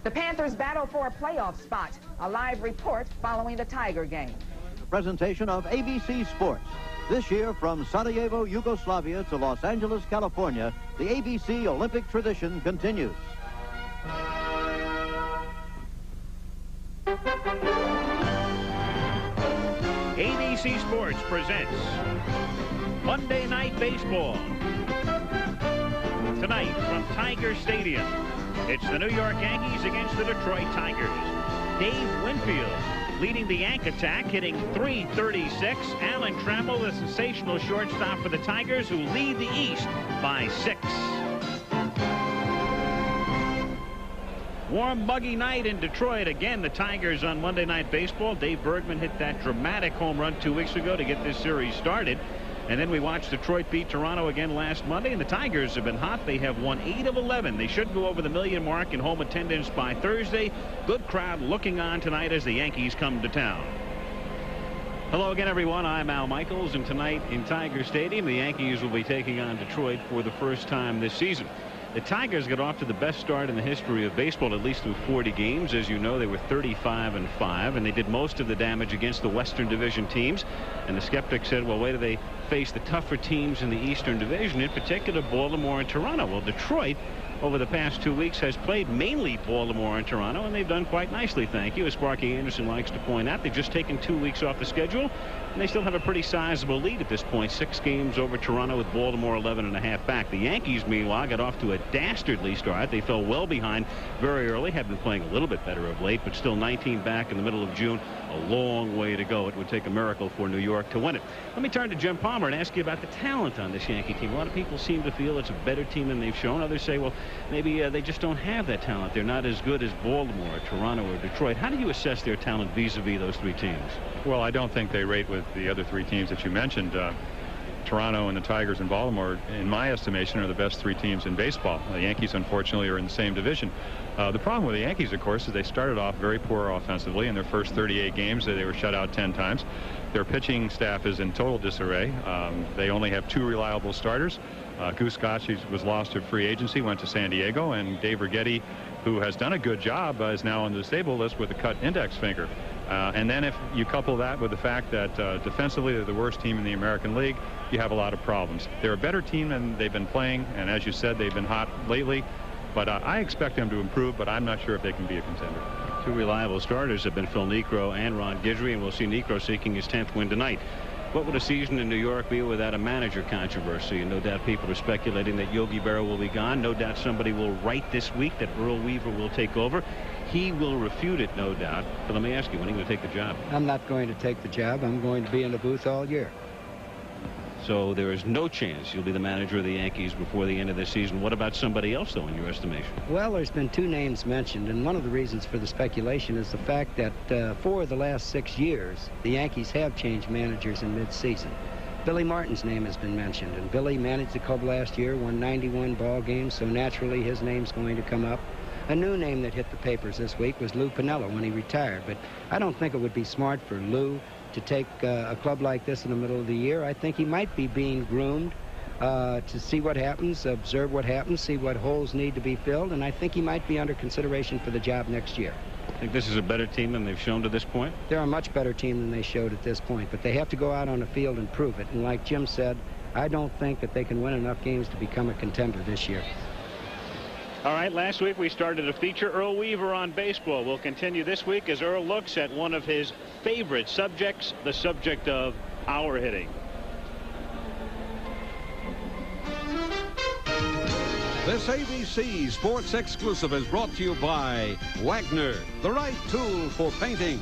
The Panthers battle for a playoff spot. A live report following the Tiger game. The presentation of ABC Sports. This year, from Sarajevo, Yugoslavia to Los Angeles, California, the ABC Olympic tradition continues. ABC Sports presents Monday Night Baseball. Tonight from Tiger Stadium, it's the New York Yankees against the Detroit Tigers. Dave Winfield leading the Yank attack, hitting .336. Alan Trammell, the sensational shortstop for the Tigers, who lead the East by 6. Warm, muggy night in Detroit. Again, the Tigers on Monday Night Baseball. Dave Bergman hit that dramatic home run 2 weeks ago to get this series started. And then we watched Detroit beat Toronto again last Monday, and the Tigers have been hot. They have won 8 of 11. They should go over the million mark in home attendance by Thursday. Good crowd looking on tonight as the Yankees come to town. Hello again, everyone. I'm Al Michaels, and tonight in Tiger Stadium, the Yankees will be taking on Detroit for the first time this season. The Tigers got off to the best start in the history of baseball, at least through 40 games. As you know, they were 35-5, and they did most of the damage against the Western Division teams. And the skeptics said, well, wait till they face the tougher teams in the Eastern Division, in particular Baltimore and Toronto. Well, Detroit, over the past 2 weeks, has played mainly Baltimore and Toronto, and they've done quite nicely, thank you. As Sparky Anderson likes to point out, they've just taken 2 weeks off the schedule, and they still have a pretty sizable lead at this point. 6 games over Toronto, with Baltimore 11.5 back. The Yankees, meanwhile, got off to a dastardly start. They fell well behind very early, have been playing a little bit better of late, but still 19 back in the middle of June. A long way to go. It would take a miracle for New York to win it. Let me turn to Jim Palmer and ask you about the talent on this Yankee team. A lot of people seem to feel it's a better team than they've shown. Others say, well, maybe they just don't have that talent. They're not as good as Baltimore, or Toronto, or Detroit. How do you assess their talent vis-a-vis those 3 teams? Well, I don't think they rate with the other 3 teams that you mentioned. Toronto and the Tigers and Baltimore, in my estimation, are the best 3 teams in baseball. The Yankees, unfortunately, are in the same division. The problem with the Yankees, of course, is they started off very poor offensively. In their first 38 games, they were shut out 10 times. Their pitching staff is in total disarray. They only have 2 reliable starters. Goose Scotch was lost to free agency, went to San Diego, and Dave Righetti, who has done a good job, is now on the disabled list with a cut index finger. And then if you couple that with the fact that defensively they're the worst team in the American League, you have a lot of problems. They're a better team than they've been playing, and as you said, they've been hot lately. But I expect them to improve, but I'm not sure if they can be a contender. 2 reliable starters have been Phil Niekro and Ron Guidry, and we'll see Niekro seeking his 10th win tonight. What would a season in New York be without a manager controversy? And no doubt people are speculating that Yogi Berra will be gone. No doubt somebody will write this week that Earl Weaver will take over. He will refute it, no doubt. But let me ask you, when are you going to take the job? I'm not going to take the job. I'm going to be in the booth all year. So there is no chance you'll be the manager of the Yankees before the end of this season. What about somebody else, though, in your estimation? Well, there's been 2 names mentioned, and one of the reasons for the speculation is the fact that 4 of the last 6 years, the Yankees have changed managers in mid-season. Billy Martin's name has been mentioned, and Billy managed the club last year, won 91 ball games, so naturally his name's going to come up. A new name that hit the papers this week was Lou Piniella when he retired, but I don't think it would be smart for Lou to take a club like this in the middle of the year. I think he might be being groomed to see what happens, observe what happens, see what holes need to be filled, and I think he might be under consideration for the job next year. I think this is a better team than they've shown to this point? They're a much better team than they showed at this point, but they have to go out on the field and prove it. And like Jim said, I don't think that they can win enough games to become a contender this year. All right, last week we started to feature Earl Weaver on baseball. We'll continue this week as Earl looks at one of his favorite subjects, the subject of power hitting. This ABC Sports Exclusive is brought to you by Wagner, the right tool for painting,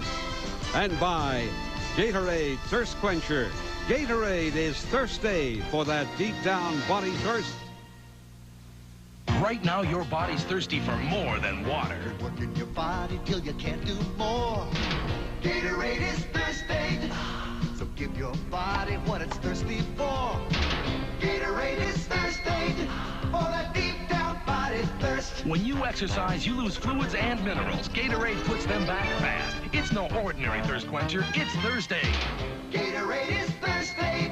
and by Gatorade Thirst Quencher. Gatorade is thirsty for that deep down body thirst. Right now, your body's thirsty for more than water. You're working your body till you can't do more. Gatorade is thirsty, so give your body what it's thirsty for. Gatorade is thirsty for that deep down body thirst. When you exercise, you lose fluids and minerals. Gatorade puts them back fast. It's no ordinary thirst quencher. It's Thursday. Gatorade is thirsty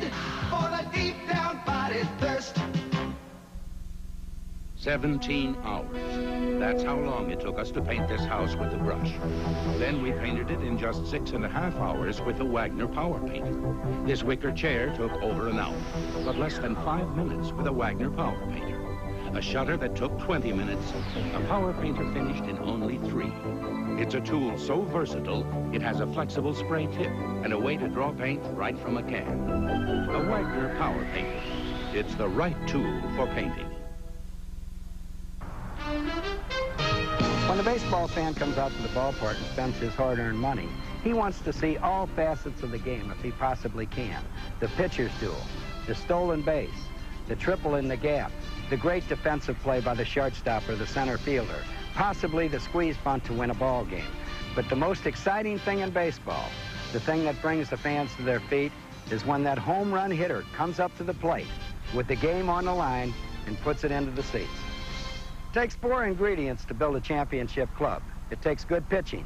for that deep down body thirst. 17 hours. That's how long it took us to paint this house with a brush. Then we painted it in just 6.5 hours with the Wagner Power Painter. This wicker chair took over an hour, but less than 5 minutes with a Wagner Power Painter. A shutter that took 20 minutes, a Power Painter finished in only 3. It's a tool so versatile, it has a flexible spray tip and a way to draw paint right from a can. A Wagner Power Painter. It's the right tool for painting. When a baseball fan comes out to the ballpark and spends his hard-earned money, he wants to see all facets of the game if he possibly can. The pitcher's duel, the stolen base, the triple in the gap, the great defensive play by the shortstop or the center fielder, possibly the squeeze bunt to win a ball game. But the most exciting thing in baseball, the thing that brings the fans to their feet, is when that home run hitter comes up to the plate with the game on the line and puts it into the seats. It takes 4 ingredients to build a championship club. It takes good pitching,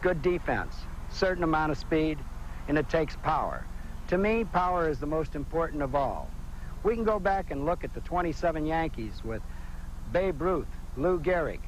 good defense, certain amount of speed, and it takes power. To me, power is the most important of all. We can go back and look at the 27 Yankees with Babe Ruth, Lou Gehrig.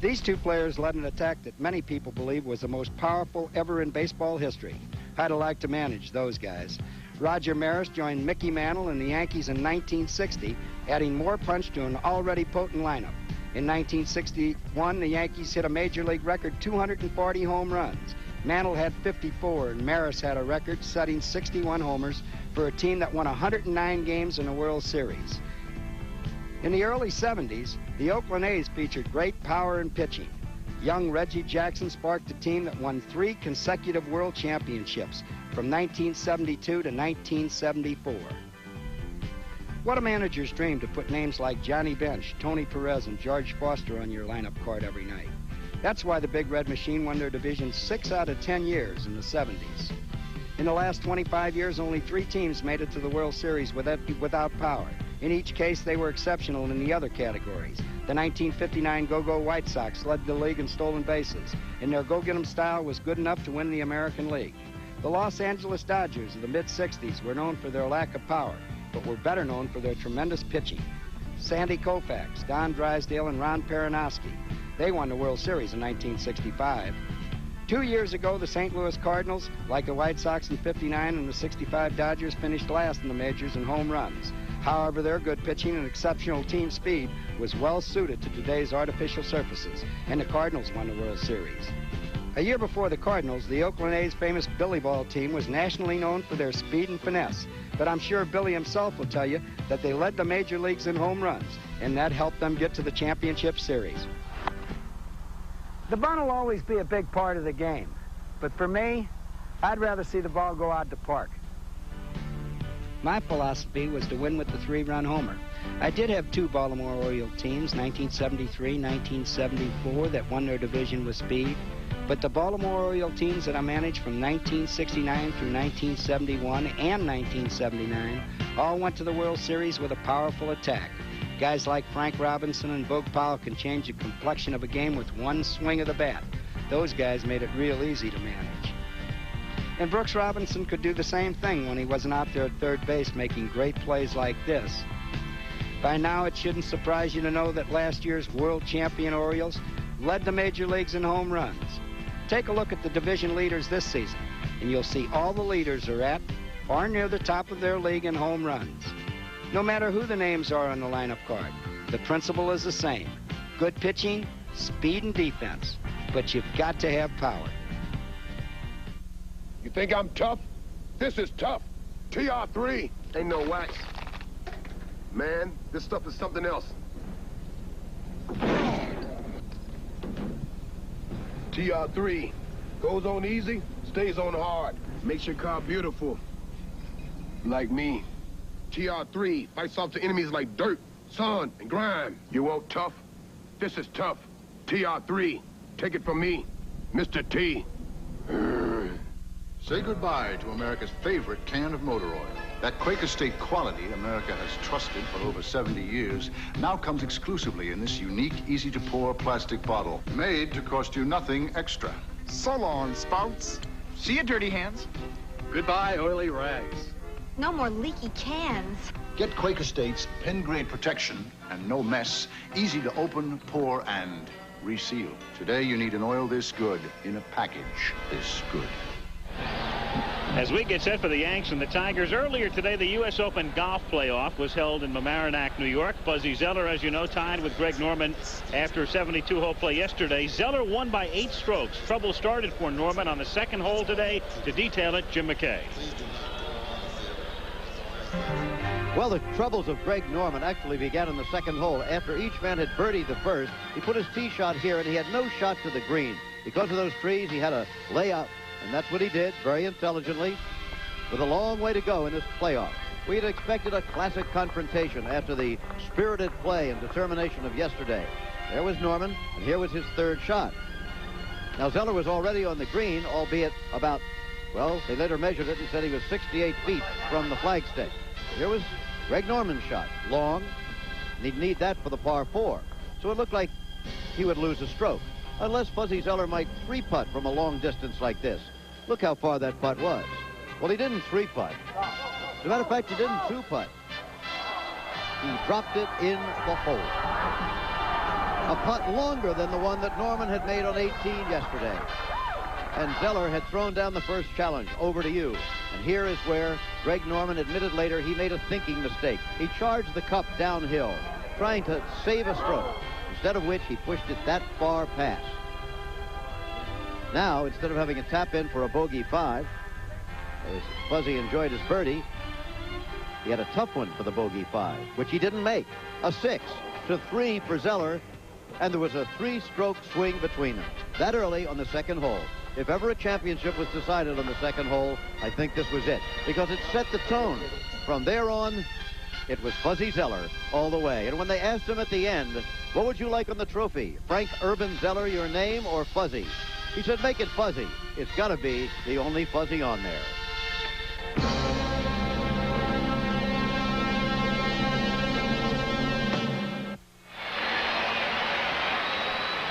These two players led an attack that many people believe was the most powerful ever in baseball history. I'd have liked to manage those guys. Roger Maris joined Mickey Mantle in the Yankees in 1960, adding more punch to an already potent lineup. In 1961, the Yankees hit a major league record 240 home runs. Mantle had 54, and Maris had a record-setting 61 homers for a team that won 109 games in the World Series. In the early 70s, the Oakland A's featured great power and pitching. Young Reggie Jackson sparked a team that won 3 consecutive World Championships from 1972 to 1974. What a manager's dream to put names like Johnny Bench, Tony Perez, and George Foster on your lineup card every night. That's why the Big Red Machine won their division 6 out of 10 years in the 70s. In the last 25 years, only 3 teams made it to the World Series without power. In each case, they were exceptional in the other categories. The 1959 Go-Go White Sox led the league in stolen bases, and their go-get-'em style was good enough to win the American League. The Los Angeles Dodgers of the mid-60s were known for their lack of power, but were better known for their tremendous pitching. Sandy Koufax, Don Drysdale, and Ron Peronowski. They won the World Series in 1965. 2 years ago, the St. Louis Cardinals, like the White Sox in '59 and the '65 Dodgers, finished last in the majors in home runs. However, their good pitching and exceptional team speed was well suited to today's artificial surfaces, and the Cardinals won the World Series. A year before the Cardinals, the Oakland A's famous Billy Ball team was nationally known for their speed and finesse. But I'm sure Billy himself will tell you that they led the major leagues in home runs, and that helped them get to the championship series. The bunt will always be a big part of the game. But for me, I'd rather see the ball go out to park. My philosophy was to win with the 3-run homer. I did have 2 Baltimore Oriole teams, 1973, 1974, that won their division with speed. But the Baltimore Oriole teams that I managed from 1969 through 1971 and 1979 all went to the World Series with a powerful attack. Guys like Frank Robinson and Boog Powell can change the complexion of a game with one swing of the bat. Those guys made it real easy to manage. And Brooks Robinson could do the same thing when he wasn't out there at third base making great plays like this. By now, it shouldn't surprise you to know that last year's world champion Orioles led the major leagues in home runs. Take a look at the division leaders this season, and you'll see all the leaders are at or near the top of their league in home runs. No matter who the names are on the lineup card, the principle is the same. Good pitching, speed, and defense. But you've got to have power. You think I'm tough? This is tough. TR3 ain't no wax. Man, this stuff is something else. TR3 goes on easy, stays on hard. Makes your car beautiful. Like me. TR3 fights off the enemies like dirt, sun, and grime. You want tough? This is tough. TR3. Take it from me, Mr. T. Say goodbye to America's favorite can of motor oil. That Quaker State quality America has trusted for over 70 years now comes exclusively in this unique, easy-to-pour plastic bottle, made to cost you nothing extra. So long, Spouts. See you, dirty hands. Goodbye, oily rags. No more leaky cans. Get Quaker State's pen-grade protection and no mess, easy to open, pour, and reseal. Today, you need an oil this good in a package this good. As we get set for the Yanks and the Tigers, earlier today, the U.S. Open golf playoff was held in Mamaroneck, New York. Fuzzy Zoeller, as you know, tied with Greg Norman after a 72-hole play yesterday. Zoeller won by 8 strokes. Trouble started for Norman on the second hole today. To detail it, Jim McKay. Well, the troubles of Greg Norman actually began in the second hole. After each man had birdied the first, he put his tee shot here, and he had no shot to the green. Because of those trees, he had a layup. And that's what he did, very intelligently, with a long way to go in this playoff. We had expected a classic confrontation after the spirited play and determination of yesterday. There was Norman, and here was his third shot. Now, Zoeller was already on the green, albeit about, well, they later measured it and said he was 68 feet from the flagstick. Here was Greg Norman's shot, long, and he'd need that for the par 4. So it looked like he would lose a stroke, unless Fuzzy Zoeller might 3-putt from a long distance like this. Look how far that putt was. Well, he didn't 3-putt. As a matter of fact, he didn't 2-putt. He dropped it in the hole. A putt longer than the one that Norman had made on 18 yesterday. And Zoeller had thrown down the first challenge. Over to you. And here is where Greg Norman admitted later he made a thinking mistake. He charged the cup downhill, trying to save a stroke, instead of which he pushed it that far past. Now, instead of having a tap in for a bogey 5, as Fuzzy enjoyed his birdie, he had a tough one for the bogey 5, which he didn't make. A 6 to 3 for Zoeller, and there was a 3-stroke swing between them. That early on the second hole. If ever a championship was decided on the second hole, I think this was it, because it set the tone. From there on, it was Fuzzy Zoeller all the way. And when they asked him at the end, what would you like on the trophy? Frank Urban Zoeller, your name, or Fuzzy? He said, make it Fuzzy. It's got to be the only Fuzzy on there.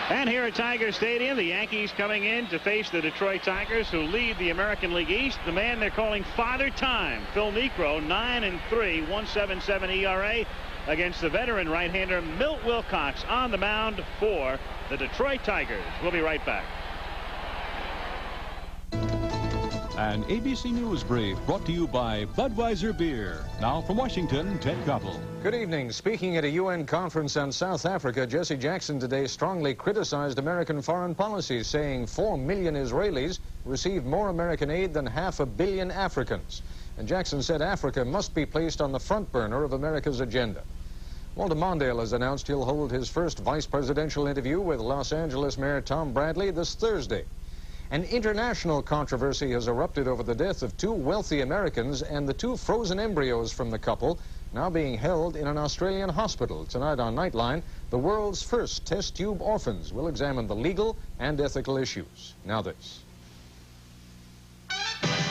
And here at Tiger Stadium, the Yankees coming in to face the Detroit Tigers, who lead the American League East. The man they're calling Father Time, Phil Niekro, 9-3, 1.77 ERA against the veteran right-hander Milt Wilcox on the mound for the Detroit Tigers. We'll be right back. An ABC News brief brought to you by Budweiser Beer. Now from Washington, Ted Koppel. Good evening. Speaking at a UN conference on South Africa, Jesse Jackson today strongly criticized American foreign policy, saying 4 million Israelis received more American aid than 500 million Africans. And Jackson said Africa must be placed on the front burner of America's agenda. Walter Mondale has announced he'll hold his first vice presidential interview with Los Angeles Mayor Tom Bradley this Thursday. An international controversy has erupted over the death of 2 wealthy Americans and the 2 frozen embryos from the couple now being held in an Australian hospital. Tonight on Nightline, the world's first test tube orphans will examine the legal and ethical issues. Now this.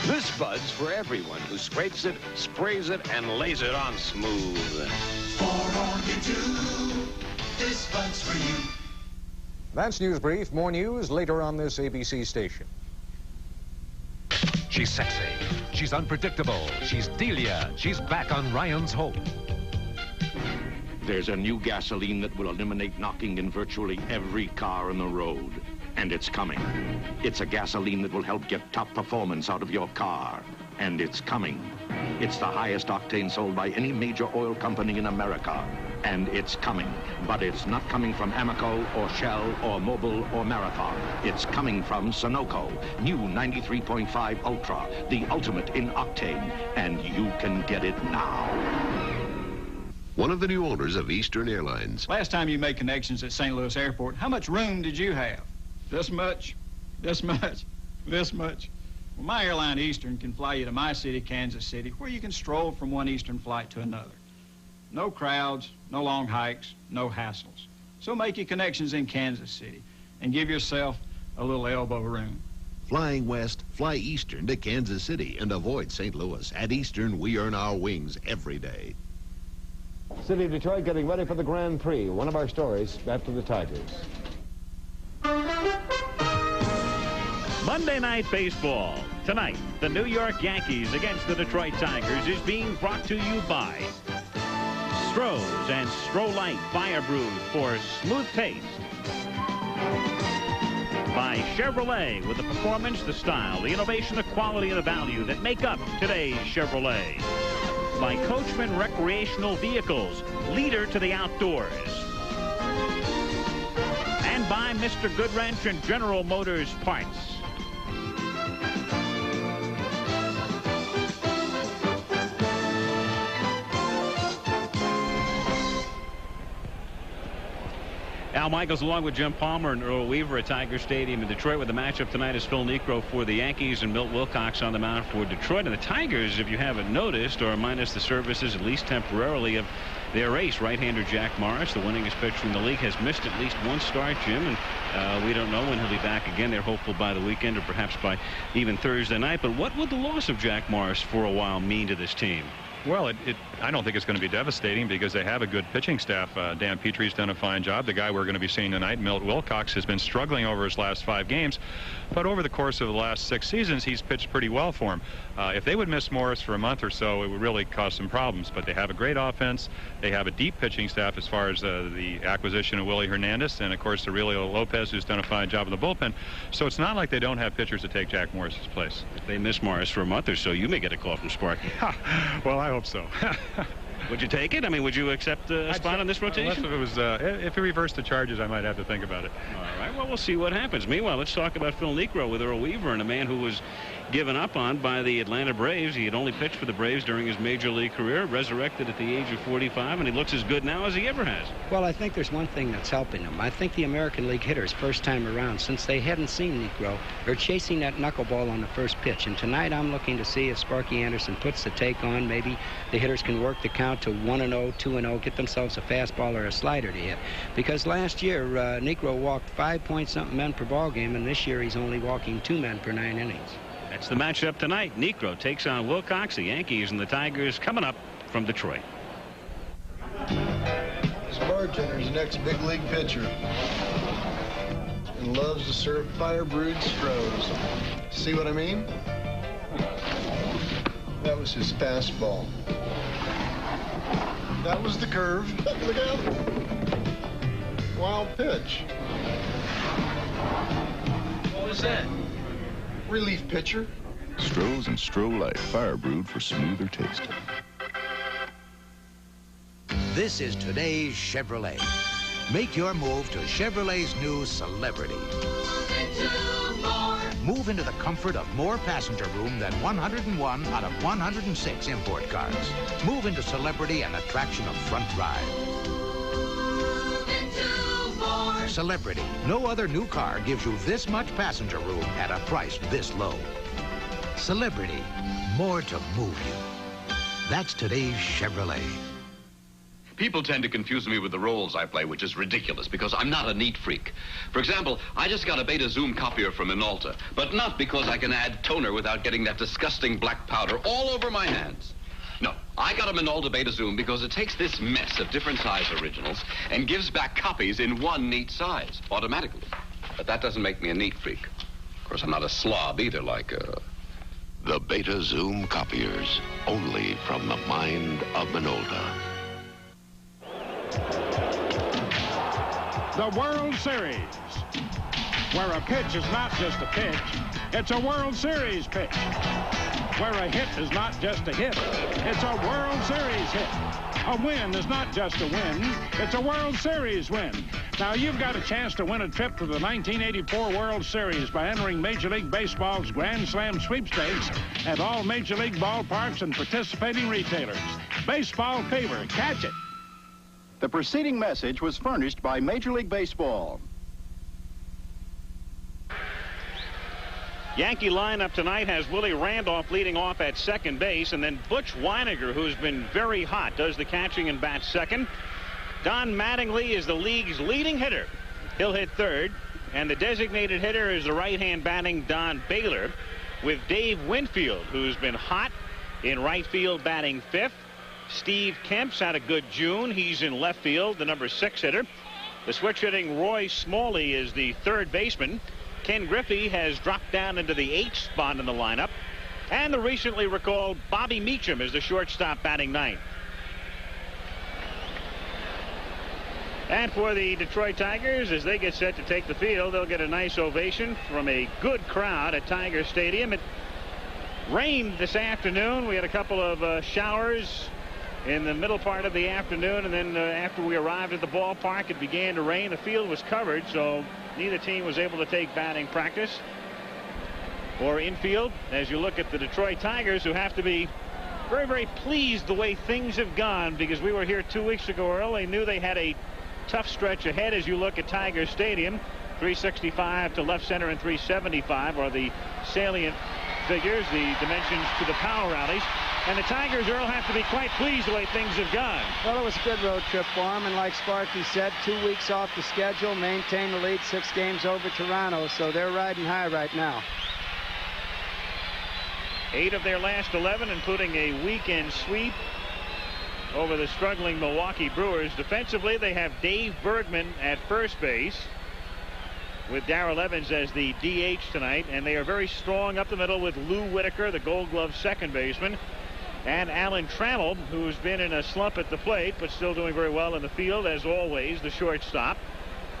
This Bud's for everyone who scrapes it, sprays it, and lays it on smooth. For only 2, this Bud's for you. That's News Brief. More news later on this ABC station. She's sexy. She's unpredictable. She's Delia. She's back on Ryan's Hope. There's a new gasoline that will eliminate knocking in virtually every car on the road. And it's coming. It's a gasoline that will help get top performance out of your car. And it's coming. It's the highest octane sold by any major oil company in America. And it's coming. But it's not coming from Amoco or Shell or Mobil or Marathon. It's coming from Sunoco. New 93.5 Ultra, the ultimate in octane. And you can get it now. One of the new owners of Eastern Airlines. Last time you made connections at St. Louis Airport, how much room did you have? This much, this much, this much. Well, my airline, Eastern, can fly you to my city, Kansas City, where you can stroll from one Eastern flight to another. No crowds, no long hikes, no hassles. So make your connections in Kansas City and give yourself a little elbow room. Flying west, fly Eastern to Kansas City and avoid St. Louis. At Eastern, we earn our wings every day. City of Detroit getting ready for the Grand Prix. One of our stories after the Tigers. Monday Night Baseball. Tonight, the New York Yankees against the Detroit Tigers is being brought to you by Stroh's and Stroh Light Fire Brewed for smooth taste. By Chevrolet, with the performance, the style, the innovation, the quality, and the value that make up today's Chevrolet. By Coachman Recreational Vehicles, leader to the outdoors. And by Mr. Goodwrench and General Motors Parts. Al Michaels along with Jim Palmer and Earl Weaver at Tiger Stadium in Detroit, with the matchup tonight is Phil Niekro for the Yankees and Milt Wilcox on the mound for Detroit. And the Tigers, if you haven't noticed, are minus the services, at least temporarily, of their ace, right-hander Jack Morris, the winningest pitcher in the league, has missed at least one start, Jim, and we don't know when he'll be back again. They're hopeful by the weekend or perhaps by even Thursday night. But what would the loss of Jack Morris for a while mean to this team? Well, I don't think it's going to be devastating because they have a good pitching staff. Dan Petrie's done a fine job. The guy we're going to be seeing tonight, Milt Wilcox, has been struggling over his last 5 games. But over the course of the last 6 seasons, he's pitched pretty well for him. If they would miss Morris for a month or so, it would really cause some problems. But they have a great offense. They have a deep pitching staff as far as the acquisition of Willie Hernandez. And, of course, Aurelio Lopez, who's done a fine job in the bullpen. So it's not like they don't have pitchers to take Jack Morris's place. If they miss Morris for a month or so, you may get a call from Sparky. Well, I hope so. Would you take it? I mean, would you accept a spot on this rotation? Unless it was, if it reversed the charges, I might have to think about it. All right, well, we'll see what happens. Meanwhile, let's talk about Phil Niekro with Earl Weaver, and a man who was given up on by the Atlanta Braves. He had only pitched for the Braves during his major league career, resurrected at the age of 45, and he looks as good now as he ever has. Well, I think there's one thing that's helping him. I think the American League hitters, first time around, since they hadn't seen Niekro, are chasing that knuckleball on the first pitch. And tonight I'm looking to see if Sparky Anderson puts the take on. Maybe the hitters can work the count to 1-0, 2-0, get themselves a fastball or a slider to hit. Because last year, Niekro walked 5-point-something men per ball game, and this year he's only walking 2 men per 9 innings. That's the matchup tonight. Niekro takes on Wilcox, the Yankees and the Tigers coming up from Detroit. This bartender's the next big league pitcher and loves to serve fire-brewed Strohs. See what I mean? That was his fastball. That was the curve. Look out. Wild pitch. What was that? Relief pitcher. Strohs and Stroh Light, fire brewed for smoother taste. This is today's Chevrolet. Make your move to Chevrolet's new Celebrity. Move into the comfort of more passenger room than 101 out of 106 import cars. Move into Celebrity and attraction of front drive. Celebrity. No other new car gives you this much passenger room at a price this low. Celebrity. More to move you. That's today's Chevrolet. People tend to confuse me with the roles I play, which is ridiculous because I'm not a neat freak. For example, I just got a Beta Zoom copier from Minolta, but not because I can add toner without getting that disgusting black powder all over my hands. No, I got a Minolta Beta Zoom because it takes this mess of different size originals and gives back copies in one neat size, automatically. But that doesn't make me a neat freak. Of course, I'm not a slob either, like, The Beta Zoom copiers, only from the mind of Minolta. The World Series, where a pitch is not just a pitch, it's a World Series pitch. Where a hit is not just a hit, it's a World Series hit. A win is not just a win, it's a World Series win. Now, you've got a chance to win a trip to the 1984 World Series by entering Major League Baseball's Grand Slam sweepstakes at all Major League ballparks and participating retailers. Baseball fever, catch it. The preceding message was furnished by Major League Baseball. Yankee lineup tonight has Willie Randolph leading off at second base, and then Butch Weiniger, who's been very hot, does the catching and bats second. Don Mattingly is the league's leading hitter. He'll hit third, and the designated hitter is the right-hand batting Don Baylor, with Dave Winfield, who's been hot in right field, batting fifth. Steve Kemp's had a good June. He's in left field, the number 6 hitter. The switch-hitting Roy Smalley is the third baseman. Ken Griffey has dropped down into the 8th spot in the lineup. And the recently recalled Bobby Meacham is the shortstop batting ninth. And for the Detroit Tigers, as they get set to take the field, they'll get a nice ovation from a good crowd at Tiger Stadium. It rained this afternoon. We had a couple of showers in the middle part of the afternoon, and then after we arrived at the ballpark, it began to rain. The field was covered, so neither team was able to take batting practice or infield. As you look at the Detroit Tigers, who have to be very, very pleased the way things have gone, because we were here 2 weeks ago, Earl. They knew they had a tough stretch ahead. As you look at Tiger Stadium, 365 to left center and 375 are the salient figures, the dimensions to the power rallies. And the Tigers, Earl, have to be quite pleased the way things have gone. Well, it was a good road trip for them, and like Sparky said, 2 weeks off the schedule, maintain the lead, 6 games over Toronto, so they're riding high right now. 8 of their last 11, including a weekend sweep over the struggling Milwaukee Brewers. Defensively, they have Dave Bergman at first base, with Darrell Evans as the DH tonight, and they are very strong up the middle with Lou Whitaker, the Gold Glove second baseman, and Alan Trammell, who's been in a slump at the plate but still doing very well in the field, as always, the shortstop.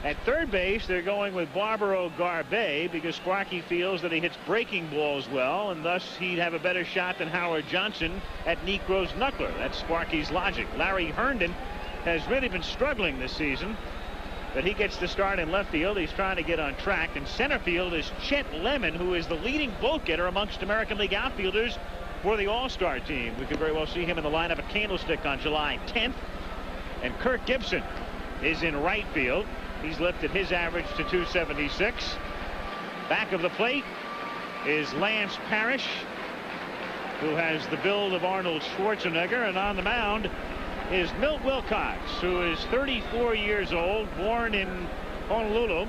At third base, they're going with Barbaro Garbe, because Sparky feels that he hits breaking balls well, and thus he'd have a better shot than Howard Johnson at Necro's knuckler. That's Sparky's logic. Larry Herndon has really been struggling this season, but he gets the start in left field. He's trying to get on track. And center field is Chet Lemon, who is the leading vote getter amongst American League outfielders for the All-Star team. We could very well see him in the lineup at Candlestick on July 10th. And Kirk Gibson is in right field. He's lifted his average to 276. Back of the plate is Lance Parrish, who has the build of Arnold Schwarzenegger. And on the mound is Milt Wilcox, who is 34 years old, born in Honolulu,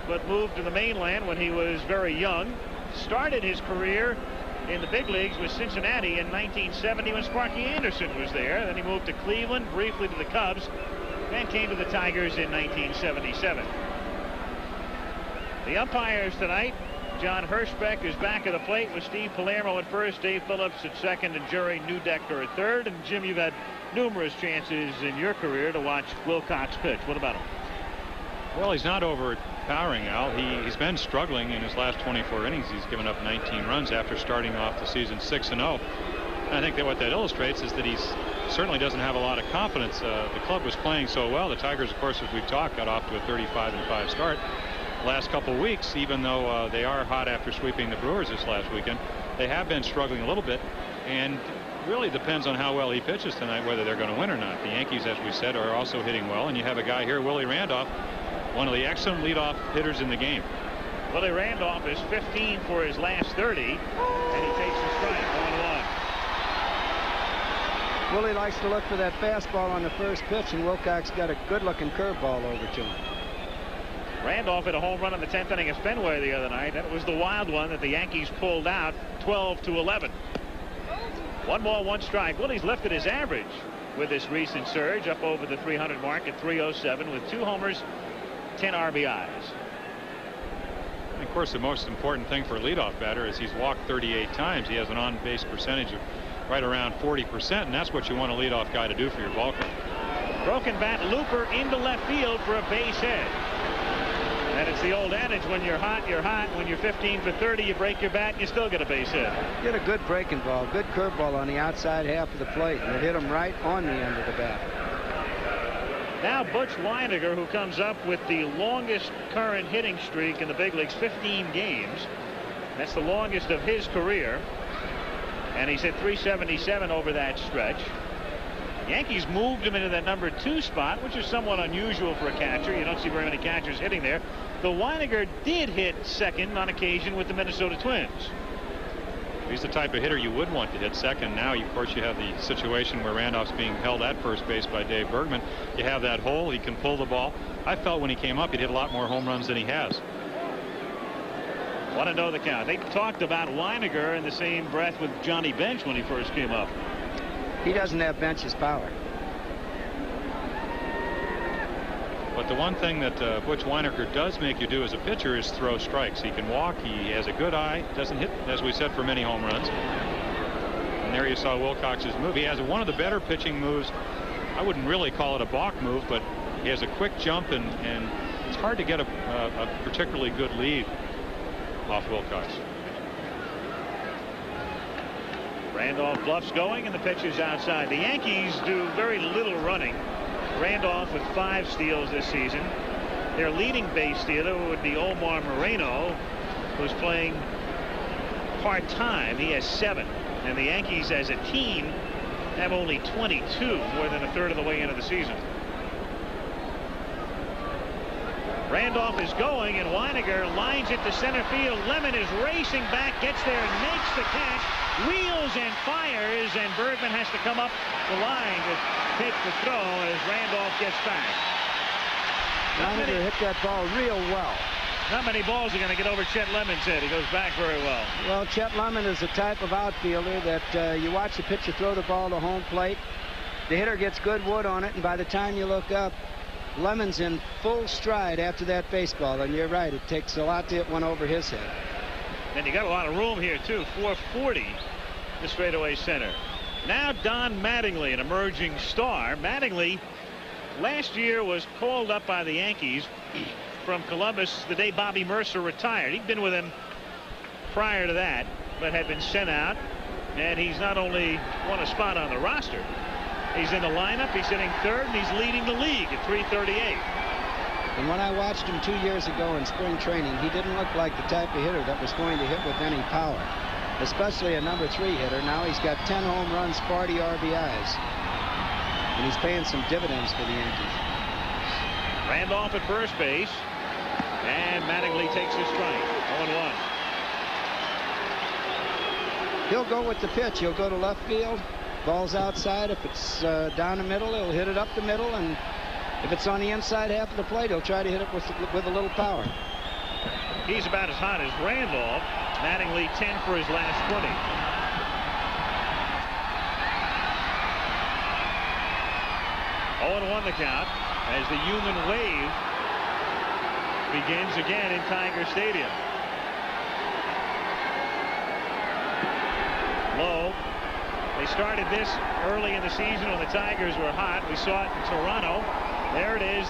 but moved to the mainland when he was very young. Started his career in the big leagues with Cincinnati in 1970 when Sparky Anderson was there. Then he moved to Cleveland, briefly to the Cubs, and came to the Tigers in 1977. The umpires tonight, John Hirschbeck is back at the plate with Steve Palermo at first, Dave Phillips at second, and Jerry Neudecker at third. And Jim, you've had numerous chances in your career to watch Wilcox pitch. What about him? Well, he's not overpowering, Al. He's been struggling in his last 24 innings. He's given up 19 runs after starting off the season 6-0. I think that what that illustrates is that he's certainly doesn't have a lot of confidence. The club was playing so well. The Tigers, of course, as we've talked, got off to a 35-5 start. Last couple weeks, even though they are hot after sweeping the Brewers this last weekend, they have been struggling a little bit, and really depends on how well he pitches tonight whether they're going to win or not. The Yankees, as we said, are also hitting well, and you have a guy here, Willie Randolph, one of the excellent leadoff hitters in the game. Willie Randolph is 15 for his last 30, and he takes the strike. 1-1. Willie likes to look for that fastball on the first pitch, and Wilcox got a good-looking curveball over to him. Randolph hit a home run in the 10th inning at Fenway the other night. That was the wild one that the Yankees pulled out, 12-11. 1 ball, 1 strike. Willie's lifted his average with this recent surge up over the 300 mark at 307 with 2 homers, 10 RBIs. And of course, the most important thing for a leadoff batter is he's walked 38 times. He has an on-base percentage of right around 40%, and that's what you want a leadoff guy to do for your ball club. Broken bat looper into left field for a base hit. And it's the old adage, when you're hot, you're hot. When you're 15 for 30, you break your bat and you still get a base hit. Get a good breaking ball, good curveball on the outside half of the plate, and it hit him right on the end of the bat. Now Butch Weiniger, who comes up with the longest current hitting streak in the big leagues, 15 games. That's the longest of his career. And he's hit 377 over that stretch. Yankees moved him into that number 2 spot, which is somewhat unusual for a catcher. You don't see very many catchers hitting there. Though Weiniger did hit second on occasion with the Minnesota Twins. He's the type of hitter you would want to hit second. Now, of course, you have the situation where Randolph's being held at first base by Dave Bergman. You have that hole. He can pull the ball. I felt when he came up, he'd hit a lot more home runs than he has. Want to know the count. They talked about Weiniger in the same breath with Johnny Bench when he first came up. He doesn't have Bench's power. But the one thing that Butch Weiniger does make you do as a pitcher is throw strikes. He can walk. He has a good eye. Doesn't hit, as we said, for many home runs. And there you saw Wilcox's move. He has one of the better pitching moves. I wouldn't really call it a balk move, but He has a quick jump, and it's hard to get a particularly good lead off Wilcox. Randolph bluffs going, and the pitch is outside. The Yankees do very little running. Randolph with 5 steals this season. Their leading base stealer would be Omar Moreno, who's playing part-time. He has 7. And the Yankees as a team have only 22, more than a third of the way into the season. Randolph is going, and Weiniger lines it to center field. Lemon is racing back, gets there, and makes the catch, wheels and fires, and Bergman has to come up the line to take the throw as Randolph gets back. Weiniger hit that ball real well. Not many balls are going to get over Chet Lemon's head. He goes back very well. Well, Chet Lemon is the type of outfielder that you watch the pitcher throw the ball to home plate. The hitter gets good wood on it, and by the time you look up, Lemon's in full stride after that baseball. And you're right, it takes a lot to hit one over his head. And you got a lot of room here, too. 440, the straightaway center. Now Don Mattingly, an emerging star. Mattingly last year was called up by the Yankees from Columbus the day Bobby Mercer retired. He'd been with him prior to that, but had been sent out. And he's not only won a spot on the roster, he's in the lineup, he's hitting 3rd, and he's leading the league at .338. And when I watched him 2 years ago in spring training, he didn't look like the type of hitter that was going to hit with any power, especially a number 3 hitter. Now he's got 10 home runs, 40 RBIs, and he's paying some dividends for the Yankees. Randolph at first base, and Mattingly takes his strike. 0-1. He'll go with the pitch. He'll go to left field. Ball's outside. If it's down the middle, he'll hit it up the middle, and if it's on the inside half of the plate, he'll try to hit it with a little power. He's about as hot as Randolph. Mattingly 10 for his last 20. 0-1 the count as the human wave begins again in Tiger Stadium. Low. They started this early in the season when the Tigers were hot. We saw it in Toronto. There it is,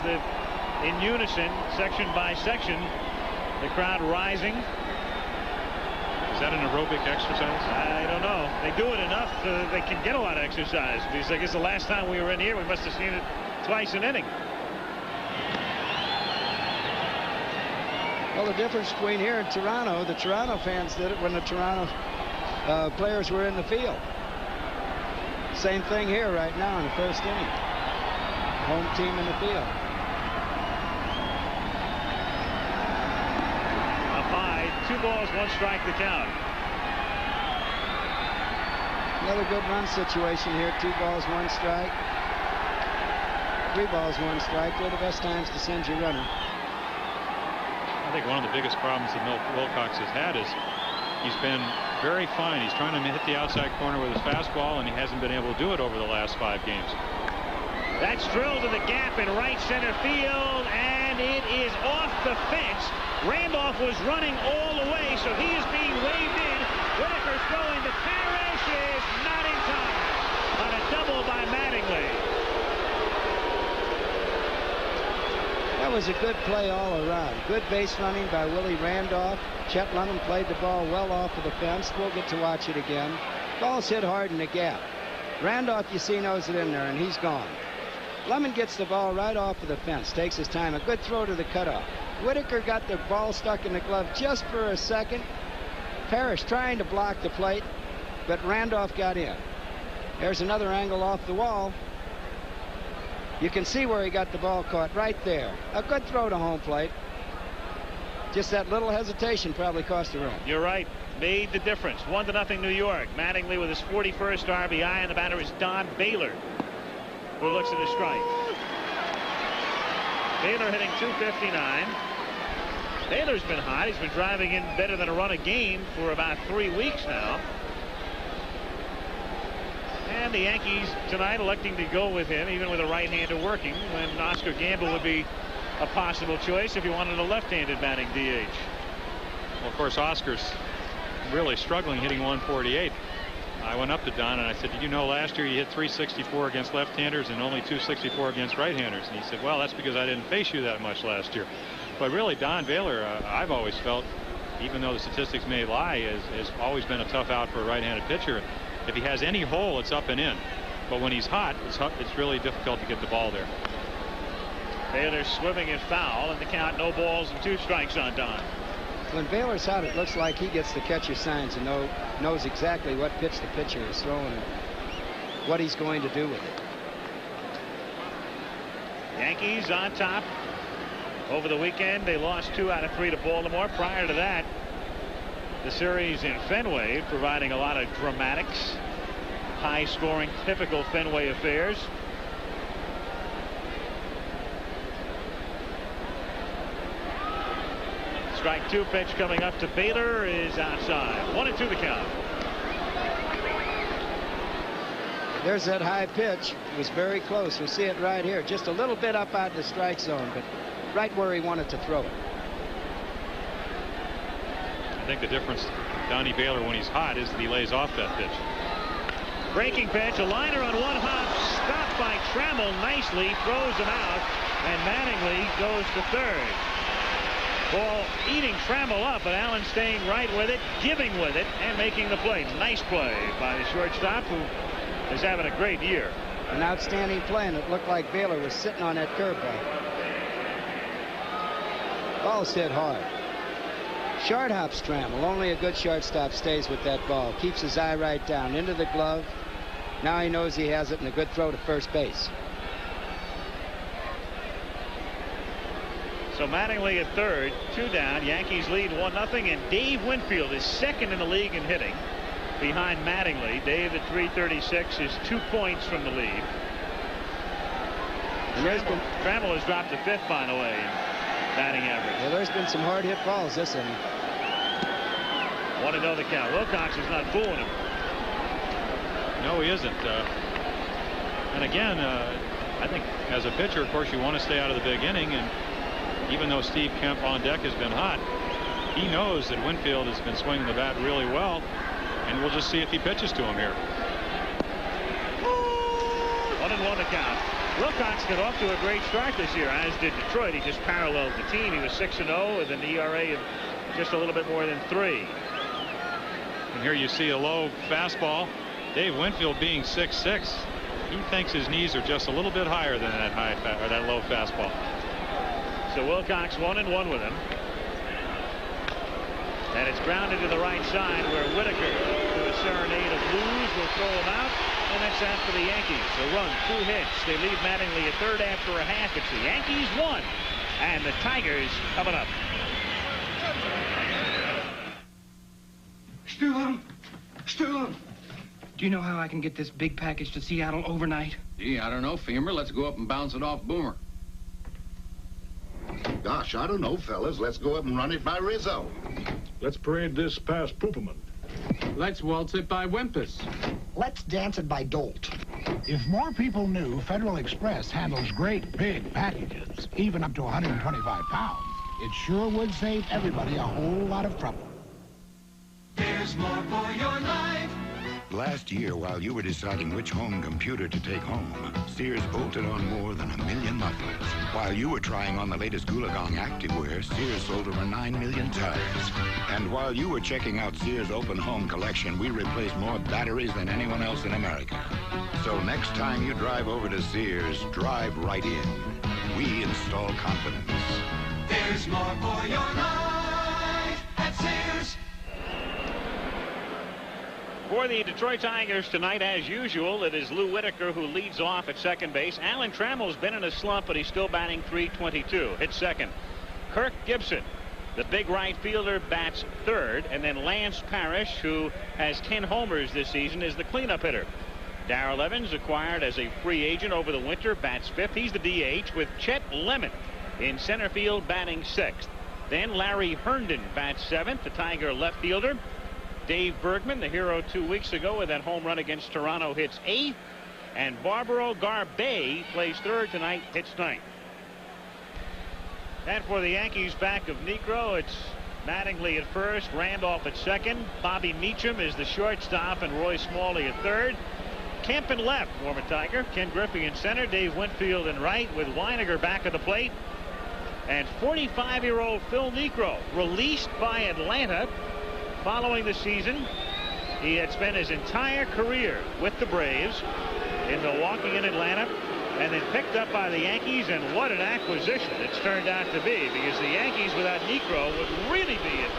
in unison, section by section, the crowd rising. Is that an aerobic exercise? I don't know. They do it enough they can get a lot of exercise. Because I guess the last time we were in here, we must have seen it twice an inning. Well, the difference between here and Toronto, the Toronto fans did it when the Toronto players were in the field. Same thing here right now in the first inning. Home team in the field. Up high, 2 balls, 1 strike the count. Another good run situation here. 2 balls, 1 strike. 3 balls, 1 strike. They're the best times to send your runner. I think one of the biggest problems that Milt Wilcox has had is he's been very fine. He's trying to hit the outside corner with his fastball, and he hasn't been able to do it over the last 5 games. That's drilled to the gap in right center field, and it is off the fence. Randolph was running all the way, so he is being waved in. Whitaker's throwing to Parrish is not in time on a double by Mattingly. That was a good play all around. Good base running by Willie Randolph. Chet Lemon played the ball well off of the fence. We'll get to watch it again. Ball's hit hard in the gap. Randolph, you see, knows it in there, and he's gone. Lemon gets the ball right off of the fence, takes his time. A good throw to the cutoff. Whitaker got the ball stuck in the glove just for a second. Parrish trying to block the plate, but Randolph got in. There's another angle off the wall. You can see where he got the ball caught right there. A good throw to home plate. Just that little hesitation probably cost the run. You're right. Made the difference. 1-0 New York. Mattingly with his 41st RBI, and the batter is Don Baylor, who looks at his strike. Baylor hitting .259. Baylor's been hot. He's been driving in better than a run a game for about 3 weeks now. And the Yankees tonight electing to go with him, even with a right-hander working, when Oscar Gamble would be a possible choice if he wanted a left-handed batting DH. Well, of course, Oscar's really struggling hitting 148. I went up to Don and I said, did you know last year you hit 364 against left-handers and only 264 against right-handers? And he said, well, that's because I didn't face you that much last year. But really, Don Baylor, I've always felt, even though the statistics may lie, has always been a tough out for a right-handed pitcher. If he has any hole, it's up and in. But when he's hot, it's really difficult to get the ball there. Baylor swimming is foul, and the count, no balls and 2 strikes on Don. When Baylor's out, it looks like he gets the catcher signs and knows exactly what pitch the pitcher is throwing and what he's going to do with it. Yankees on top. Over the weekend, they lost 2 out of 3 to Baltimore. Prior to that, the series in Fenway providing a lot of dramatics, high-scoring, typical Fenway affairs. Strike 2 pitch coming up to Baylor is outside. 1-2 the count. There's that high pitch. It was very close. We see it right here. Just a little bit up out of the strike zone, but right where he wanted to throw it. I think the difference, Donnie Baylor, when he's hot, is that he lays off that pitch. Breaking pitch, a liner on 1 hop, stopped by Trammell nicely, throws him out, and Mattingly goes to third. Ball eating Trammell up, but Allen staying right with it, giving with it, and making the play. Nice play by the shortstop, who is having a great year. An outstanding play, and it looked like Baylor was sitting on that curveball. Ball's hit hard. Short hops Trammell. Only a good shortstop stays with that ball. Keeps his eye right down into the glove. Now he knows he has it, and a good throw to first base. So Mattingly at third, 2 down. Yankees lead 1-0, and Dave Winfield is second in the league in hitting behind Mattingly. Dave at 336 is 2 points from the lead. Trammell has dropped to 5th, by the way, in batting average. Well, there's been some hard hit balls this inning. 1-0 the count. Wilcox is not fooling him. No, he isn't. And again, I think as a pitcher, of course, you want to stay out of the big inning, and even though Steve Kemp on deck has been hot, he knows that Winfield has been swinging the bat really well, and we'll just see if he pitches to him here. 1-1 the count. Wilcox got off to a great start this year, as did Detroit. He just paralleled the team. He was 6-0 with an ERA of just a little bit more than 3. And here you see a low fastball. Dave Winfield being 6'6", he thinks his knees are just a little bit higher than that low fastball. So Wilcox 1-1 with him. And it's grounded to the right side, where Whitaker, to a serenade of blues, will throw him out. And that's after the Yankees. A run, 2 hits. They leave Mattingly at third after a half. It's the Yankees 1 and the Tigers coming up. Stewart, do you know how I can get this big package to Seattle overnight? Gee, I don't know, Feamer. Let's go up and bounce it off Boomer. Gosh, I don't know, fellas. Let's go up and run it by Rizzo. Let's parade this past Pooperman. Let's waltz it by Wempus. Let's dance it by Dolt. If more people knew Federal Express handles great big packages, even up to 125 pounds, it sure would save everybody a whole lot of trouble. There's more for your life. Last year, while you were deciding which home computer to take home, Sears bolted on more than 1 million mufflers. While you were trying on the latest Gulagong activewear, Sears sold over 9 million tires. And while you were checking out Sears' open home collection, we replaced more batteries than anyone else in America. So next time you drive over to Sears, drive right in. We install confidence. There's more for your life at Sears. For the Detroit Tigers tonight, as usual, it is Lou Whitaker who leads off at second base. Alan Trammell's been in a slump, but he's still batting .322. Hits second. Kirk Gibson, the big right fielder, bats third. And then Lance Parrish, who has 10 homers this season, is the cleanup hitter. Darrell Evans, acquired as a free agent over the winter, bats fifth. He's the DH, with Chet Lemon in center field batting sixth. Then Larry Herndon bats seventh, the Tiger left fielder. Dave Bergman, the hero 2 weeks ago with that home run against Toronto, hits eighth. And Barbaro Garbey plays third tonight, hits ninth. And for the Yankees back of Niekro, it's Mattingly at first, Randolph at second. Bobby Meacham is the shortstop, and Roy Smalley at third. Kemp in left, former Tiger. Ken Griffey in center. Dave Winfield in right, with Weiniger back at the plate. And 45-year-old Phil Niekro, released by Atlanta following the season. He had spent his entire career with the Braves in Milwaukee and Atlanta, and then picked up by the Yankees, and what an acquisition it's turned out to be, because the Yankees without Niekro would really be in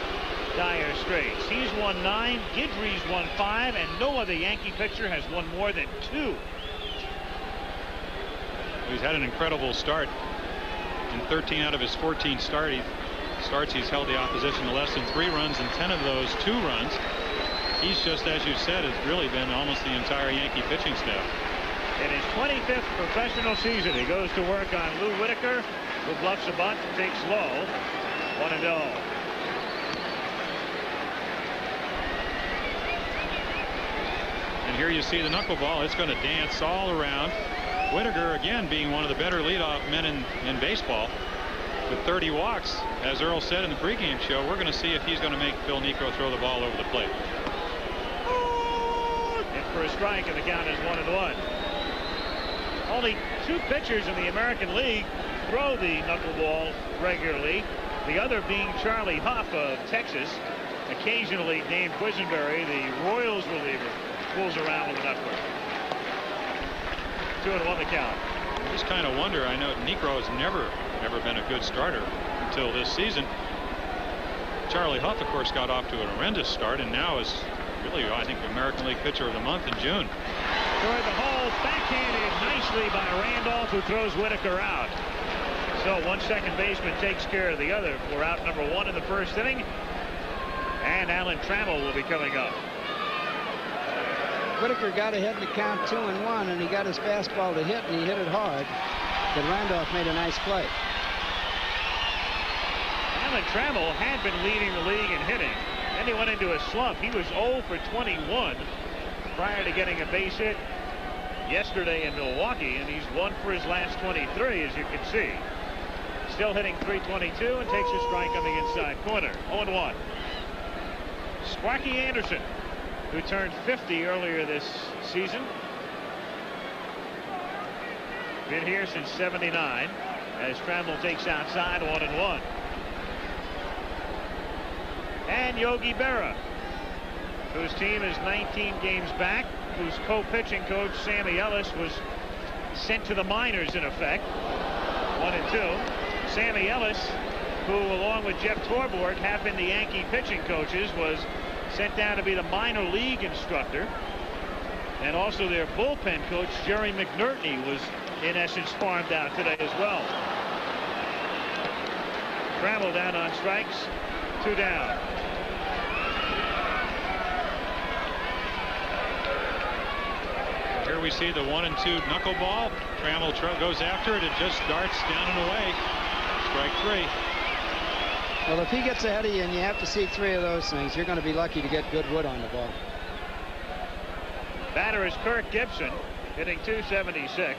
dire straits. He's won 9, Guidry's won 5, and no other Yankee pitcher has won more than 2. He's had an incredible start. In 13 out of his 14 starts, he's held the opposition to less than 3 runs, and 10 of those 2 runs. He's just, as you said, has really been almost the entire Yankee pitching staff. In his 25th professional season, he goes to work on Lou Whitaker, who bluffs a bunt and takes low. 1-0. And here you see the knuckleball. It's going to dance all around. Whitaker, again, being one of the better leadoff men in baseball, with 30 walks. As Earl said in the pregame show, we're going to see if he's going to make Phil Niekro throw the ball over the plate. In for a strike, and the count is 1-1. Only 2 pitchers in the American League throw the knuckleball regularly, the other being Charlie Huff of Texas. Occasionally Dave Quisenberry, the Royals reliever, pulls around with the knuckler. 2-1 the count. I just kind of wonder, I know Niekro has never been a good starter until this season. Charlie Huff, of course, got off to a horrendous start, and now is really, I think, the American League Pitcher of the Month in June. Toward the hole, backhanded nicely by Randolph, who throws Whitaker out. So one second baseman takes care of the other for out number 1 in the first inning. And Alan Trammell will be coming up. Whitaker got ahead in the count 2-1, and he got his fastball to hit, and he hit it hard. But Randolph made a nice play. Alan Trammell had been leading the league in hitting. Then he went into a slump. He was 0 for 21 prior to getting a base hit yesterday in Milwaukee, and he's 1 for his last 23, as you can see. Still hitting .322 and takes a strike on the inside corner. 0-1. Sparky Anderson, who turned 50 earlier this season. Been here since '79, as Trammell takes outside. 1-1. And Yogi Berra, whose team is 19 games back, whose co-pitching coach Sammy Ellis was sent to the minors in effect. 1-2. Sammy Ellis, who along with Jeff Torborg have been the Yankee pitching coaches, was sent down to be the minor league instructor, and also their bullpen coach Jerry McNertney was in essence farmed out today as well. Trammell down on strikes, 2 down. Here we see the 1-2 knuckleball. Trammell goes after it. It just darts down and away. Strike 3. Well, if he gets ahead of you and you have to see 3 of those things, you're going to be lucky to get good wood on the ball. Batter is Kirk Gibson, hitting .276.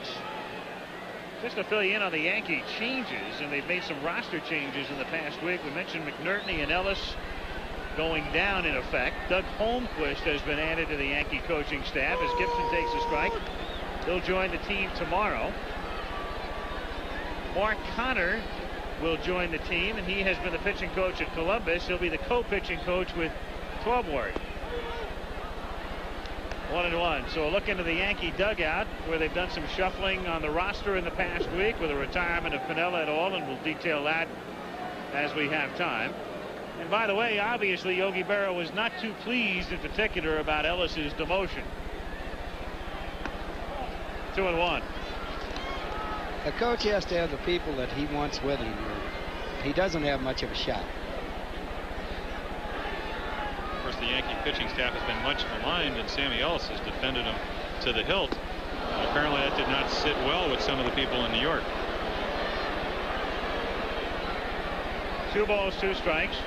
Just to fill you in on the Yankee changes, and they've made some roster changes in the past week. We mentioned McNertney and Ellis going down in effect. Doug Holmquist has been added to the Yankee coaching staff as Gibson takes a strike. He'll join the team tomorrow. Mark Connor will join the team, and he has been the pitching coach at Columbus. He'll be the co-pitching coach with Torborg. 1-1. So a look into the Yankee dugout, where they've done some shuffling on the roster in the past week with the retirement of Piniella et al., and we'll detail that as we have time. And by the way, obviously Yogi Berra was not too pleased in particular about Ellis's demotion. 2-1. A coach has to have the people that he wants with him, or he doesn't have much of a shot. Of course, the Yankee pitching staff has been much maligned, and Sammy Ellis has defended him to the hilt. Apparently that did not sit well with some of the people in New York. 2 balls, 2 strikes.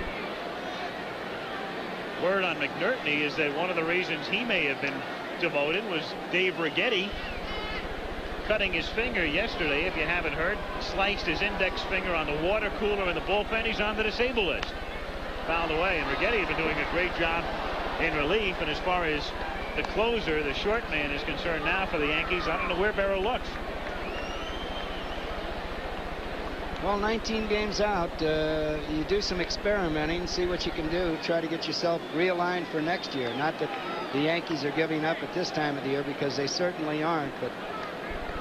Word on McNertney is that one of the reasons he may have been demoted was Dave Righetti cutting his finger yesterday. If you haven't heard, sliced his index finger on the water cooler in the bullpen. He's on the disabled list. fouled away. And Righetti has been doing a great job in relief. And as far as the closer, the short man, is concerned now for the Yankees, I don't know where Barrow looks. Well, 19 games out, you do some experimenting, see what you can do, try to get yourself realigned for next year. Not that the Yankees are giving up at this time of the year, because they certainly aren't, but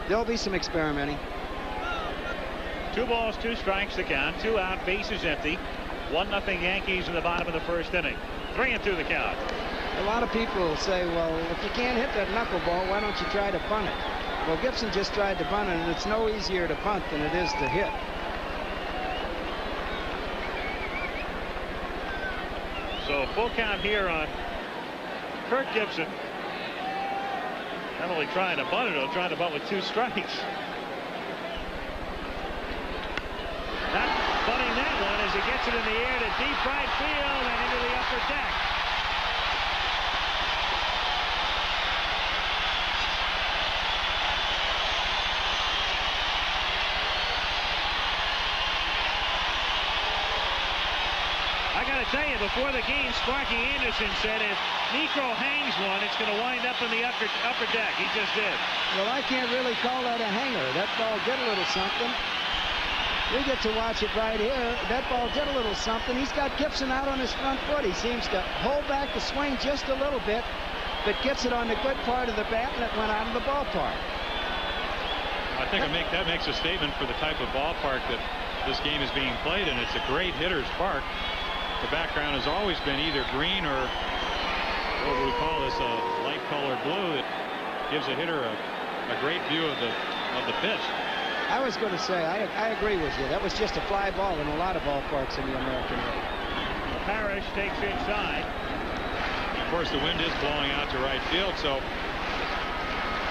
there'll be some experimenting. 2 balls, 2 strikes to count, 2 out, bases empty. 1-0 Yankees in the bottom of the first inning. 3-2 the count. A lot of people say, well, if you can't hit that knuckleball, why don't you try to bunt it? Well, Gibson just tried to bunt it, and it's no easier to bunt than it is to hit. So full count here on Kirk Gibson. Not only trying to bunt it, he'll try to bunt with 2 strikes. Not bunting that one as he gets it in the air to deep right field and into the upper deck. I got to tell you, before the game, Sparky Anderson said if Niekro hangs one, it's going to wind up in the upper deck. He just did. Well, I can't really call that a hanger. That ball did a little something. We get to watch it right here. That ball did a little something. He's got Gibson out on his front foot. He seems to hold back the swing just a little bit, but gets it on the good part of the bat, and it went out of the ballpark. I think that makes a statement for the type of ballpark that this game is being played in. It's a great hitter's park. The background has always been either green or what we call this a light colored blue that gives a hitter a great view of the pitch. I was going to say, I agree with you. That was just a fly ball in a lot of ballparks in the American League. Parrish takes inside. Of course, the wind is blowing out to right field, so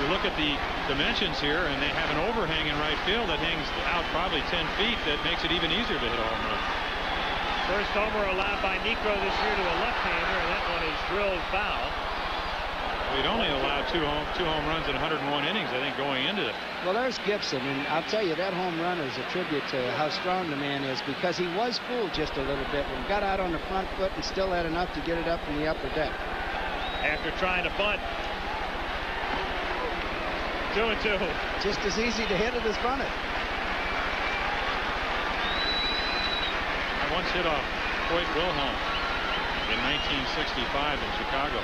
you look at the dimensions here, and they have an overhang in right field that hangs out probably 10 feet. That makes it even easier to hit a home run. First homer allowed by Niekro this year to a left-hander, and that one is drilled foul. We'd only allowed two home runs in 101 innings, I think, going into it. Well, there's Gibson, and I'll tell you, that home run is a tribute to how strong the man is, because he was fooled just a little bit when he got out on the front foot and still had enough to get it up in the upper deck. After trying to bunt. 2-2. Just as easy to hit it as bunt it. I once hit off Hoyt Wilhelm in 1965 in Chicago.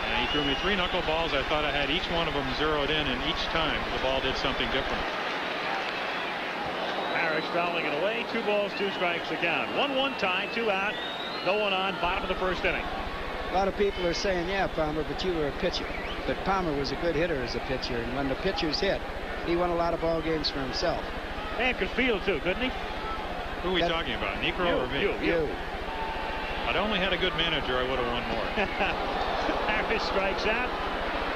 And he threw me 3 knuckleballs. I thought I had each one of them zeroed in, and each time the ball did something different. Parrish fouling it away. 2 balls, 2 strikes to count. 1-1 tie, 2 out. No one on, bottom of the first inning. A lot of people are saying, yeah, Palmer, but you were a pitcher. But Palmer was a good hitter as a pitcher, and when the pitchers hit, he won a lot of ball games for himself. And could field, too, couldn't he? Who are we talking about, Niekro or me? You. I'd only had a good manager, I would have won more. Parrish strikes out,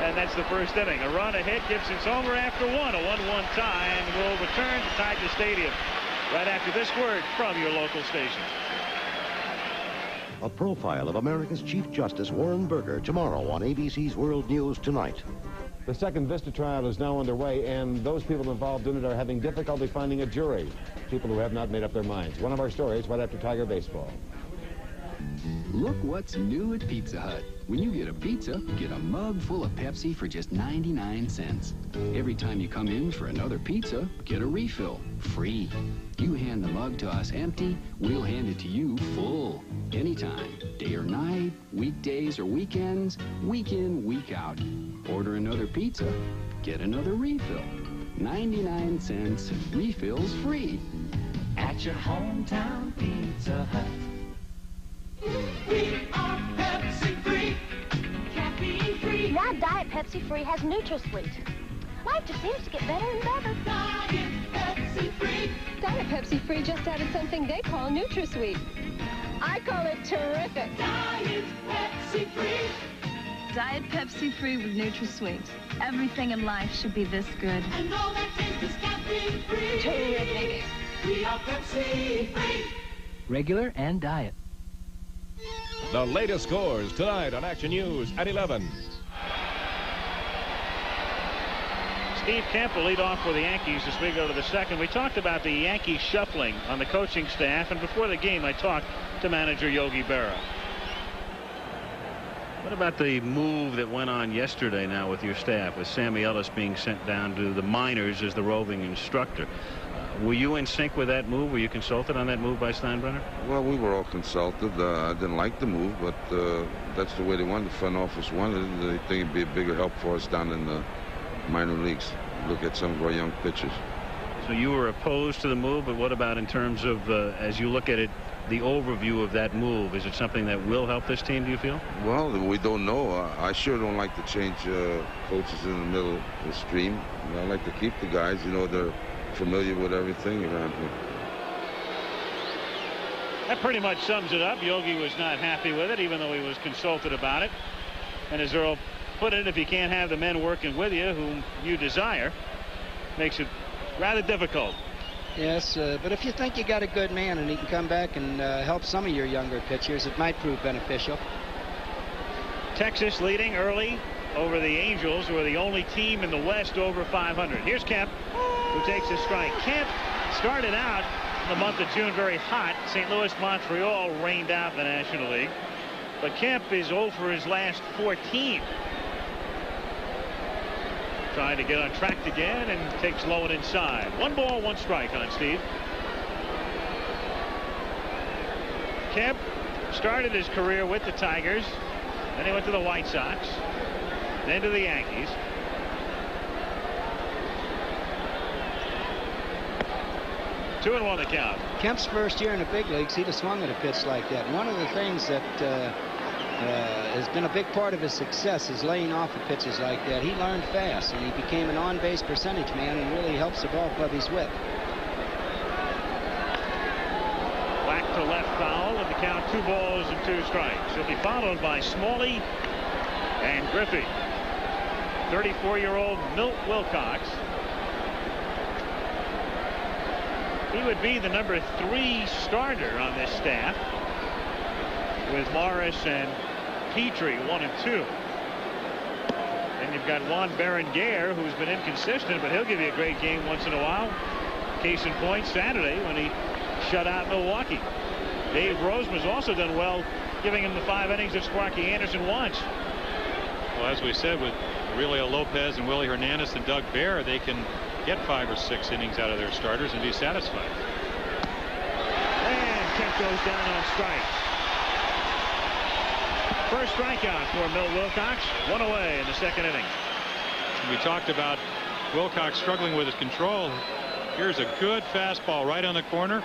and that's the first inning. A run, a hit, Gibson's homer after 1. A 1-1 tie, and we'll return to Tiger Stadium right after this word from your local station. A profile of America's Chief Justice Warren Burger tomorrow on ABC's World News Tonight. The second Vista trial is now underway, and those people involved in it are having difficulty finding a jury. People who have not made up their minds. One of our stories right after Tiger Baseball. Look what's new at Pizza Hut. When you get a pizza, get a mug full of Pepsi for just 99 cents. Every time you come in for another pizza, get a refill, free. You hand the mug to us empty, we'll hand it to you full. Anytime, day or night, weekdays or weekends, week in, week out. Order another pizza, get another refill. 99 cents, refills free. At your hometown Pizza Hut. We are Pepsi Free. Caffeine free. Now Diet Pepsi Free has NutraSweet. Life just seems to get better and better. Diet Pepsi Free. Diet Pepsi Free just added something they call NutraSweet. I call it terrific. Diet Pepsi Free. Diet Pepsi Free with NutraSweet. Everything in life should be this good. And all that taste is caffeine free. Terrific. We are Pepsi Free. Regular and diet. The latest scores tonight on Action News at 11. Steve Kemp will lead off for the Yankees as we go to the second. We talked about the Yankees shuffling on the coaching staff, and before the game I talked to manager Yogi Berra. What about the move that went on yesterday now with your staff, with Sammy Ellis being sent down to the minors as the roving instructor? Were you in sync with that move? Were you consulted on that move by Steinbrenner? Well, we were all consulted. I didn't like the move, but that's the way they wanted. The front office wanted it. They think it'd be a bigger help for us down in the minor leagues. Look at some of our young pitchers. So you were opposed to the move, but what about in terms of, as you look at it, the overview of that move? Is it something that will help this team, do you feel? Well, we don't know. I sure don't like to change coaches in the middle of the stream. I like to keep the guys. You know, they're familiar with everything around here. That pretty much sums it up. Yogi was not happy with it, even though he was consulted about it. And as Earl put it, if you can't have the men working with you whom you desire, makes it rather difficult. Yes, but if you think you got a good man and he can come back and help some of your younger pitchers, it might prove beneficial. Texas leading early over the Angels, who are the only team in the West over 500. Here's Kemp, who takes a strike. Kemp started out in the month of June very hot. St. Louis, Montreal rained out in the National League. But Kemp is 0 for his last 14. Trying to get on track again and takes low and inside. 1 ball, 1 strike on Steve. Kemp started his career with the Tigers. Then he went to the White Sox. Then to the Yankees. Two and 1 the count. Kemp's first year in the big leagues, he'd have swung at a pitch like that. And one of the things that has been a big part of his success is laying off of pitches like that. He learned fast, and he became an on-base percentage man and really helps the ball club he's with. Whack to left foul, and the count 2 balls and 2 strikes. He'll be followed by Smalley and Griffey. 34-year-old Milt Wilcox. He would be the number 3 starter on this staff, with Morris and Petrie 1 and 2. And you've got Juan Berenguer, who's been inconsistent, but he'll give you a great game once in a while. Case in point, Saturday when he shut out Milwaukee. Dave Roseman's also done well, giving him the 5 innings that Sparky Anderson wants. Well, as we said, with Aurelio Lopez and Willie Hernandez and Doug Bear, they can get 5 or 6 innings out of their starters and be satisfied. And Kemp goes down on strikes. First strikeout for Milt Wilcox. 1 away in the 2nd inning. We talked about Wilcox struggling with his control. Here's a good fastball right on the corner.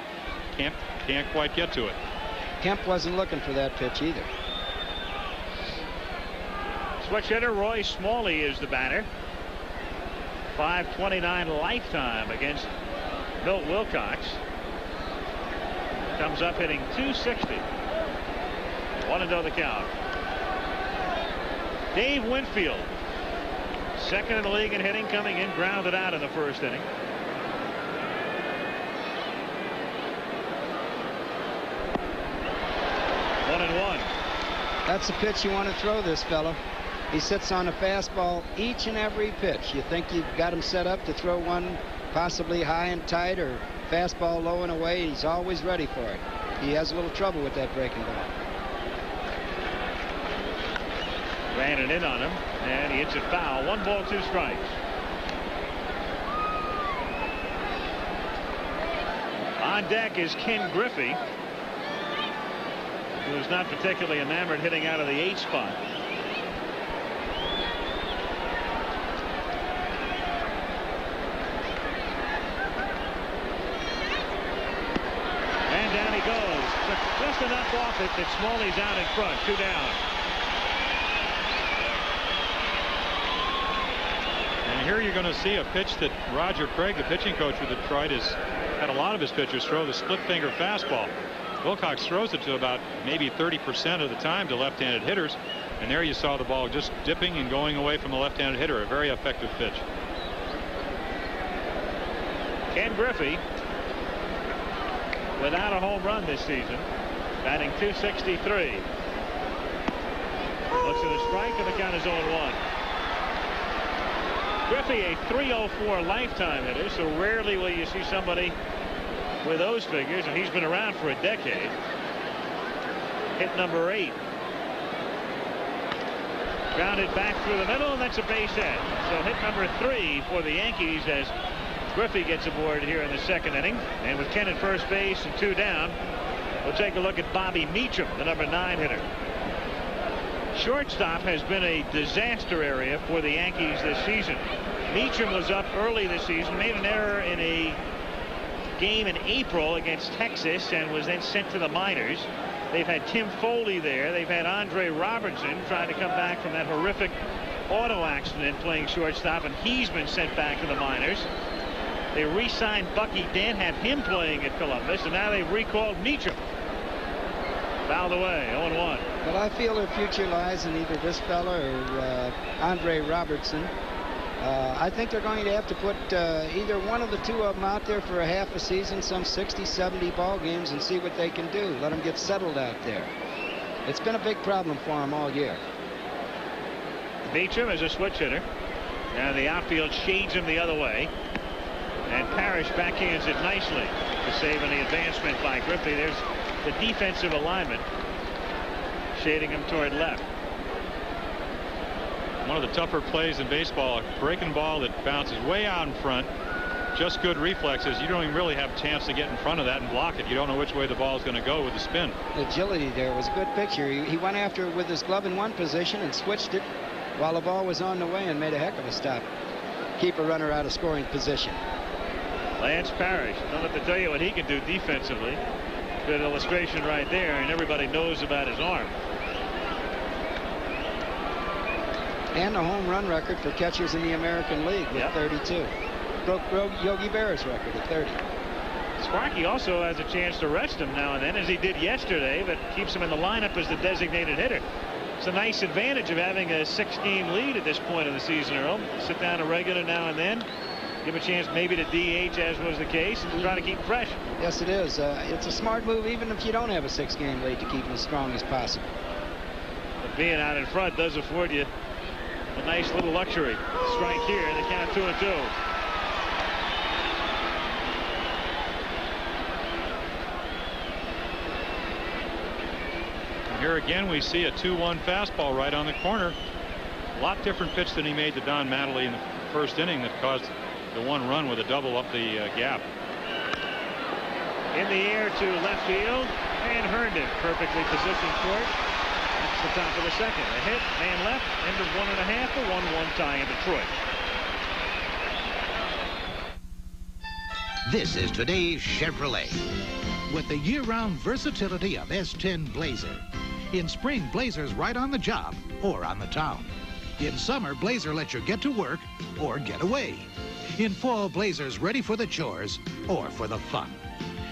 Kemp can't quite get to it. Kemp wasn't looking for that pitch either. Switch hitter Roy Smalley is the batter. 529 lifetime against Milt Wilcox. Comes up hitting .260. 1-0 the count. Dave Winfield, 2nd in the league in hitting, coming in, grounded out in the 1st inning. One and 1. That's the pitch you want to throw this fellow. He sits on a fastball each and every pitch. You think you've got him set up to throw one possibly high and tight or fastball low and away. He's always ready for it. He has a little trouble with that breaking ball. Ran it in on him, and he hits it foul. 1 ball, 2 strikes. On deck is Ken Griffey, who's not particularly enamored hitting out of the 8 spot. And down he goes. Just enough off it that Smalley's out in front. 2 down. And here you're going to see a pitch that Roger Craig, the pitching coach for Detroit, has had a lot of his pitchers throw, the split finger fastball. Wilcox throws it to about maybe 30% of the time to left-handed hitters, and there you saw the ball just dipping and going away from the left-handed hitter. A very effective pitch. Ken Griffey without a home run this season, batting .263. Looks at a strike, and the count is 0-1. Griffey, a .304 lifetime hitter, so rarely will you see somebody with those figures, and he's been around for a decade. hit number 8. Grounded back through the middle, and that's a base hit. So hit number 3 for the Yankees as Griffey gets aboard here in the second inning. And with 10 at first base and 2 down, we'll take a look at Bobby Meacham, the number 9 hitter. Shortstop has been a disaster area for the Yankees this season. Meacham was up early this season, made an error in a game in April against Texas, and was then sent to the minors. They've had Tim Foley there. They've had Andre Robertson trying to come back from that horrific auto accident playing shortstop, and he's been sent back to the minors. They re-signed Bucky Dent, have him playing at Columbus, and now they've recalled Meacham. Fouled away, 0-1. Well, I feel their future lies in either this fella or Andre Robertson. I think they're going to have to put either one of the two of them out there for a half a season, some 60, 70 ball games, and see what they can do. Let them get settled out there. It's been a big problem for them all year. Meacham is a switch hitter. And the outfield shades him the other way. And Parrish backhands it nicely to save any advancement by Griffey. There's the defensive alignment shading him toward left. One of the tougher plays in baseball, a breaking ball that bounces way out in front. Just good reflexes. You don't even really have a chance to get in front of that and block it. You don't know which way the ball is going to go with the spin. The agility there was a good picture. He went after it with his glove in one position and switched it while the ball was on the way and made a heck of a stop. Keep a runner out of scoring position. Lance Parrish, don't have to tell you what he can do defensively. Good illustration right there, and everybody knows about his arm. And a home run record for catchers in the American League with 32. Broke Yogi Berra's record at 30. Sparky also has a chance to rest him now and then, as he did yesterday, but keeps him in the lineup as the designated hitter. It's a nice advantage of having a 6-game lead at this point in the season, Earl. Sit down a regular now and then. Give a chance maybe to DH, as was the case, and try to keep fresh. Yes, it is. It's a smart move, even if you don't have a 6-game lead, to keep them as strong as possible. But being out in front does afford you a nice little luxury. Strike here, and they count 2-2. Here again, we see a 2-1 fastball right on the corner. A lot different pitch than he made to Don Mattingly in the first inning that caused the one run with a double up the gap. In the air to left field, and Herndon perfectly positioned for it. That's the top of the second. A hit, man left, end of 1.5, a 1-1 tie in Detroit. This is today's Chevrolet. With the year-round versatility of S10 Blazer. In spring, Blazer's right on the job or on the town. In summer, Blazer lets you get to work or get away. In fall, Blazer's ready for the chores or for the fun.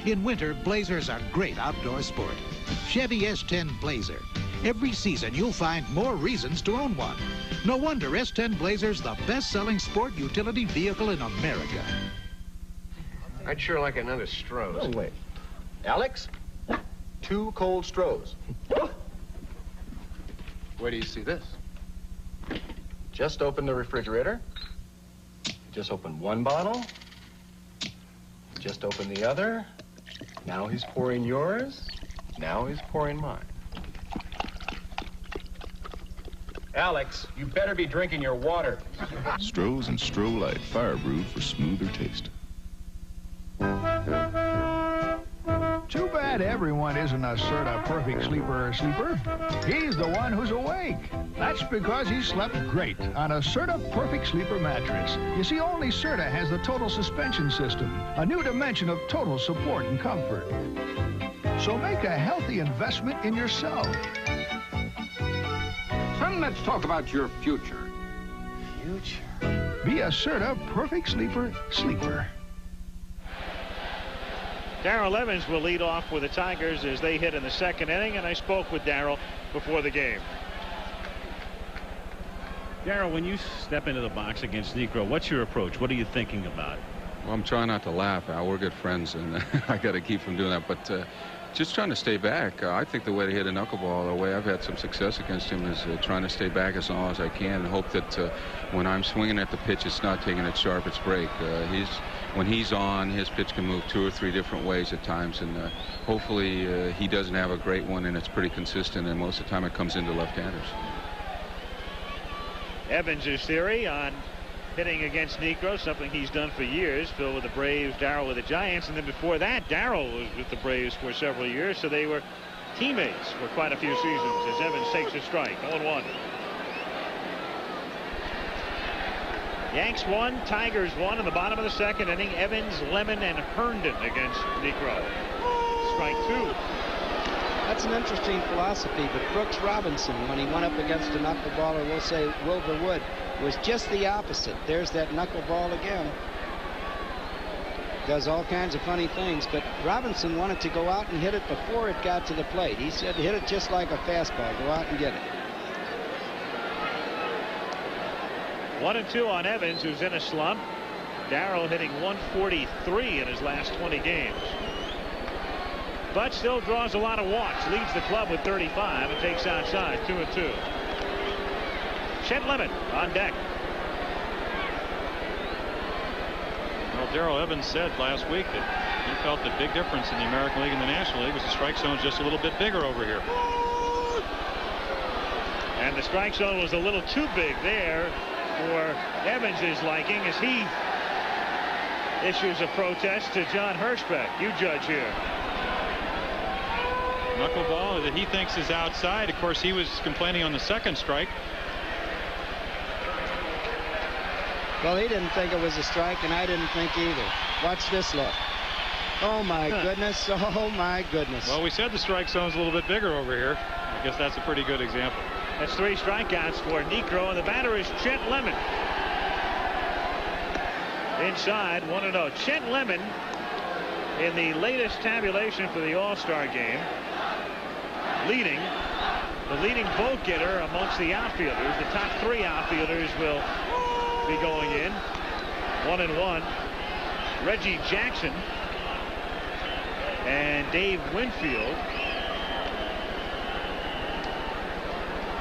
In winter, Blazer's a great outdoor sport. Chevy S10 Blazer. Every season, you'll find more reasons to own one. No wonder S10 Blazer's the best-selling sport utility vehicle in America. I'd sure like another Stroh's. Oh, wait. Alex? 2 cold Stroh's. Where do you see this? Just open the refrigerator. Just open one bottle. Just open the other. Now he's pouring yours. Now he's pouring mine. Alex, you better be drinking your water. Stroh's and Stroh Light, fire brewed for smoother taste. Too bad everyone isn't a Serta perfect sleeper. He's the one who's awake. That's because he slept great on a Serta perfect sleeper mattress. You see, only Serta has the total suspension system, a new dimension of total support and comfort. So make a healthy investment in yourself. Son, let's talk about your future. Future? Be a Serta perfect sleeper. Darrell Evans will lead off with the Tigers as they hit in the second inning, and I spoke with Darrell before the game. Darrell, when you step into the box against Niekro, what's your approach? What are you thinking about? Well, I'm trying not to laugh, Al. We're good friends, and I got to keep from doing that. But just trying to stay back. I think the way to hit a knuckleball, the way I've had some success against him, is trying to stay back as long as I can and hope that when I'm swinging at the pitch, it's not taking its sharpest break. when he's on, his pitch can move 2 or 3 different ways at times, and hopefully he doesn't have a great one, and it's pretty consistent, and most of the time it comes into left-handers. Evans' theory on hitting against Niekro, something he's done for years. Phil with the Braves, Darryl with the Giants, and then before that, Darryl was with the Braves for several years, so they were teammates for quite a few seasons as Evans takes a strike. 0-1. Yanks won, Tigers won in the bottom of the second inning. Evans, Lemon, and Herndon against Niekro. Strike 2. That's an interesting philosophy, but Brooks Robinson, when he went up against a knuckleballer, we'll say Wilbur Wood, was just the opposite. There's that knuckleball again. Does all kinds of funny things, but Robinson wanted to go out and hit it before it got to the plate. He said, hit it just like a fastball. Go out and get it. 1-2 on Evans, who's in a slump. Darryl hitting 143 in his last 20 games. But still draws a lot of walks. Leads the club with 35 and takes outside. 2-2. Chet Lemon on deck. Well, Darryl Evans said last week that he felt the big difference in the American League and the National League was the strike zone just a little bit bigger over here. And the strike zone was a little too big there for Evans' liking as he issues a protest to John Hirschbeck. You judge here. Knuckleball that he thinks is outside. Of course, he was complaining on the second strike. Well, he didn't think it was a strike, and I didn't think either. Watch this look. Oh, my goodness. Oh, my goodness. Well, we said the strike zone's a little bit bigger over here. I guess that's a pretty good example. That's 3 strikeouts for Niekro, and the batter is Chet Lemon. Inside, 1-0. Chet Lemon, in the latest tabulation for the All-Star game, the leading vote getter amongst the outfielders. The top 3 outfielders will be going in. 1-1. Reggie Jackson and Dave Winfield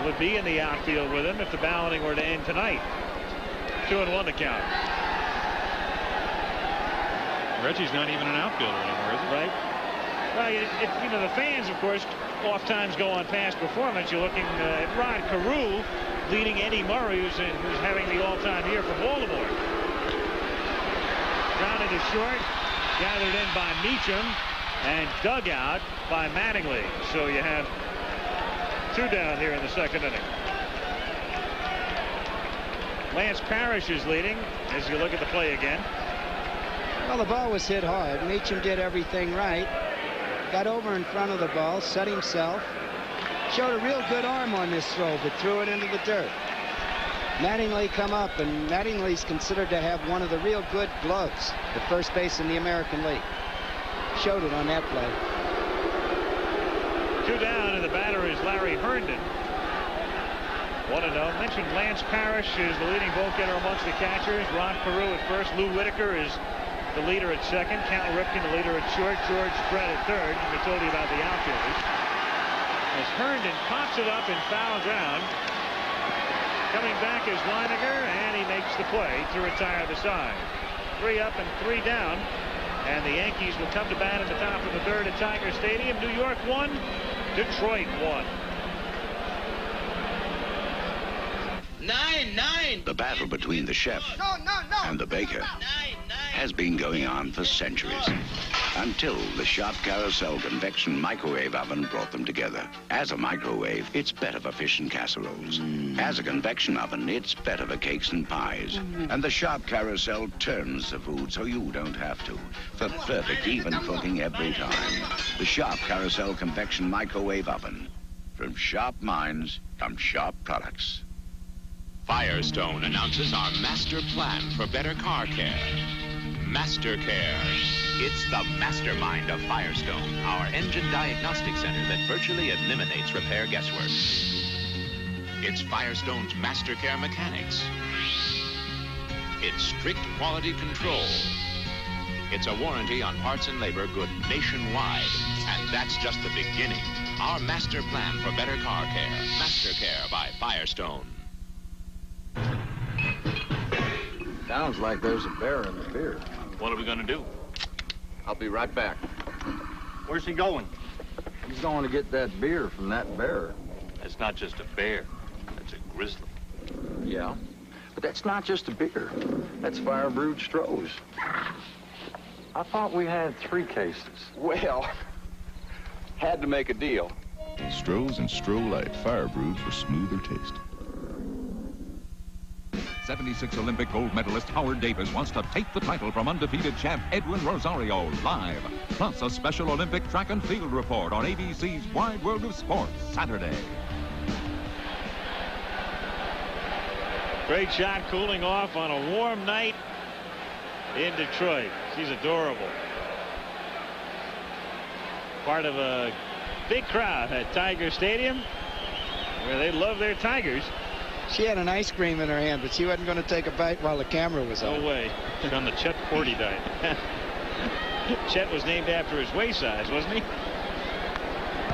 would be in the outfield with him if the balloting were to end tonight. 2-1 to count. Reggie's not even an outfielder anymore, is he? Right. Well, you know, the fans, of course, oftentimes go on past performance. You're looking at Rod Carew leading Eddie Murray, who's having the all-time year for Baltimore. Grounded to short, gathered in by Meacham, and dug out by Mattingly. So you have 2 down here in the second inning. Lance Parrish is leading as you look at the play again. Well, the ball was hit hard. Meacham did everything right. Got over in front of the ball, set himself. Showed a real good arm on this throw, but threw it into the dirt. Mattingly come up, and Mattingly's considered to have one of the real good gloves at first base in the American League. Showed it on that play. 2 down, and the batter is Larry Herndon. 1-0. Mentioned Lance Parrish is the leading vote getter amongst the catchers. Rod Carew at first. Lou Whitaker is the leader at second. Cal Ripken, the leader at short. George Brett at third. And we told you about the outfielders. As Herndon pops it up in foul ground. Coming back is Weiniger, and he makes the play to retire the side. 3 up and 3 down. And the Yankees will come to bat at the top of the third at Tiger Stadium. New York 1, Detroit 1. 9-9. The battle between the chef and the baker has been going on for centuries, until the Sharp Carousel convection microwave oven brought them together. As a microwave, it's better for fish and casseroles. As a convection oven, it's better for cakes and pies. And the Sharp Carousel turns the food so you don't have to, for perfect even cooking every time. The Sharp Carousel convection microwave oven. From sharp minds come sharp products. Firestone announces our master plan for better car care. Master Care. It's the mastermind of Firestone, our engine diagnostic center that virtually eliminates repair guesswork. It's Firestone's Master Care mechanics. It's strict quality control. It's a warranty on parts and labor good nationwide. And that's just the beginning. Our master plan for better car care. Master Care by Firestone. Sounds like there's a bear in the beer. What are we going to do? I'll be right back. Where's he going? He's going to get that beer from that bear. That's not just a bear. That's a grizzly. Yeah, but that's not just a beer. That's fire-brewed Stroh's. I thought we had 3 cases. Well, had to make a deal. Stroh's and Stroh Light, fire brewed for smoother taste. 76 Olympic gold medalist Howard Davis wants to take the title from undefeated champ Edwin Rosario live. Plus a special Olympic track and field report on ABC's Wide World of Sports Saturday. Great shot, cooling off on a warm night in Detroit. She's adorable. Part of a big crowd at Tiger Stadium where they love their Tigers. She had an ice cream in her hand, but she wasn't going to take a bite while the camera was on. No way. She's on the Chet Forty diet. Chet was named after his waist size, wasn't he?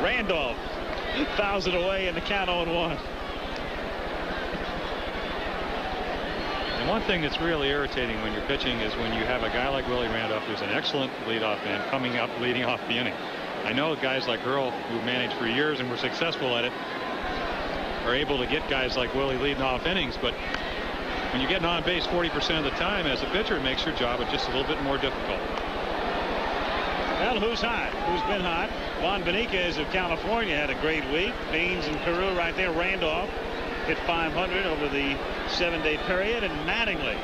Randolph fouls it away in the count 0-1. And one thing that's really irritating when you're pitching is when you have a guy like Willie Randolph, who's an excellent leadoff man, coming up leading off the inning. I know guys like Earl, who managed for years and were successful at it, are able to get guys like Willie leading off innings, but when you're getting on base 40% of the time as a pitcher, it makes your job just a little bit more difficult. Well, who's hot? Who's been hot? Juan Benitez of California had a great week. Baines and Carew right there. Randolph hit 500 over the 7-day period, and Mattingly.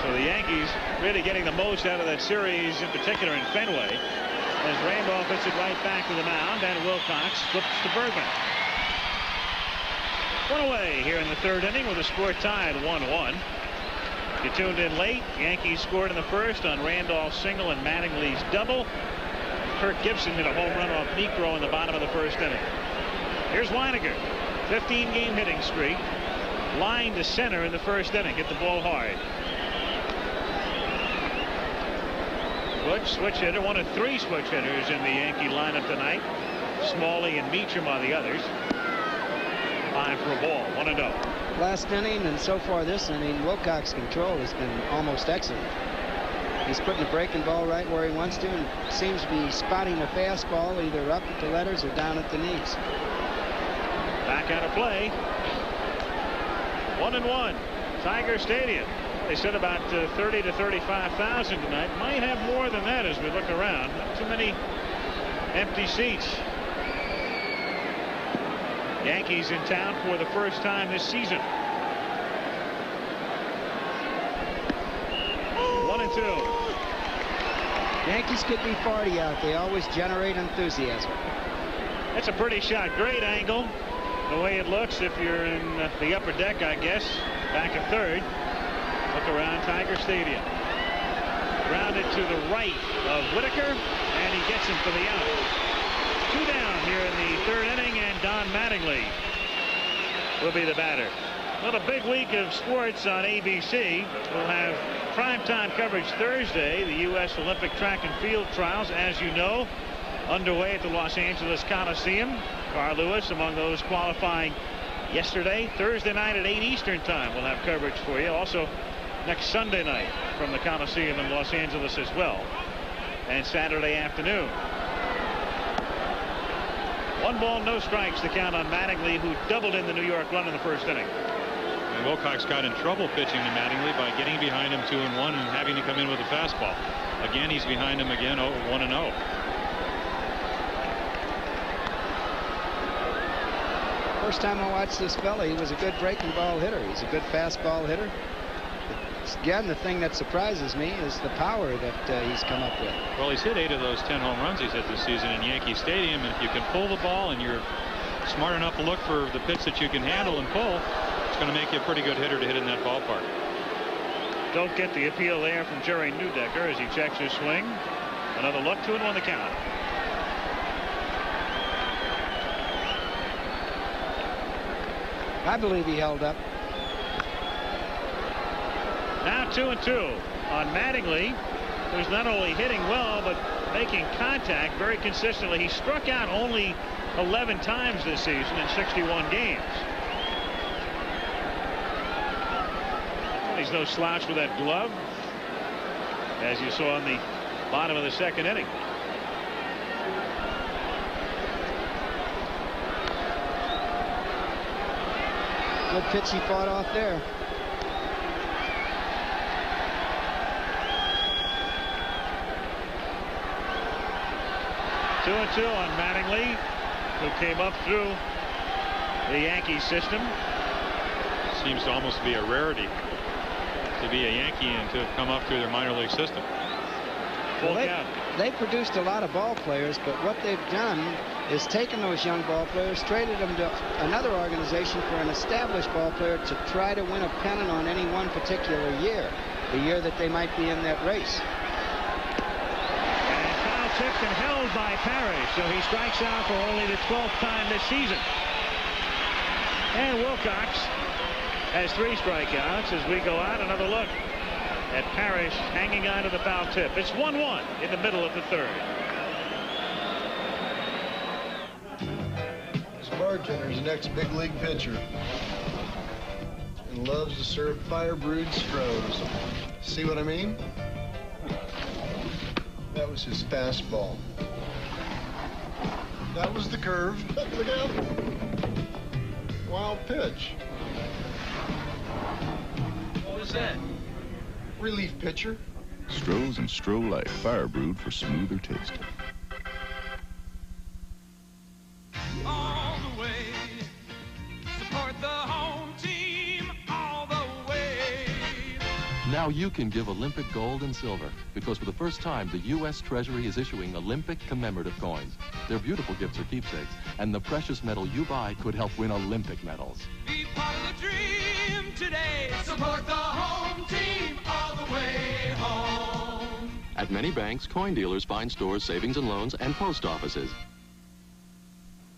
So the Yankees really getting the most out of that series, in particular in Fenway, as Randolph hits it right back to the mound, and Wilcox flips to Bergman. One away here in the 3rd inning with the score tied 1-1. You tuned in late. Yankees scored in the first on Randolph's single and Mattingly's double. Kirk Gibson hit a home run off Niekro in the bottom of the 1st inning. Here's Weiniger, 15-game hitting streak, line to center in the 1st inning. Hit the ball hard. Switch hitter, one of 3 switch hitters in the Yankee lineup tonight. Smalley and Meacham are the others. 5 for a ball, 1-0. Last inning and so far this inning, Wilcox's control has been almost excellent. He's putting the breaking ball right where he wants to and seems to be spotting a fastball either up at the letters or down at the knees. Back out of play. 1-1. Tiger Stadium. They said about 30 to 35,000 tonight. Might have more than that as we look around. Not too many empty seats. Yankees in town for the first time this season. 1-2. Yankees could be party out. They always generate enthusiasm. That's a pretty shot. Great angle. The way it looks if you're in the upper deck, I guess. Back at third. Look around Tiger Stadium. Grounded to the right of Whitaker, and he gets him for the out. 2 down here in the 3rd inning, and Don Mattingly will be the batter. Well, a big week of sports on ABC. We'll have primetime coverage Thursday. The U.S. Olympic track and field trials, as you know, underway at the Los Angeles Coliseum. Carl Lewis among those qualifying yesterday. Thursday night at 8 Eastern time we'll have coverage for you. Also next Sunday night from the Coliseum in Los Angeles as well. And Saturday afternoon. 1 ball, no strikes to count on Mattingly, who doubled in the New York run in the 1st inning. And Wilcox got in trouble pitching to Mattingly by getting behind him 2-1 and having to come in with a fastball. Again, he's behind him again, 1-0. First time I watched this fella, he was a good breaking ball hitter. He's a good fastball hitter. Again, the thing that surprises me is the power that he's come up with. Well, he's hit 8 of those 10 home runs he's hit this season in Yankee Stadium, and if you can pull the ball and you're smart enough to look for the pitch that you can handle and pull, it's going to make you a pretty good hitter to hit in that ballpark. Don't get the appeal there from Jerry Neudecker as he checks his swing. Another look, 2-1 the count. I believe he held up. Now 2-2 on Mattingly, who's not only hitting well but making contact very consistently. He struck out only 11 times this season in 61 games. Well, he's no slouch with that glove. as you saw in the bottom of the second inning. Good pitch he fought off there. Two and two on Mattingly, who came up through the Yankees system. Seems to almost be a rarity to be a Yankee and to come up through their minor league system. Well, they produced a lot of ball players, but what they've done is taken those young ball players, traded them to another organization for an established ball player to try to win a pennant on any one particular year, the year that they might be in that race. And foul tipped and held by Parrish, so he strikes out for only the 12th time this season. And Wilcox has 3 strikeouts as we go out. Another look at Parrish hanging on to the foul tip. It's 1-1 in the middle of the third. This bartender's an ex-big league pitcher and loves to serve fire-brewed Strohs. See what I mean? That was his fastball. That was the curve. Look out. Wild pitch. What was that? Relief pitcher. Strohs and Stroh Light, fire brewed for smoother taste. All the way. Support the home team all the way. Now you can give Olympic gold and silver, because for the first time, the U.S. Treasury is issuing Olympic commemorative coins. They're beautiful gifts or keepsakes, and the precious metal you buy could help win Olympic medals. Be part of the dream today. Support the home team all the way home. At many banks, coin dealers find stores, savings and loans, and post offices.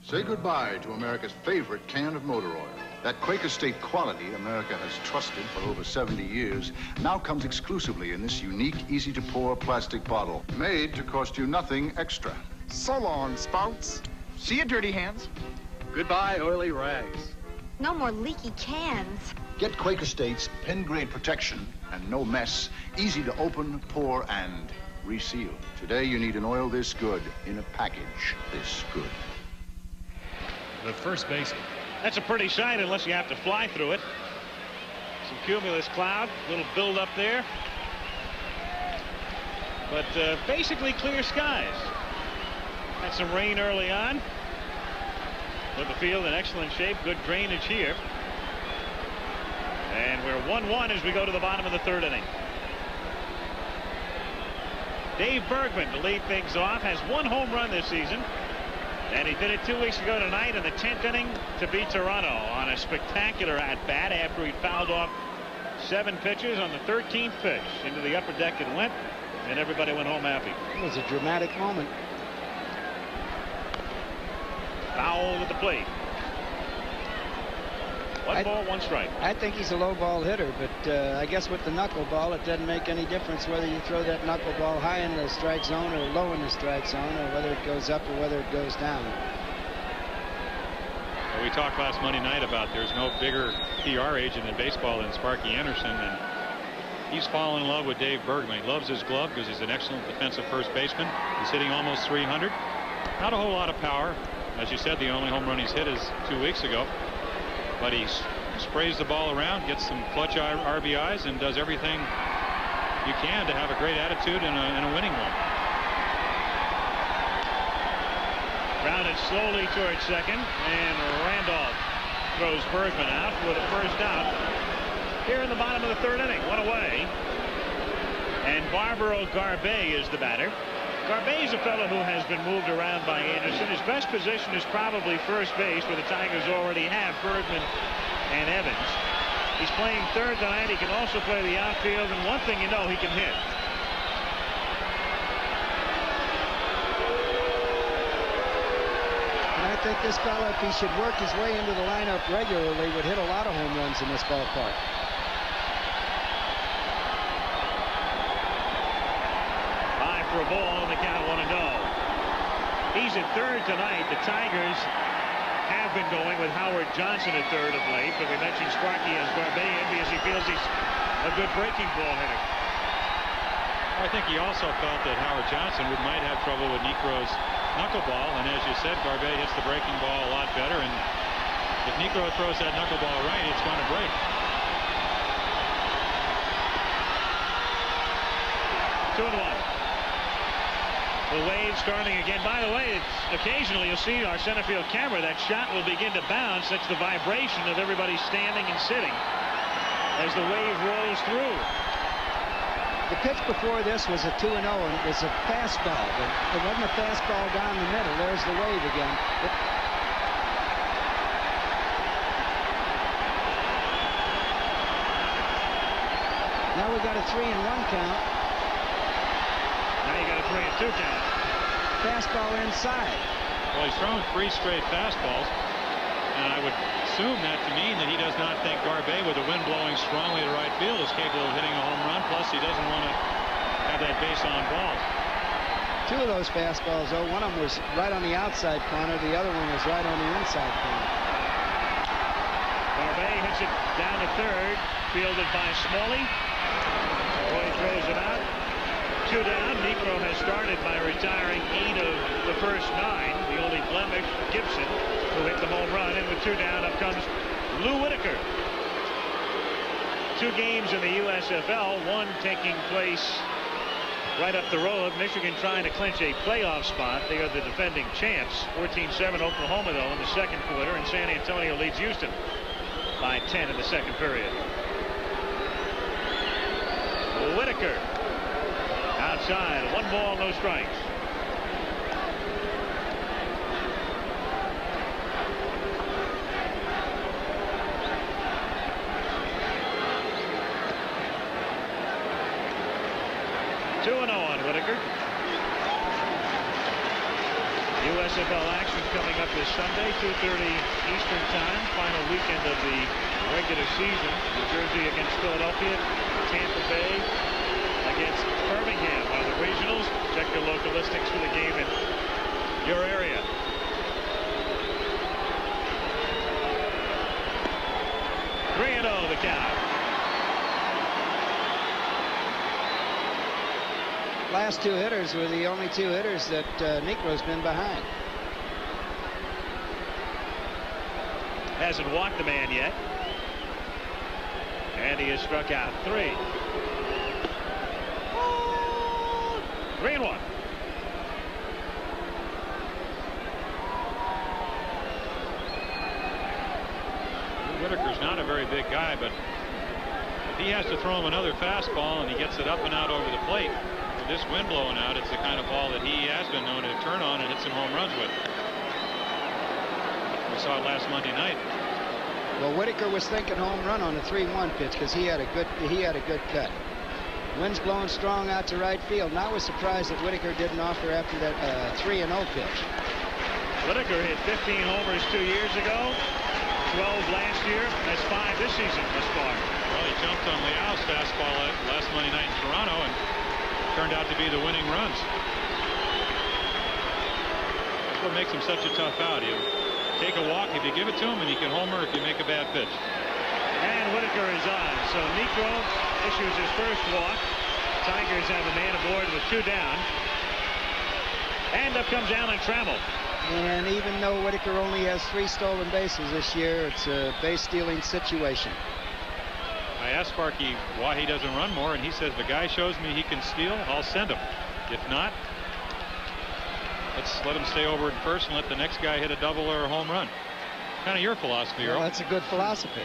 Say goodbye to America's favorite can of motor oil. That Quaker State quality America has trusted for over 70 years now comes exclusively in this unique, easy-to-pour plastic bottle, made to cost you nothing extra. So long, Spouts. See you, dirty hands. Goodbye, oily rags. No more leaky cans. Get Quaker State's pen-grade protection and no mess, easy to open, pour, and reseal. Today, you need an oil this good in a package this good. The first baseman. That's a pretty sight unless you have to fly through it. Some cumulus cloud, little build up there. But basically clear skies. Had some rain early on. With the field in excellent shape, good drainage here. And we're 1-1 as we go to the bottom of the third inning. Dave Bergman to lead things off, has 1 home run this season. And he did it 2 weeks ago tonight in the 10th inning to beat Toronto on a spectacular at-bat after he fouled off 7 pitches on the 13th pitch. Into the upper deck it went, and everybody went home happy. It was a dramatic moment. Foul at the plate. 1 ball, 1 strike. I think he's a low ball hitter, but I guess with the knuckleball, it doesn't make any difference whether you throw that knuckleball high in the strike zone or low in the strike zone, or whether it goes up or whether it goes down. Well, we talked last Monday night about there's no bigger PR agent in baseball than Sparky Anderson, and he's fallen in love with Dave Bergman. He loves his glove because he's an excellent defensive first baseman. He's hitting almost 300. Not a whole lot of power. As you said, the only home run he's hit is 2 weeks ago. But he sprays the ball around, gets some clutch RBIs, and does everything you can to have a great attitude and a winning one. Grounded slowly towards second, and Randolph throws Bergman out with a first out. Here in the bottom of the third inning, 1 away. And Barbaro Garbe is the batter. Garbe is a fellow who has been moved around by Anderson. His best position is probably first base, where the Tigers already have Bergman and Evans. He's playing third tonight. He can also play the outfield, and one thing you know, he can hit. And I think this fellow, if he should work his way into the lineup regularly, would hit a lot of home runs in this ballpark. For a ball on the count, 1-0. He's at third tonight. The Tigers have been going with Howard Johnson at third of late, but we mentioned Sparky as Garbe because he feels he's a good breaking ball hitter. I think he also felt that Howard Johnson might have trouble with Niekro's knuckleball, and as you said, Garbe hits the breaking ball a lot better, and if Niekro throws that knuckleball right, it's going to break. 2-1. The Wade starting again. By the way, occasionally you'll see our center field camera. That shot will begin to bounce. That's the vibration of everybody standing and sitting as the wave rolls through. The pitch before this was a 2-0, and it was a fastball, but it wasn't a fastball down the middle. There's the wave again. Now we got a 3-1 count. Now you got a 3-2 count. Fastball inside. Well, he's thrown 3 straight fastballs, and I would assume that to mean that he does not think Garbe, with the wind blowing strongly to right field, is capable of hitting a home run. Plus, he doesn't want to have that base on ball. 2 of those fastballs, though, one of them was right on the outside corner. The other one was right on the inside corner. Garbe hits it down to third, fielded by Smalley. Boy throws it out. 2 down. Niekro has started by retiring 8 of the first 9. The only blemish, Gibson, who hit the home run. And with 2 down, up comes Lou Whitaker. 2 games in the USFL, one taking place right up the road. Michigan trying to clinch a playoff spot. They are the defending champs. 14-7 Oklahoma, though, in the second quarter. And San Antonio leads Houston by 10 in the second period. Whitaker outside, 1 ball, no strikes. On Whitaker. USFL action coming up this Sunday, 2:30 Eastern Time, final weekend of the regular season. New Jersey against Philadelphia, Tampa Bay against Birmingham are the regionals. Check your localistics for the game in your area. Three 3-0 the count. Last 2 hitters were the only 2 hitters that Niekro's been behind. Hasn't walked the man yet. And he has struck out 3. 3-1. Whitaker's not a very big guy, but if he has to throw him another fastball and he gets it up and out over the plate, with this wind blowing out, it's the kind of ball that he has been known to turn on and hit some home runs with. We saw it last Monday night. Well, Whitaker was thinking home run on the 3-1 pitch because he had a good cut. Wind's blowing strong out to right field. And I was surprised that Whitaker didn't offer after that 3-0 pitch. Whitaker hit 15 homers 2 years ago, 12 last year. That's 5 this season thus far. Well, he jumped on Leal's fastball last Monday night in Toronto and turned out to be the winning runs. That's what makes him such a tough out. He'll take a walk if you give it to him, and he can homer if you make a bad pitch. And Whitaker is on. So Niekro issues his first walk. Tigers have a man aboard with 2 down. And up comes Alan Trammell. And even though Whitaker only has 3 stolen bases this year, it's a base stealing situation. I asked Sparky why he doesn't run more, and he says, the guy shows me he can steal, I'll send him. If not, let's let him stay over at first and let the next guy hit a double or a home run. Kind of your philosophy, Earl. Well, that's a good philosophy.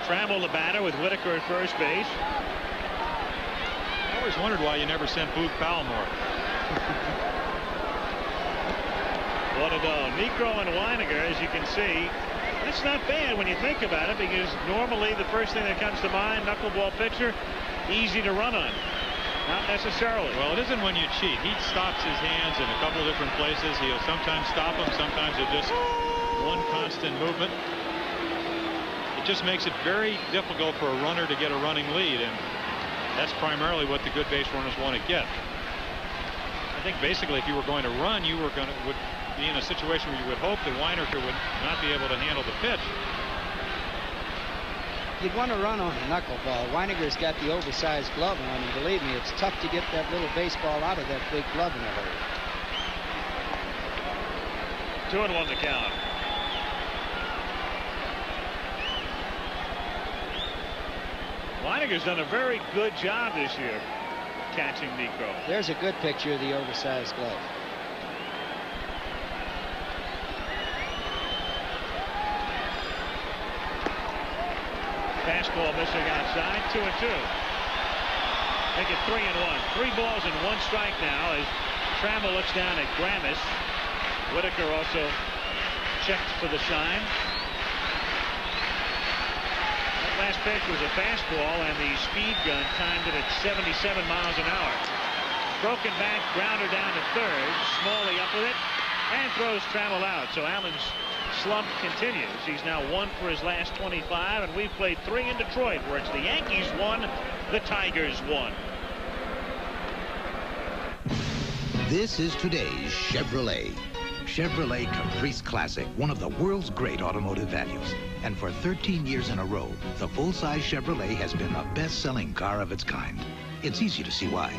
Trammell the batter with Whitaker at first base. I always wondered why you never sent Boog Powell more. 1-0. Niekro and Weiniger, as you can see, that's not bad when you think about it, because normally the first thing that comes to mind, knuckleball pitcher, easy to run on. Not necessarily. Well, it isn't when you cheat. He stops his hands in a couple of different places. He'll sometimes stop them. Sometimes he'll just one constant movement. It just makes it very difficult for a runner to get a running lead, and that's primarily what the good base runners want to get. I think basically if you were going to run, you would be in a situation where you would hope that Weiniger would not be able to handle the pitch. you'd want to run on a knuckleball. Weininger's got the oversized glove on, and believe me, it's tough to get that little baseball out of that big glove in a hurry. 2-1 the count. Weininger's done a very good job this year catching Niekro. There's a good picture of the oversized glove. Fastball missing outside, 2-2. Make it 3-1. 3 balls and 1 strike now as Trammell looks down at Grammas. Whitaker also checked for the sign. That last pitch was a fastball, and the speed gun timed it at 77 miles an hour. Broken back, grounder down to third. Smalley up with it and throws Trammell out. So Allen's slump continues. He's now 1 for his last 25, and we've played 3 in Detroit, where it's the Yankees 1, the Tigers 1. This is today's Chevrolet. Chevrolet Caprice Classic, one of the world's great automotive values. And for 13 years in a row, the full-size Chevrolet has been the best-selling car of its kind. It's easy to see why.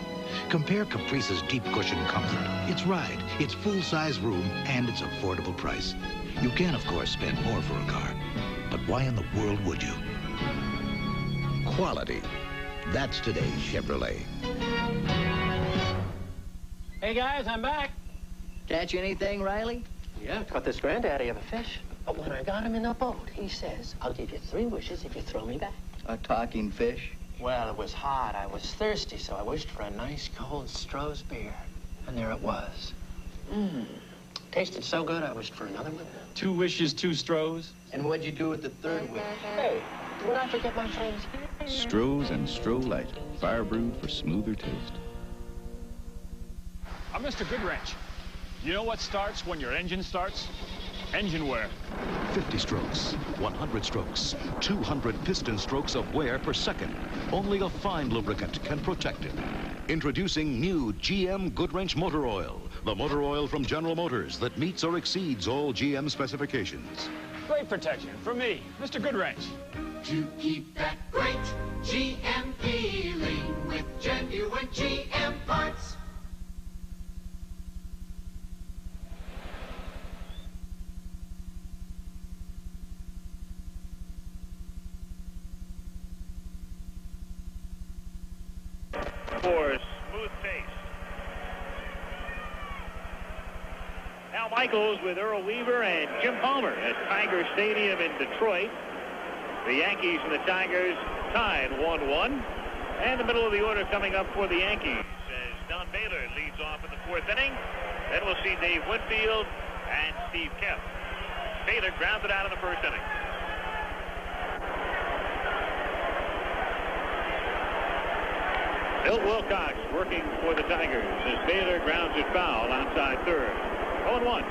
Compare Caprice's deep cushion comfort, its ride, its full-size room, and its affordable price. You can, of course, spend more for a car. But why in the world would you? Quality. That's today's Chevrolet. Hey, guys, I'm back. Catch anything, Riley? Yeah, caught this granddaddy of a fish. But when I got him in the boat, he says, I'll give you 3 wishes if you throw me back. A talking fish? Well, it was hot. I was thirsty, so I wished for a nice, cold Stroh's beer. And there it was. Tasted so good, I wished for another one. 2 wishes, 2 Strohs. And what'd you do with the 3rd wish? Hey, would I forget my friends? Strohs and Stroh Light, fire brewed for smoother taste. I'm Mr. Goodwrench. You know what starts when your engine starts? Engine wear. 50 strokes, 100 strokes, 200 piston strokes of wear per second. Only a fine lubricant can protect it. Introducing new GM Goodwrench Motor Oil, the motor oil from General Motors that meets or exceeds all GM specifications. Great protection for me, Mr. Goodwrench. To keep that great GM feeling with genuine GM parts. For smooth taste. Al Michaels with Earl Weaver and Jim Palmer at Tiger Stadium in Detroit. The Yankees and the Tigers tied 1-1. And the middle of the order coming up for the Yankees as Don Baylor leads off in the 4th inning. Then we'll see Dave Winfield and Steve Kemp. Baylor grounded out in the 1st inning. Bill Wilcox working for the Tigers as Baylor grounds it foul outside 3rd. 0-1.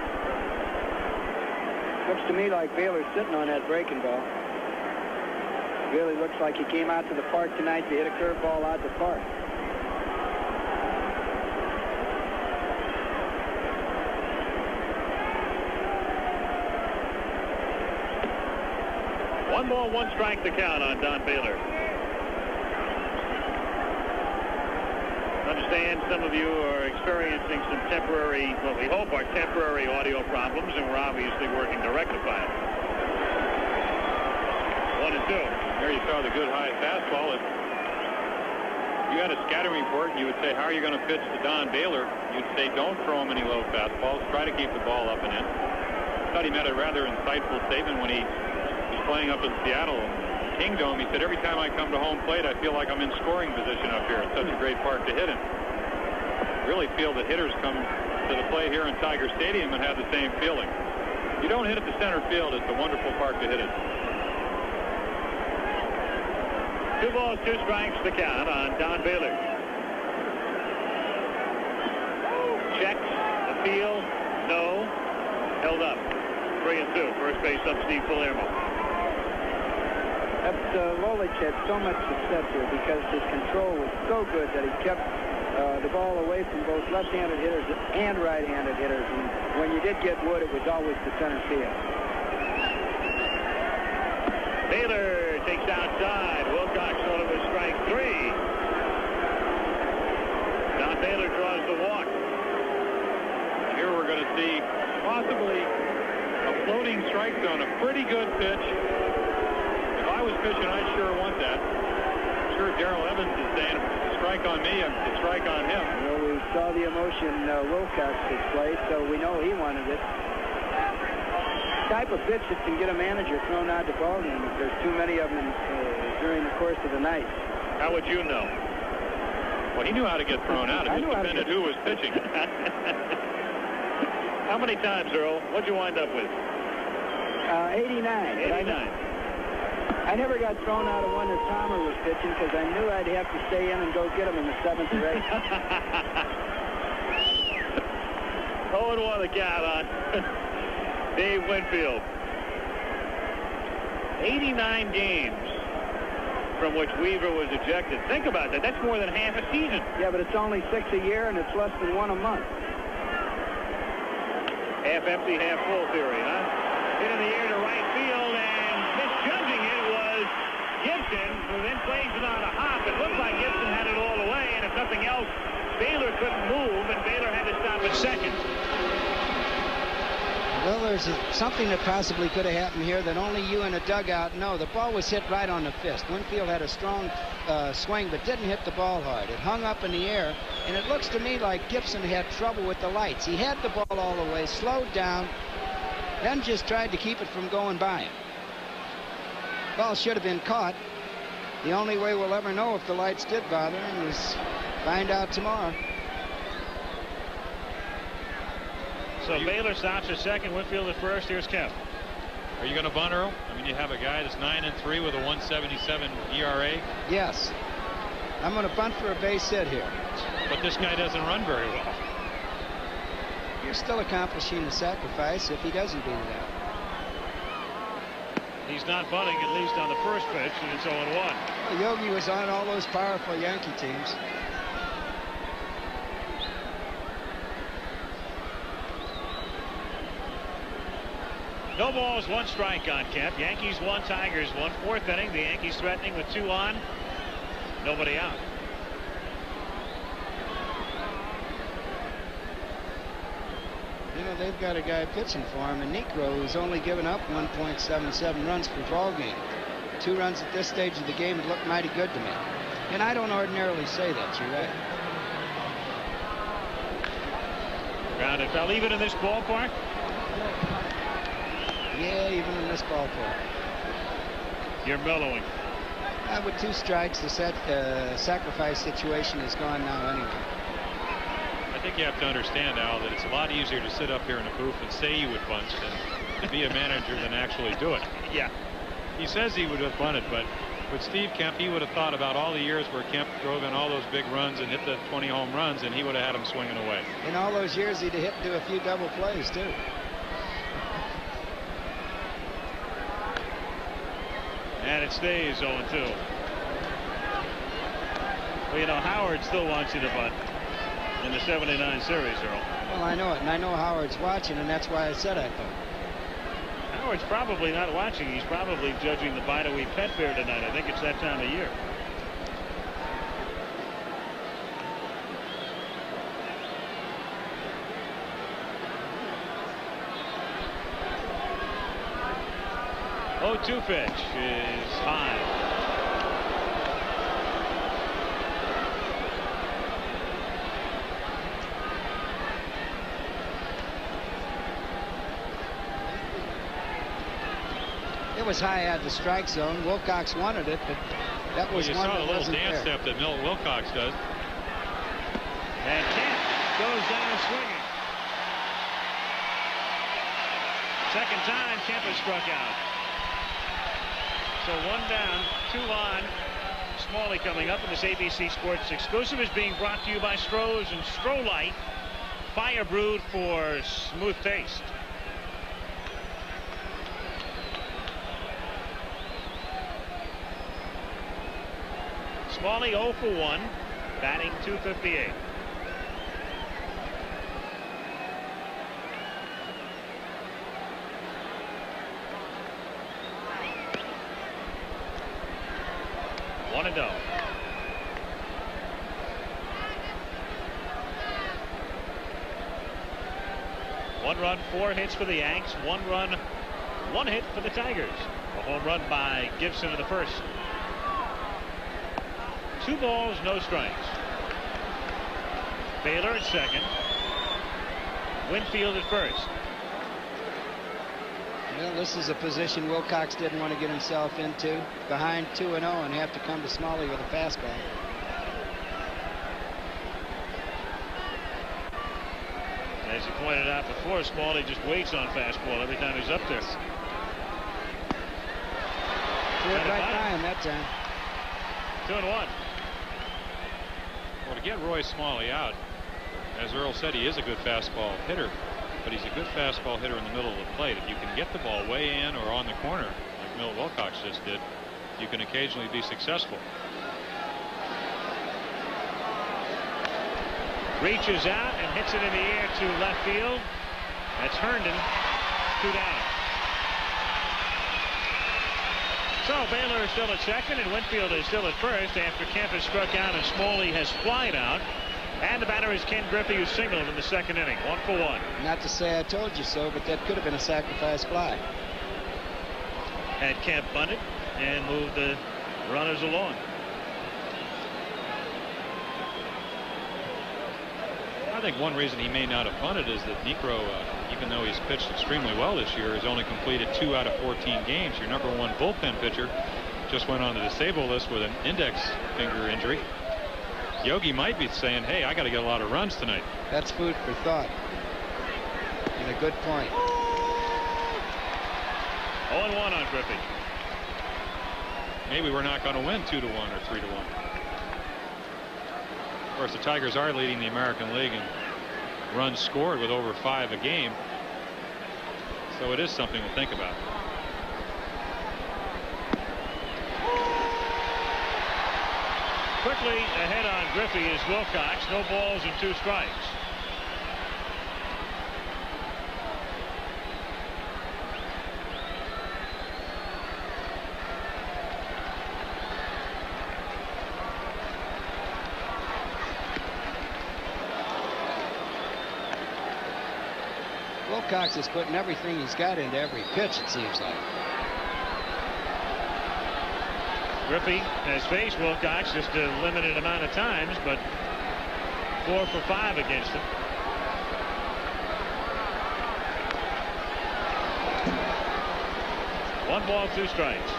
Looks to me like Baylor's sitting on that breaking ball. Really looks like he came out to the park tonight to hit a curveball out the park. One ball, 1 strike to count on Don Baylor. Understand some of you are experiencing some temporary, what we hope are temporary audio problems, and we're obviously working to rectify it. 1-2. There you saw the good high fastball. If you had a scattering report and you would say, how are you going to pitch to Don Baylor? You'd say, don't throw him any low fastballs. Try to keep the ball up and in. I thought he made a rather insightful statement when he was playing up in Seattle Kingdome. He said, every time I come to home plate, I feel like I'm in scoring position up here. It's such a great park to hit in. Really feel that hitters come to the play here in Tiger Stadium and have the same feeling. You don't hit it to center field. It's a wonderful park to hit it. 2 balls, 2 strikes to count on Don Baylor. Checks, appeal, no, held up. 3-2. First base up, Steve Palermo. Lolich had so much success here because his control was so good that he kept the ball away from both left-handed hitters and right-handed hitters. And when you did get wood, it was always to center field. Baylor takes pitch outside. Wilcox thought it was strike 3. Don Baylor draws the walk. Here we're going to see possibly a floating strike zone, a pretty good pitch. If I was pitching, I'd sure want that. I'm sure Darrell Evans is saying, strike on me, and to strike on him. Well, we saw the emotion Wilcox displayed, so we know he wanted it. Type of pitch that can get a manager thrown out the ballgame if there's too many of them during the course of the night. How would you know? Well, he knew how to get thrown out. It just depended who was pitching. How many times, Earl? What'd you wind up with? 89. 89. I never got thrown out of one that Palmer was pitching because I knew I'd have to stay in and go get him in the 7th or 8th. 0-1 the count on Dave Winfield. 89 games from which Weaver was ejected. Think about that. That's more than half a season. Yeah, but it's only 6 a year, and it's less than 1 a month. Half empty, half full theory, huh? Hit in the air to right field, and misjudging it was Gibson, who then plays it on a hop. It looked like Gibson had it all the way, and if nothing else, Baylor couldn't move, and Baylor had to stop at second. Well, there's something that possibly could have happened here that only you in a dugout know. The ball was hit right on the fist. Winfield had a strong swing, but didn't hit the ball hard. It hung up in the air, and it looks to me like Gibson had trouble with the lights. He had the ball all the way, slowed down, then just tried to keep it from going by him. Ball should have been caught. The only way we'll ever know if the lights did bother him is find out tomorrow. So Baylor stops at second, Winfield at first. Here's Kemp. Are you going to bunt, Earl? I mean, you have a guy that's 9-3 with a 1.77 ERA. Yes. I'm going to bunt for a base hit here. But this guy doesn't run very well. You're still accomplishing the sacrifice if he doesn't beat it out. He's not bunting, at least on the first pitch, and it's 0-1. Well, Yogi was on all those powerful Yankee teams. No balls, 1 strike on Kemp. Yankees 1, Tigers 1. 4th inning. The Yankees threatening with 2 on. Nobody out. You know, they've got a guy pitching for him, and Negro, who's only given up 1.77 runs per ball game. 2 runs at this stage of the game would look mighty good to me. And I don't ordinarily say that, you're right. Grounded foul. Even in this ballpark? Yeah, even in this ballpark. You're mellowing. With 2 strikes, the sacrifice situation is gone now anyway. I think you have to understand, Al, that it's a lot easier to sit up here in the booth and say you would bunt than to be a manager than actually do it. Yeah. He says he would have bunted, but with Steve Kemp, he would have thought about all the years where Kemp drove in all those big runs and hit the 20 home runs, and he would have had him swinging away. In all those years, he'd have hit into a few double plays, too. And it stays 0-2. Well, you know, Howard still wants you to bunt in the 79 series, Earl. Well, I know it, and I know Howard's watching, and that's why I said I thought. Howard's probably not watching. He's probably judging the Bidawee Pet Fair tonight. I think it's that time of year. Oh, 2 pitch is high. It was high out of the strike zone. Wilcox wanted it, but that was one that wasn't there. You saw the little dance step that Milt Wilcox does. And Kemp goes down swinging. Second time Kemp has struck out. So 1 down, 2 on. Smalley coming up, and this ABC Sports exclusive is being brought to you by Stroh's and Stroh-Lite, fire brewed for smooth taste. Smalley 0 for 1, batting .258. 1 run, 4 hits for the Yanks. 1 run, 1 hit for the Tigers. A home run by Gibson in the first. 2 balls, no strikes. Baylor at second. Winfield at first. Well, this is a position Wilcox didn't want to get himself into. Behind 2-0 and have to come to Smalley with a fastball. As you pointed out before, Smalley just waits on fastball every time he's up there. Do it right time that time. 2-1. Well, to get Roy Smalley out, as Earl said, he is a good fastball hitter, but he's a good fastball hitter in the middle of the plate. If you can get the ball way in or on the corner, like Milt Wilcox just did, you can occasionally be successful. Reaches out and hits it in the air to left field. That's Herndon. 2 down. So Baylor is still at second and Winfield is still at first after Kemp has struck out and Smalley has flied out. And the batter is Ken Griffey, who singled in the second inning. 1 for 1. Not to say I told you so, but that could have been a sacrifice fly. Had Kemp bunted and moved the runners along. I think one reason he may not have bunted is that Niekro, even though he's pitched extremely well this year, has only completed 2 out of 14 games. Your #1 bullpen pitcher just went on the disabled list with an index finger injury. Yogi might be saying, hey, I got to get a lot of runs tonight. That's food for thought. And a good point. 0-1 on Griffey. Maybe we're not going to win 2-1 or 3-1. Of course, the Tigers are leading the American League in runs scored with over 5 a game. So it is something to think about. Quickly ahead on Griffey is Wilcox. No balls and 2 strikes. Wilcox is putting everything he's got into every pitch, it seems like. Griffey has faced Wilcox just a limited amount of times, but 4 for 5 against him. One ball, 2 strikes.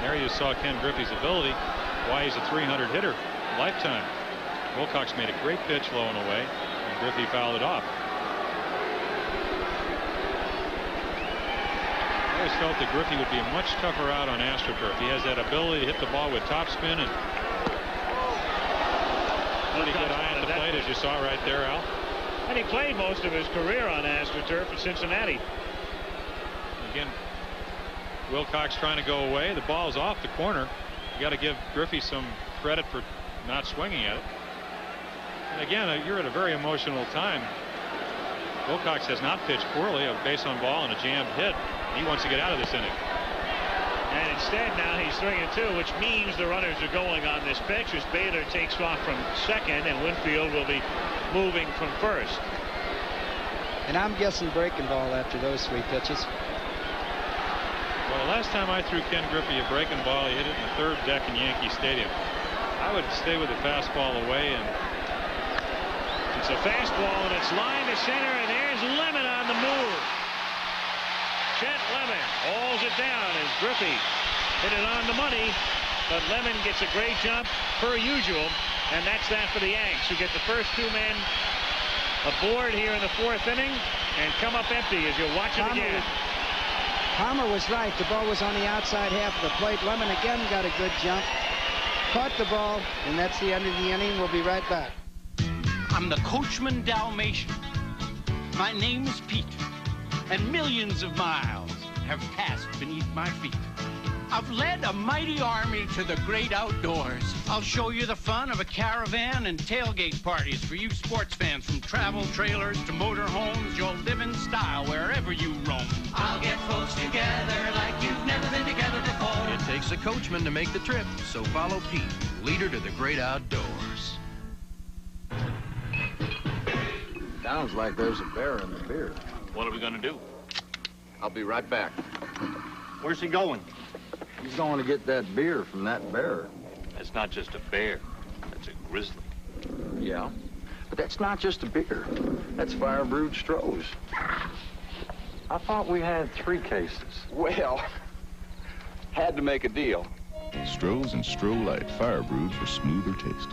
There you saw Ken Griffey's ability, why he's a 300 hitter lifetime. Wilcox made a great pitch low and away, and Griffey fouled it off. I always felt that Griffey would be a much tougher out on AstroTurf. He has that ability to hit the ball with topspin and pretty good eye at the plate, as you saw right there, Al. And he played most of his career on AstroTurf at Cincinnati. Again, Wilcox trying to go away. The ball's off the corner. You got to give Griffey some credit for not swinging at it. And again, you're at a very emotional time. Wilcox has not pitched poorly, a base on ball and a jammed hit. He wants to get out of this inning. And instead now he's 3-2, which means the runners are going on this pitch as Baylor takes off from second and Winfield will be moving from first. And I'm guessing breaking ball after those 3 pitches. Well, the last time I threw Ken Griffey a breaking ball, he hit it in the 3rd deck in Yankee Stadium. I would stay with the fastball away, and it's a fastball and it's line to center, and there's Lemon on the move. Chet Lemon hauls it down as Griffey hit it on the money, but Lemon gets a great jump per usual, and that's that for the Yanks, who get the first 2 men aboard here in the 4th inning and come up empty as you watch it again. Palmer was right. The ball was on the outside half of the plate. Lemon again got a good jump, caught the ball, and that's the end of the inning. We'll be right back. I'm the Coachman Dalmatian. My name is Pete, and millions of miles have passed beneath my feet. I've led a mighty army to the great outdoors. I'll show you the fun of a caravan and tailgate parties for you sports fans. From travel trailers to motor homes, you'll live in style wherever you roam. I'll get folks together like you've never been together before. It takes a coachman to make the trip, so follow Pete, leader to the great outdoors. Sounds like there's a bear in the beer. What are we gonna do? I'll be right back. Where's he going? He's going to get that beer from that bear. That's not just a bear. That's a grizzly. Yeah, but that's not just a beer. That's fire-brewed Stroh's. I thought we had 3 cases. Well, had to make a deal. Stroh's and Stroh Light, fire-brewed for smoother taste.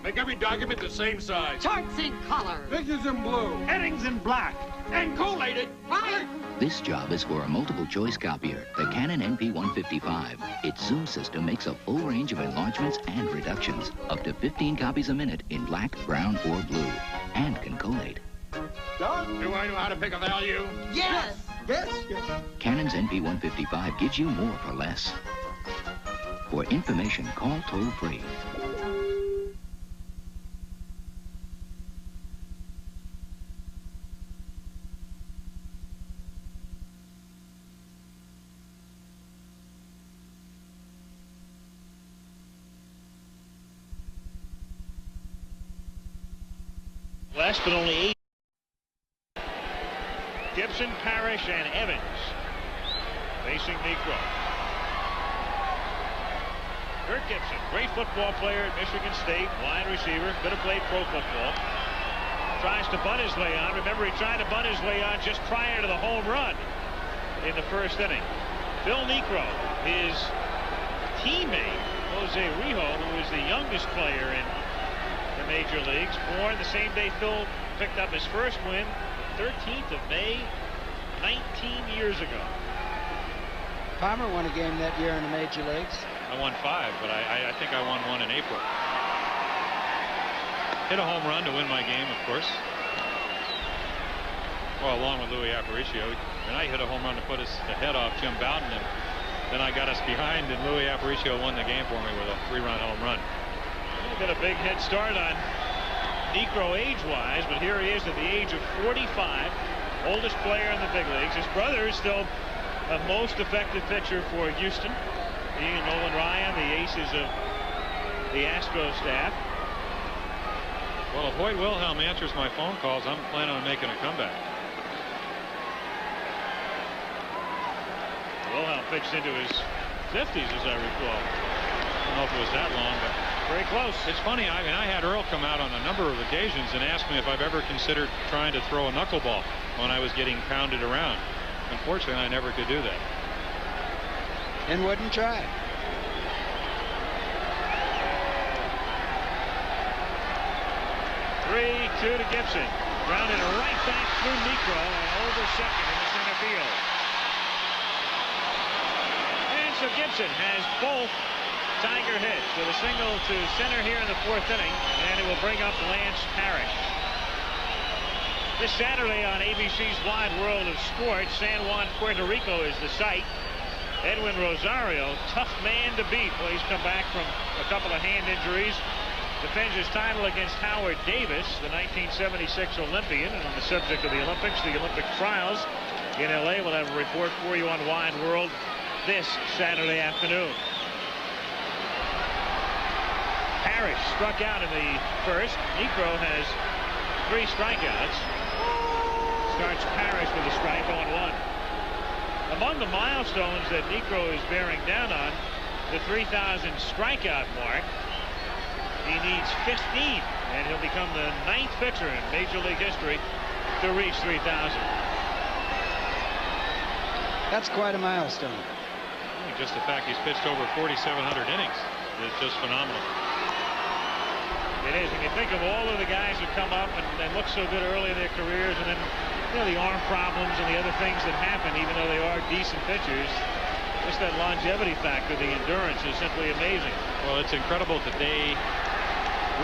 Make every document the same size. Charts in color. Figures in blue. Headings in black. And collated. Right. This job is for a multiple-choice copier, the Canon NP155. Its zoom system makes a full range of enlargements and reductions, up to 15 copies a minute in black, brown, or blue, and can collate. Done? Do I know how to pick a value? Yes. Yes. Canon's NP155 gives you more for less. For information, call toll-free. Less, but only 8. Gibson, Parrish, and Evans facing Niekro. Kirk Gibson, great football player at Michigan State, wide receiver, could have played pro football. Tries to bunt his way on. Remember, he tried to bunt his way on just prior to the home run in the first inning. Phil Niekro, his teammate, Jose Rijo, who is the youngest player in the major leagues, born the same day Phil picked up his first win, the 13th of May, 19 years ago. Palmer won a game that year in the major leagues. I won 5, but I think I won 1 in April. Hit a home run to win my game, of course. Well, along with Louis Aparicio. And I hit a home run to put us the head off Jim Bowden, and then I got us behind, and Louis Aparicio won the game for me with a 3-run home run. Got a big head start on Niekro age-wise, but here he is at the age of 45, oldest player in the big leagues. His brother is still the most effective pitcher for Houston. He and Nolan Ryan, the aces of the Astros staff. Well, if Hoyt Wilhelm answers my phone calls, I'm planning on making a comeback. Wilhelm pitched into his 50s, as I recall. I don't know if it was that long, but very close. It's funny, I mean, I had Earl come out on a number of occasions and ask me if I've ever considered trying to throw a knuckleball when I was getting pounded around. Unfortunately, I never could do that. And wouldn't try. Two to Gibson. Grounded right back through Niekro and over second in the center field. And so Gibson has both Tiger hits with a single to center here in the 4th inning, and it will bring up Lance Parrish. This Saturday on ABC's Wide World of Sports, San Juan, Puerto Rico is the site. Edwin Rosario, tough man to beat. Well, he's come back from a couple of hand injuries. Defends his title against Howard Davis, the 1976 Olympian. And on the subject of the Olympics, the Olympic trials in LA, we'll have a report for you on Wide World this Saturday afternoon. Parrish struck out in the first. Niekro has 3 strikeouts. Starts Parrish with a strike on 1. Among the milestones that Niekro is bearing down on, the 3,000 strikeout mark. He needs 15, and he'll become the 9th pitcher in Major League history to reach 3,000. That's quite a milestone. Just the fact he's pitched over 4,700 innings is just phenomenal. It is. When you think of all of the guys that come up and look so good early in their careers, and then the arm problems and the other things that happen, even though they are decent pitchers, just that longevity factor, the endurance is simply amazing. Well, it's incredible that they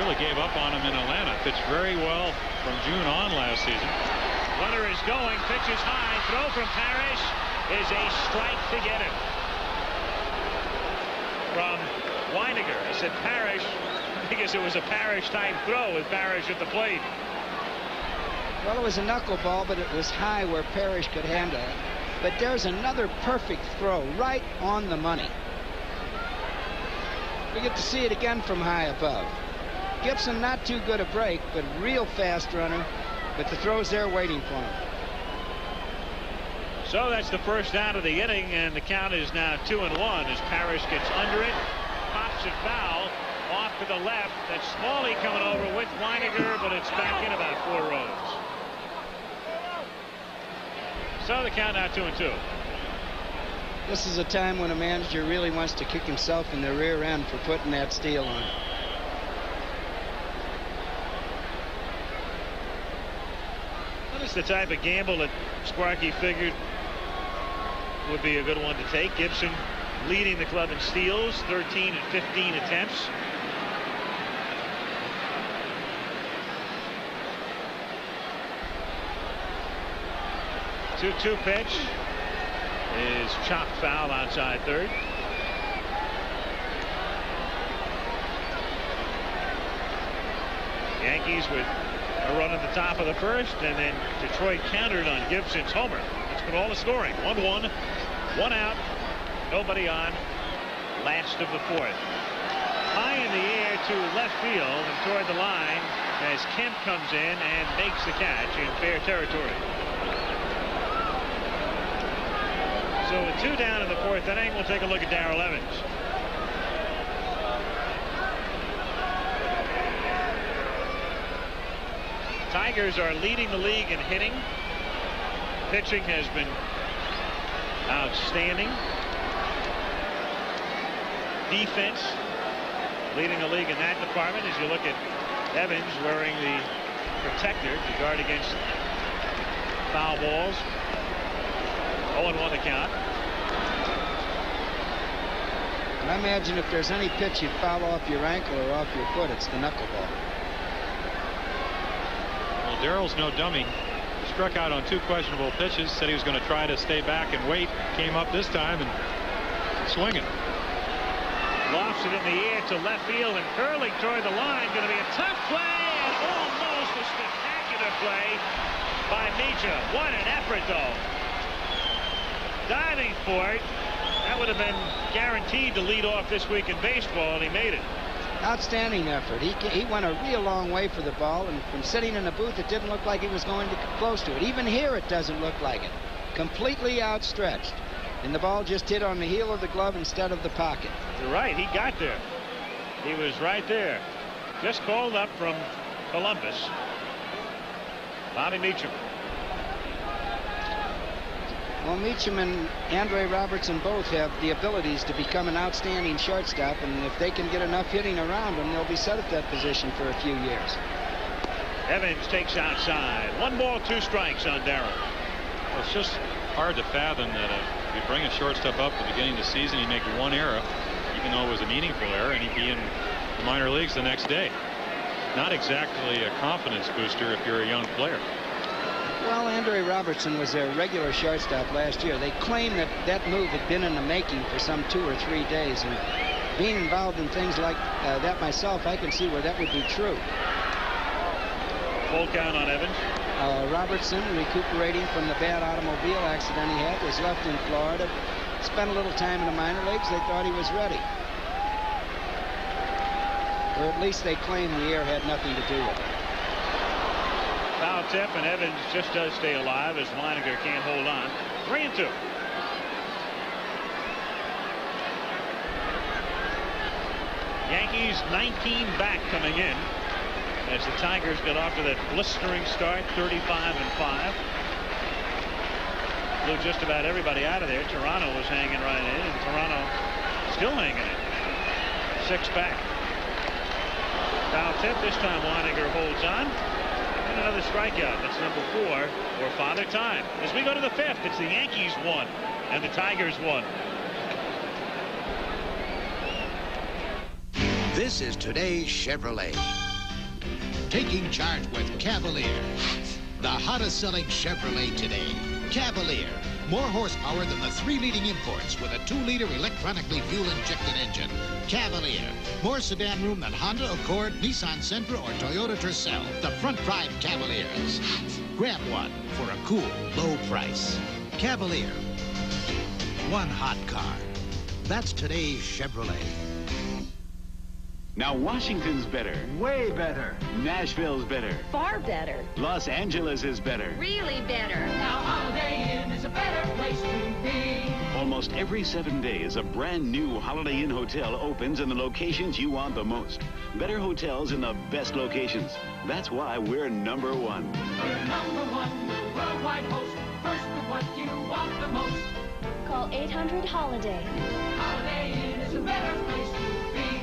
really gave up on him in Atlanta. Pitched very well from June on last season. Runner is going, pitches high, throw from Parrish is a strike to get him. From Weiniger, I said Parrish because it was a Parrish-type throw with Parrish at the plate. Well, it was a knuckleball, but it was high where Parrish could handle it. But there's another perfect throw right on the money. We get to see it again from high above. Gibson, not too good a break, but real fast runner. But the throw's there waiting for him. So that's the first out of the inning, and the count is now 2-1 as Parrish gets under it, pops it foul, off to the left. That's Smalley coming over with Weiniger, but it's back in about 4 rows. So the count now 2-2. This is a time when a manager really wants to kick himself in the rear end for putting that steal on. Well, this is the type of gamble that Sparky figured would be a good one to take. Gibson leading the club in steals, 13 and 15 attempts. The 2-2 pitch is chopped foul outside third. Yankees with a run at the top of the first, and then Detroit countered on Gibson's homer. That's been all the scoring. 1-1, 1 out, nobody on, last of the fourth. High in the air to left field and toward the line as Kemp comes in and makes the catch in fair territory. So with 2 down in the fourth inning, we'll take a look at Darrell Evans. Tigers are leading the league in hitting. Pitching has been outstanding. Defense leading the league in that department as you look at Evans wearing the protector to guard against foul balls. 0-1 the count. And I imagine if there's any pitch you'd foul off your ankle or off your foot, it's the knuckleball. Well, Darrell's no dummy. He struck out on 2 questionable pitches, said he was going to try to stay back and wait. Came up this time and swinging. Lofts it in the air to left field and curling toward the line. Going to be a tough play and almost a spectacular play by Meacham. What an effort, though. Diving for it. That would have been guaranteed to lead off this week in baseball, and he made it. Outstanding effort. He went a real long way for the ball, and from sitting in the booth, it didn't look like he was going to come close to it. Even here, it doesn't look like it. Completely outstretched. And the ball just hit on the heel of the glove instead of the pocket. You're right. He got there. He was right there. Just called up from Columbus. Bobby Meacham. Well, Meacham and Andre Robertson both have the abilities to become an outstanding shortstop, and if they can get enough hitting around them, they'll be set at that position for a few years. Evans takes outside. 1 ball, 2 strikes on Darrell. Well, it's just hard to fathom that if you bring a shortstop up at the beginning of the season, you make 1 error, even though it was a meaningful error, and he'd be in the minor leagues the next day. Not exactly a confidence booster if you're a young player. Well, Andre Robertson was their regular shortstop last year. They claim that that move had been in the making for some 2 or 3 days, and being involved in things like that myself, I can see where that would be true. Full count on Evans. Robertson, recuperating from the bad automobile accident he had, was left in Florida. Spent a little time in the minor leagues. They thought he was ready. Or at least they claim the air had nothing to do with it. Foul tip, and Evans just does stay alive as Weiniger can't hold on. 3-2. Yankees 19 back coming in as the Tigers get off to that blistering start, 35-5. Blew just about everybody out of there. Toronto was hanging right in, and Toronto still hanging in. 6 back. Foul tip. This time Weiniger holds on. And another strikeout. That's number 4 for Father Time. As we go to the 5th, it's the Yankees 1 and the Tigers 1. This is today's Chevrolet. Taking charge with Cavalier. The hottest selling Chevrolet today. Cavalier. More horsepower than the 3 leading imports with a 2-liter electronically fuel-injected engine. Cavalier. More sedan room than Honda Accord, Nissan Sentra, or Toyota Tercel. The front drive Cavaliers. Grab one for a cool, low price. Cavalier. One hot car. That's today's Chevrolet. Now Washington's better. Way better. Nashville's better. Far better. Los Angeles is better. Really better. Now Holiday Inn is a better place to be. Almost every 7 days, a brand new Holiday Inn hotel opens in the locations you want the most. Better hotels in the best locations. That's why we're #1. We're #1, worldwide host. First with what you want the most. Call 800-HOLIDAY. Holiday Inn is a better place to be.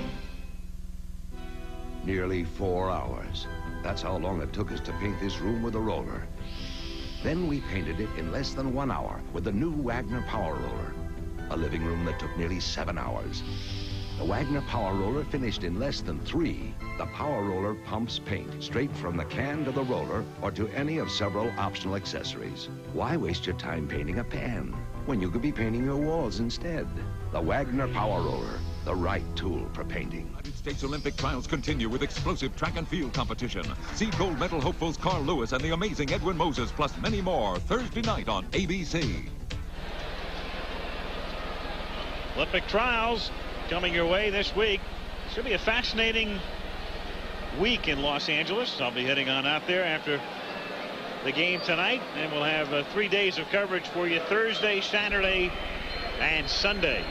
Nearly 4 hours. That's how long it took us to paint this room with a roller. Then we painted it in less than 1 hour with the new Wagner Power Roller. A living room that took nearly 7 hours. The Wagner Power Roller finished in less than 3. The Power Roller pumps paint straight from the can to the roller or to any of several optional accessories. Why waste your time painting a pan when you could be painting your walls instead? The Wagner Power Roller, the right tool for painting. United States Olympic trials continue with explosive track and field competition. See gold medal hopefuls Carl Lewis and the amazing Edwin Moses, plus many more, Thursday night on ABC. Olympic trials coming your way this week. Should be a fascinating week in Los Angeles. I'll be heading on out there after the game tonight, and we'll have 3 days of coverage for you Thursday, Saturday, and Sunday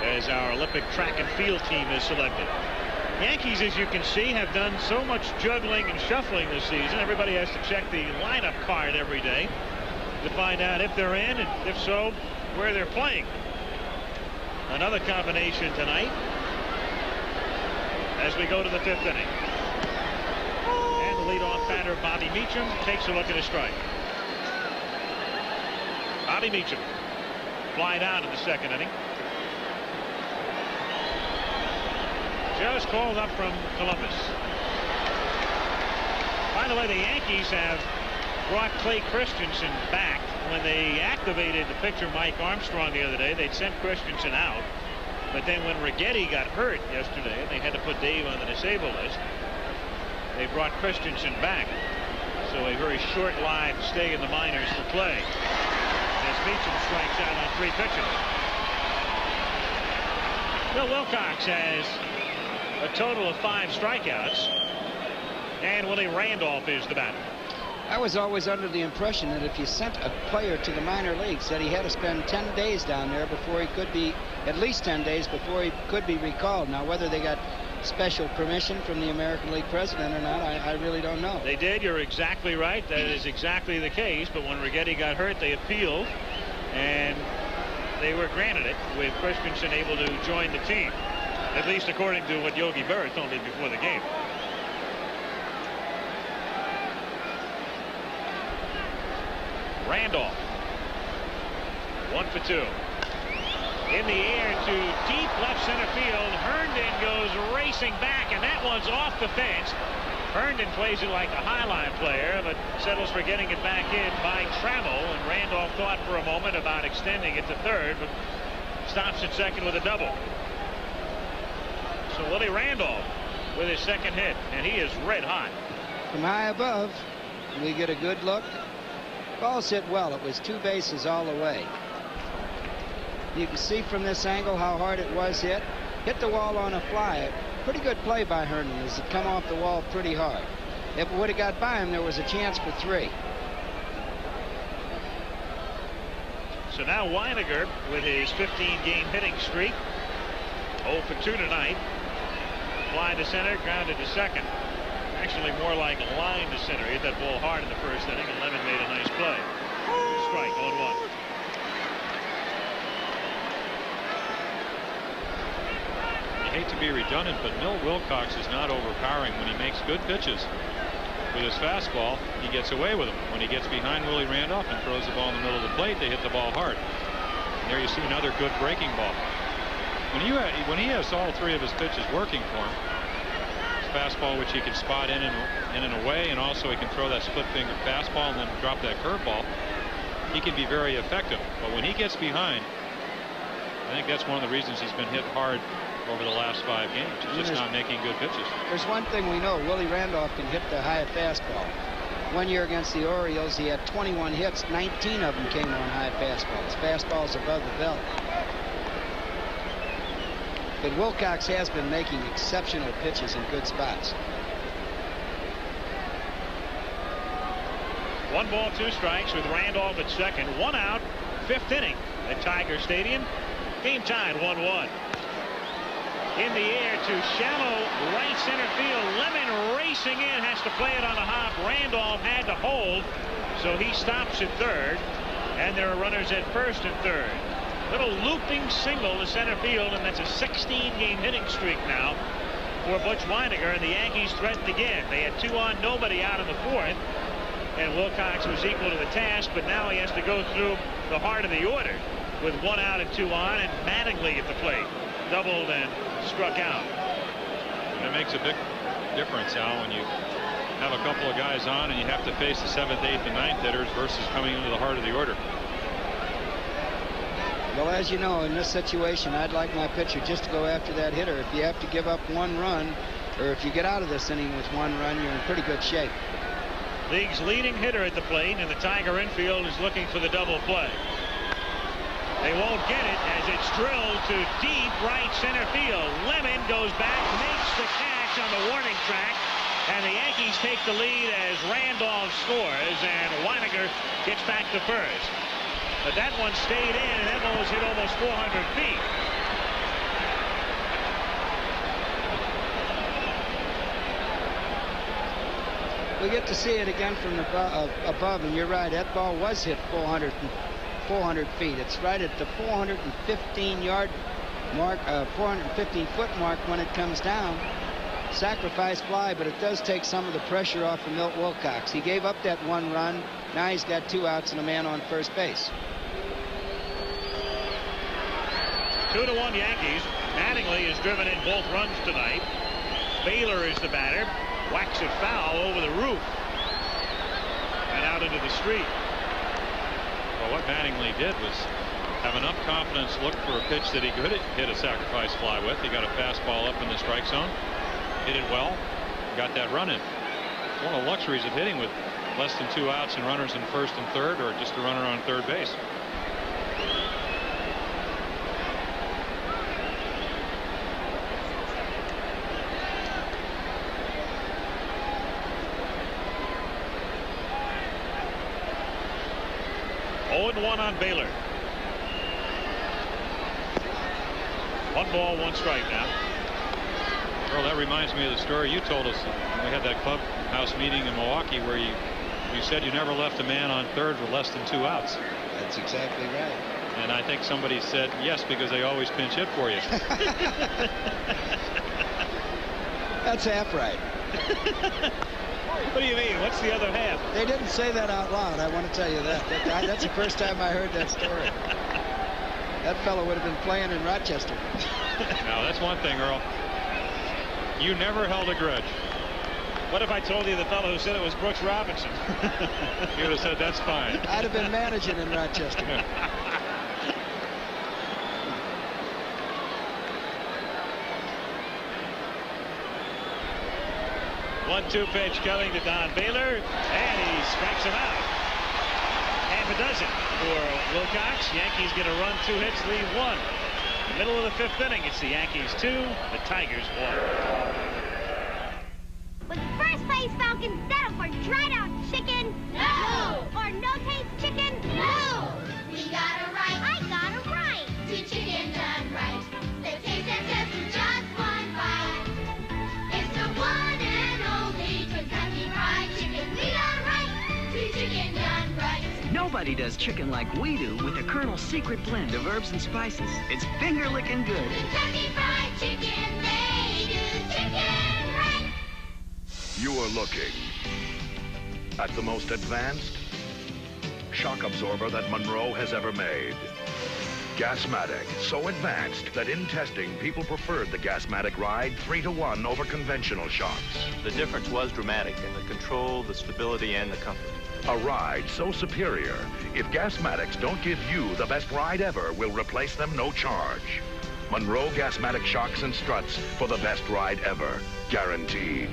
as our Olympic track and field team is selected. Yankees, as you can see, have done so much juggling and shuffling this season. Everybody has to check the lineup card every day to find out if they're in, and if so, where they're playing. Another combination tonight as we go to the 5th inning. And the leadoff batter, Bobby Meacham, takes a look at his strike. Bobby Meacham fly down in the 2nd inning. Just called up from Columbus. By the way, the Yankees have brought Clay Christensen back. When they activated the pitcher Mike Armstrong the other day, they'd sent Christensen out. But then when Righetti got hurt yesterday, and they had to put Dave on the disabled list, they brought Christensen back. So a very short-lived stay in the minors for Clay, as Meacham strikes out on 3 pitches. Bill Wilcox has a total of 5 strikeouts, and Willie Randolph is the batter. I was always under the impression that if you sent a player to the minor leagues, that he had to spend 10 days down there before he could be, at least 10 days before he could be recalled. Now, whether they got special permission from the American League president or not, I really don't know. They did. You're exactly right. That is exactly the case. But when Righetti got hurt, they appealed, and they were granted it, with Christensen able to join the team, at least according to what Yogi Berra told me before the game. Randolph, 1 for 2. In the air to deep left center field. Herndon goes racing back, and that one's off the fence. Herndon plays it like a highline player, but settles for getting it back in by Trammell. And Randolph thought for a moment about extending it to 3rd, but stops at 2nd with a double. So Willie Randolph with his 2nd hit, and he is red hot. From high above, we get a good look. Ball's hit well. It was 2 bases all the way. You can see from this angle how hard it was hit. Hit the wall on a fly. Pretty good play by Herndon as it come off the wall pretty hard. If it would have got by him, there was a chance for 3. So now Weiniger with his 15-game hitting streak. 0 for 2 tonight. Fly to center, grounded to 2nd. Actually more like a line to center. He hit that ball hard in the 1st inning, and Lemon made a nice play. Strike, 0-1. You hate to be redundant, but Milt Wilcox is not overpowering when he makes good pitches. With his fastball, he gets away with them. When he gets behind Willie Randolph and throws the ball in the middle of the plate, they hit the ball hard. And there you see another good breaking ball. When he has all 3 of his pitches working for him, fastball, which he can spot in and away, and also he can throw that split finger fastball and then drop that curveball, he can be very effective. But when he gets behind, I think that's one of the reasons he's been hit hard over the last 5 games. He's just not making good pitches. There's one thing we know. Willie Randolph can hit the high fastball. One year against the Orioles, he had 21 hits. 19 of them came on high fastballs. Fastballs above the belt. But Wilcox has been making exceptional pitches in good spots. 1 ball, 2 strikes with Randolph at second. 1 out, 5th inning at Tiger Stadium. Game tied 1-1. In the air to shallow right center field. Lemon racing in, has to play it on the hop. Randolph had to hold, so he stops at third. And there are runners at first and third. Little looping single to center field, and that's a 16-game hitting streak now for Butch Wynegar, and the Yankees threatened again. They had 2 on, nobody out in the 4th, and Wilcox was equal to the task, but now he has to go through the heart of the order with 1 out and 2 on, and Mattingly at the plate. Doubled and struck out. And it makes a big difference, Al, when you have a couple of guys on and you have to face the 7th, 8th, and 9th hitters versus coming into the heart of the order. Well, as you know, in this situation, I'd like my pitcher just to go after that hitter. If you have to give up 1 run, or if you get out of this inning with 1 run, you're in pretty good shape. League's leading hitter at the plate, and the Tiger infield is looking for the double play. They won't get it as it's drilled to deep right center field. Lemon goes back, makes the catch on the warning track, and the Yankees take the lead as Randolph scores, and Wynegar gets back to first. But that one stayed in, and that one was hit almost 400 feet. We get to see it again from above, and you're right, that ball was hit 400 feet. It's right at the 415-yard mark, 415-foot mark when it comes down. Sacrifice fly, but it does take some of the pressure off of Milt Wilcox. He gave up that 1 run. Now he's got 2 outs and a man on first base. 2-1 Yankees. Mattingly has driven in both runs tonight. Baylor is the batter. Whacks it foul over the roof and out into the street. Well, what Mattingly did was have enough confidence, look for a pitch that he could hit a sacrifice fly with. He got a fastball up in the strike zone, hit it well, got that run in. It's one of the luxuries of hitting with less than 2 outs and runners in first and third, or just a runner on third base. One on Baylor. 1 ball, 1 strike now. Well, that reminds me of the story you told us when we had that clubhouse meeting in Milwaukee, where you said you never left a man on third with less than 2 outs. That's exactly right. And I think somebody said yes, because they always pinch hit for you. That's half right. What do you mean? What's the other half? They didn't say that out loud, I want to tell you that. That's the first time I heard that story. That fellow would have been playing in Rochester. Now, that's one thing, Earl. You never held a grudge. What if I told you the fellow who said it was Brooks Robinson? You would have said, that's fine. I'd have been managing in Rochester. 1-2 pitch coming to Don Baylor, and he strikes him out. Half a dozen for Wilcox. Yankees get a run, 2 hits, lead 1. Middle of the 5th inning, it's the Yankees 2, the Tigers 1. Was first place Falcons settle for dried out chicken? No! Or no-taste chicken? No! We got it right. I got it right. 2 chicken done right. The taste that says with just 1 bite. It's the one and only Kentucky Fried Chicken. We got it right. 2 chicken done right. Nobody does chicken like we do with the Colonel's secret blend of herbs and spices. It's finger-licking good. Kentucky Fried Chicken, they do chicken right. You are looking at the most advanced shock absorber that Monroe has ever made. Gasmatic, so advanced that in testing, people preferred the Gasmatic ride 3-to-1 over conventional shocks. The difference was dramatic in the control, the stability, and the comfort. A ride so superior, if Gasmatics don't give you the best ride ever, we'll replace them no charge. Monroe Gasmatic shocks and struts for the best ride ever, guaranteed.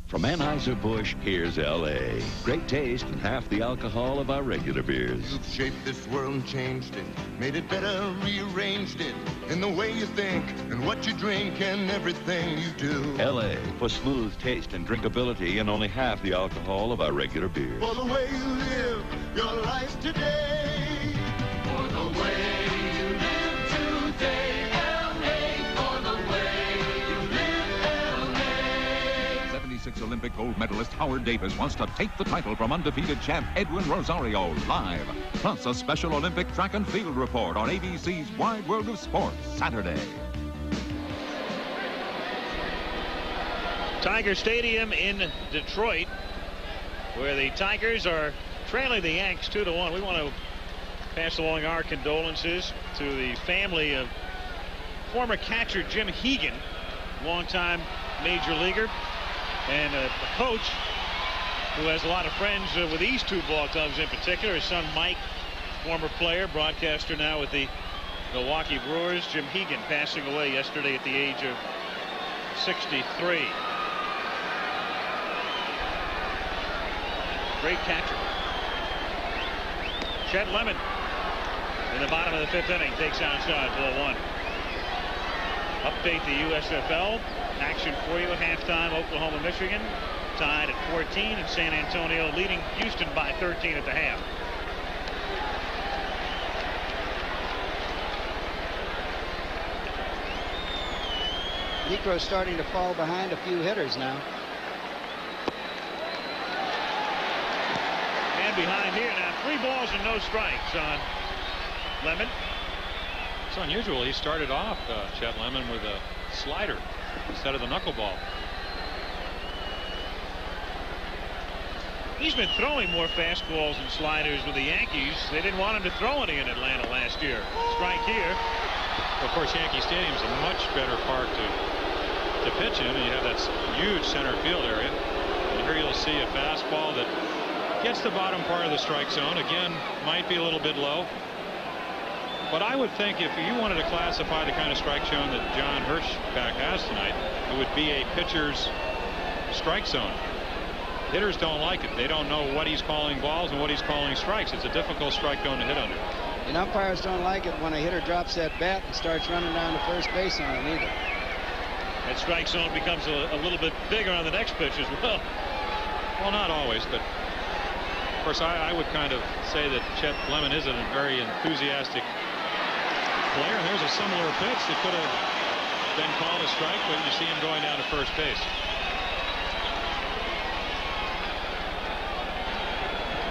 From Anheuser-Busch, here's L.A. Great taste and half the alcohol of our regular beers. You've shaped this world and changed it, made it better, rearranged it. in the way you think and what you drink and everything you do. L.A. for smooth taste and drinkability and only half the alcohol of our regular beer. For the way you live your life today. For the way you live today, L.A. For the way you live, L.A. 76 Olympic gold medalist Howard Davis wants to take the title from undefeated champ Edwin Rosario live. Plus a special Olympic track and field report on ABC's Wide World of Sports Saturday. Tiger Stadium in Detroit, where the Tigers are trailing the Yanks 2-1. We want to pass along our condolences to the family of former catcher Jim Hegan, longtime major leaguer and a coach who has a lot of friends with these two ball clubs in particular. His son Mike, former player, broadcaster now with the Milwaukee Brewers. Jim Hegan passing away yesterday at the age of 63. Great catcher. Chet Lemon in the bottom of the 5th inning takes outside, ball 1. Update the USFL action for you at halftime. Oklahoma, Michigan tied at 14, and San Antonio leading Houston by 13 at the half. Necro's starting to fall behind a few hitters now. And behind here now, 3 balls and no strikes on Lemon. It's unusual. He started off Chet Lemon with a slider instead of the knuckleball. He's been throwing more fastballs and sliders with the Yankees. They didn't want him to throw any in Atlanta last year. Strike here. Well, of course, Yankee Stadium is a much better park to pitch in, and you have that huge center field area. And here you'll see a fastball that gets the bottom part of the strike zone. Again, might be a little bit low. But I would think if you wanted to classify the kind of strike zone that John Hirschback has tonight, it would be a pitcher's strike zone. Hitters don't like it. They don't know what he's calling balls and what he's calling strikes. It's a difficult strike zone to hit under. And umpires don't like it when a hitter drops that bat and starts running down to first base on him either. That strike zone becomes a little bit bigger on the next pitch as well. Well, not always, but of course I would kind of say that Chet Lemon is a very enthusiastic player, and there's a similar pitch that could have been called a strike, but you see him going down to first base.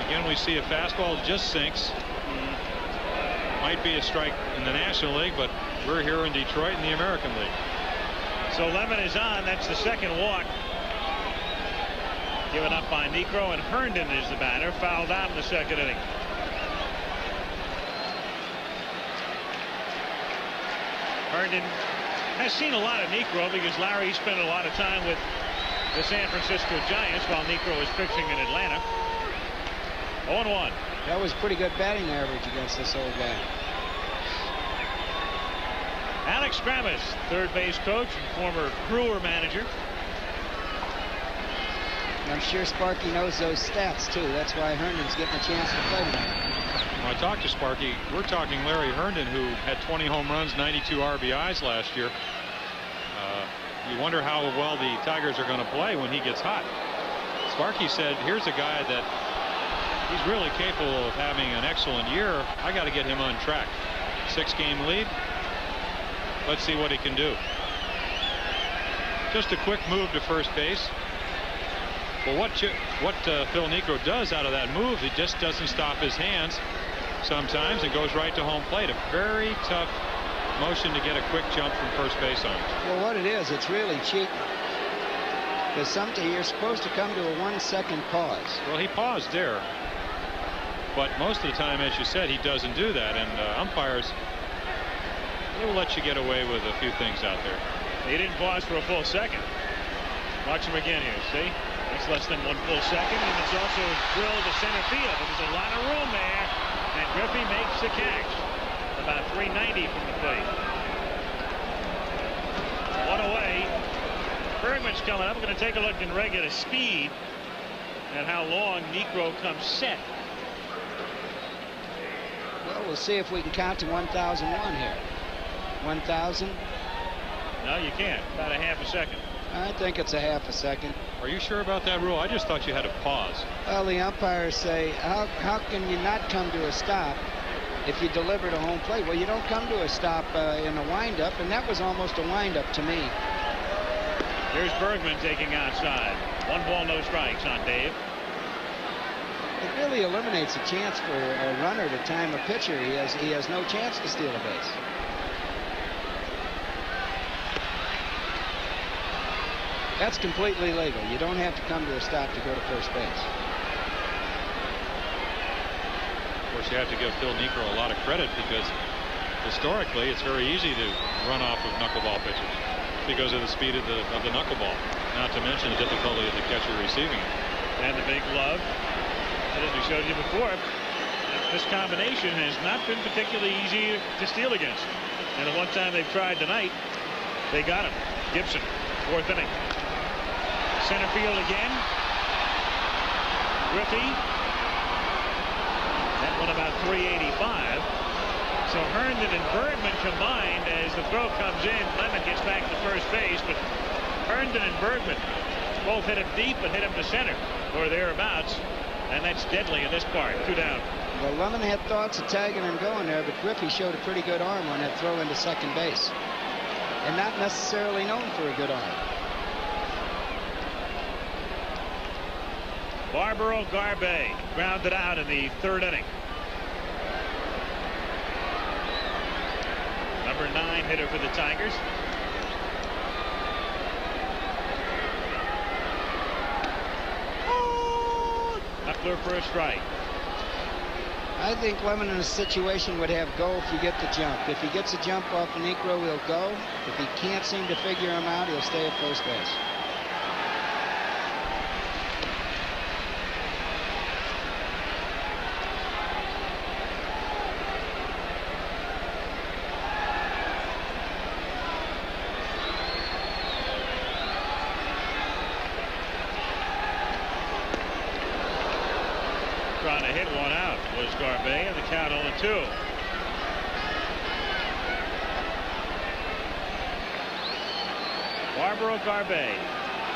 Again, we see a fastball that just sinks. Might be a strike in the National League, but we're here in Detroit in the American League. So Lemon is on. That's the second walk given up by Niekro, and Herndon is the batter, fouled out in the second inning. Herndon has seen a lot of Niekro because Larry spent a lot of time with the San Francisco Giants while Niekro was pitching in Atlanta. 0-1. That was pretty good batting average against this old guy. Alex Grammas, third base coach and former Brewer manager. I'm sure Sparky knows those stats too. That's why Herndon's getting a chance to play tonight. When I talked to Sparky, we're talking Larry Herndon, who had 20 home runs, 92 RBIs last year. You wonder how well the Tigers are going to play when he gets hot. Sparky said, here's a guy that he's really capable of having an excellent year. I got to get him on track. 6-game lead. Let's see what he can do. Just a quick move to first base. But what Phil Niekro does out of that move, he just doesn't stop his hands sometimes and goes right to home plate. A very tough motion to get a quick jump from first base on. Well, what it is, it's really cheating. Because sometimes you're supposed to come to a 1-second pause. Well, he paused there. But most of the time, as you said, he doesn't do that. And umpires, they will let you get away with a few things out there. He didn't pause for a full second. Watch him again here, see? It's less than 1 full second, and it's also drilled to center field. But there's a lot of room there, and Griffey makes the catch. About 390 from the plate. 1 away. Bergman's coming up. We're going to take a look in regular speed at how long Niekro comes set. Well, we'll see if we can count to 1001 here. 1,000? No, you can't. About a half a second. I think it's a half a second. Are you sure about that rule? I just thought you had to pause. Well, the umpires say, how can you not come to a stop if you delivered a home plate? Well, you don't come to a stop in a windup, and that was almost a windup to me. Here's Bergman taking outside. 1 ball, no strikes on Dave. It really eliminates a chance for a runner to time a pitcher. He has no chance to steal a base. That's completely legal. You don't have to come to a stop to go to first base. Of course, you have to give Phil Niekro a lot of credit because historically it's very easy to run off of knuckleball pitches because of the speed of the knuckleball, not to mention the difficulty of the catcher receiving it. And the big glove. As we showed you before, this combination has not been particularly easy to steal against. And the one time they've tried tonight, they got him. Gibson, 4th inning. Center field again. Griffey. That one about 385. So Herndon and Bergman combined as the throw comes in. Lemon gets back to first base, but Herndon and Bergman both hit him deep and hit him to center or thereabouts. And that's deadly in this part. 2 down. Well, Lemon had thoughts of tagging and going there, but Griffey showed a pretty good arm on that throw into second base. And not necessarily known for a good arm. Barbaro Garbe grounded out in the 3rd inning. Number 9 hitter for the Tigers. Knuckler for a strike. I think Lemon in a situation would have go if you get the jump. If he gets a jump off of Niekro, he'll go. If he can't seem to figure him out, he'll stay at first base. Trying to hit one out was Garbe, and the count 0-2. Barbaro Garbe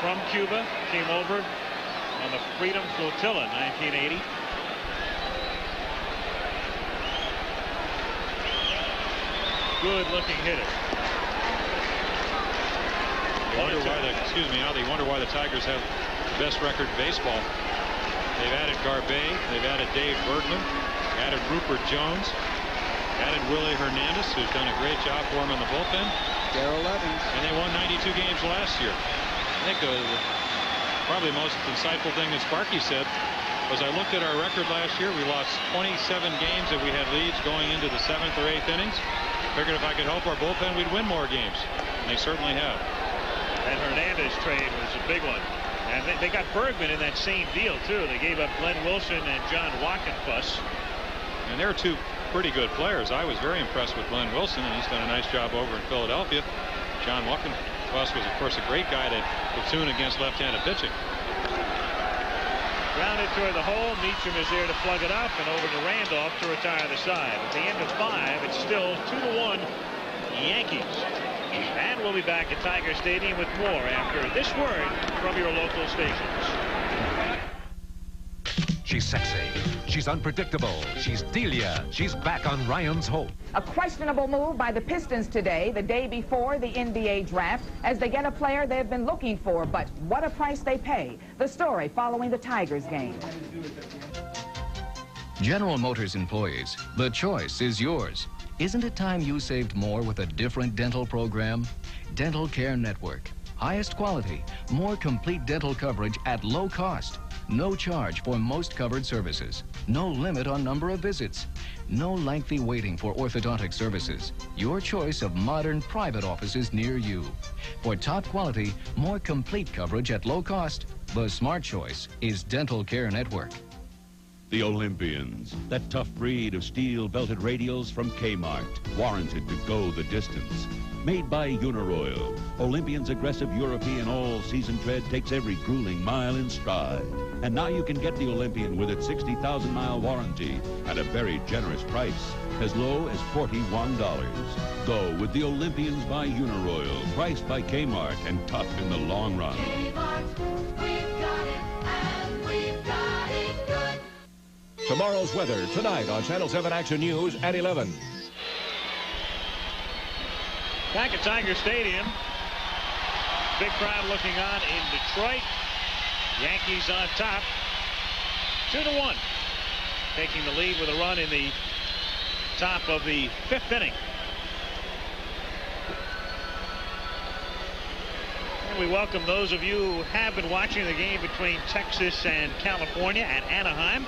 from Cuba came over on the Freedom Flotilla in 1980. Good looking hitter. You wonder why the Tigers have the best record in baseball. They've added Garbe, they've added Dave Bergman, added Rupert Jones, added Willie Hernandez, who's done a great job for him in the bullpen. Darrell Evans. And they won 92 games last year. I think probably the most insightful thing that Sparky said was I looked at our record last year. We lost 27 games that we had leads going into the 7th or 8th innings. Figured if I could help our bullpen, we'd win more games. And they certainly have. And Hernandez trade was a big one. And they got Bergman in that same deal, too. They gave up Glenn Wilson and John Wockenfuss. And they're 2 pretty good players. I was very impressed with Glenn Wilson, and he's done a nice job over in Philadelphia. John Wockenfuss was, of course, a great guy to platoon against left-handed pitching. Grounded toward the hole. Meacham is there to plug it up, and over to Randolph to retire the side. At the end of 5, it's still 2-1 Yankees. And we'll be back at Tiger Stadium with more after this word from your local stations. She's sexy. She's unpredictable. She's Delia. She's back on Ryan's Hope. A questionable move by the Pistons today, the day before the NBA draft, as they get a player they've been looking for. But what a price they pay. The story following the Tigers game. General Motors employees, the choice is yours. Isn't it time you saved more with a different dental program? Dental Care Network. Highest quality, more complete dental coverage at low cost. No charge for most covered services. No limit on number of visits. No lengthy waiting for orthodontic services. Your choice of modern private offices near you. For top quality, more complete coverage at low cost, the smart choice is Dental Care Network. The Olympians, that tough breed of steel-belted radials from Kmart, warranted to go the distance. Made by Uniroyal, Olympian's aggressive European all-season tread takes every grueling mile in stride. And now you can get the Olympian with its 60,000-mile warranty at a very generous price. as low as $41. Go with the Olympians by Uniroyal, priced by Kmart and tough in the long run. Tomorrow's weather tonight on Channel 7 Action News at 11. Back at Tiger Stadium. Big crowd looking on in Detroit. Yankees on top. 2-1. Taking the lead with a run in the top of the 5th inning. And we welcome those of you who have been watching the game between Texas and California at Anaheim.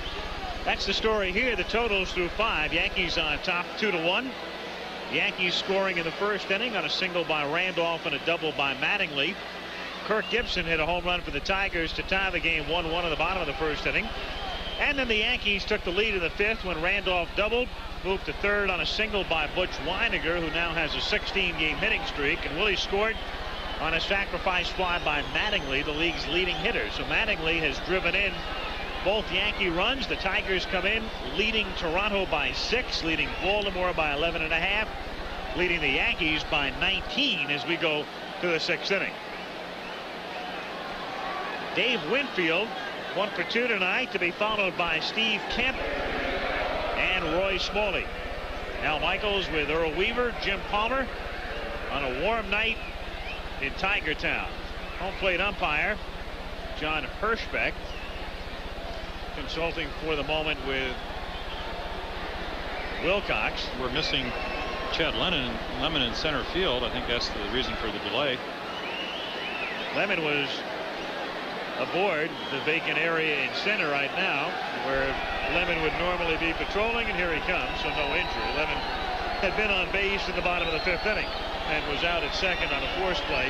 That's the story here. The totals through 5. Yankees on top 2-1. Yankees scoring in the 1st inning on a single by Randolph and a double by Mattingly. Kirk Gibson hit a home run for the Tigers to tie the game 1-1 in the bottom of the 1st inning. And then the Yankees took the lead in the 5th when Randolph doubled, moved to 3rd on a single by Butch Weiniger, who now has a 16-game hitting streak. And Willie scored on a sacrifice fly by Mattingly, the league's leading hitter. So Mattingly has driven in both Yankee runs. The Tigers come in leading Toronto by 6, leading Baltimore by 11.5, leading the Yankees by 19 as we go to the 6th inning. Dave Winfield 1 for 2 tonight, to be followed by Steve Kemp and Roy Smalley. Al Michaels with Earl Weaver, Jim Palmer on a warm night in Tiger Town. Home plate umpire John Hirschbeck, consulting for the moment with Wilcox. We're missing Chad Lemon in center field. I think that's the reason for the delay. Lemon was aboard the vacant area in center right now, where Lemon would normally be patrolling, and here he comes, so no injury. Lemon had been on base in the bottom of the 5th inning and was out at second on a force play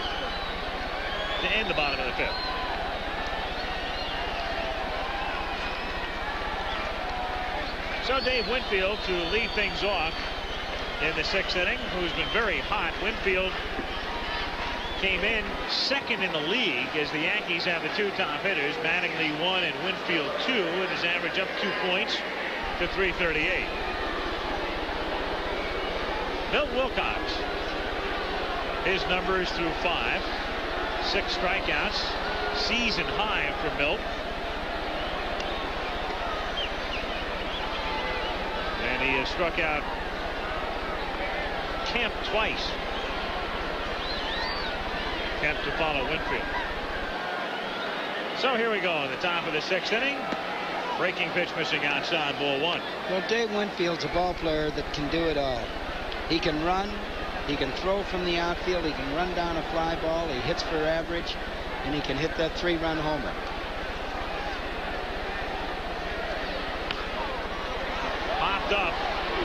to end the bottom of the 5th. So Dave Winfield to lead things off in the 6th inning, who's been very hot. Winfield came in 2nd in the league as the Yankees have the 2 top hitters, Mattingly 1 and Winfield 2, and his average up 2 points to 338. Milt Wilcox, his numbers through 5, 6 strikeouts, season high for Milt. And he has struck out Kemp twice. Kemp to follow Winfield. So here we go in the top of the 6th inning. Breaking pitch missing outside, ball 1. Well, Dave Winfield's a ball player that can do it all. He can run, he can throw from the outfield, he can run down a fly ball, he hits for average, and he can hit that 3-run homer. Popped up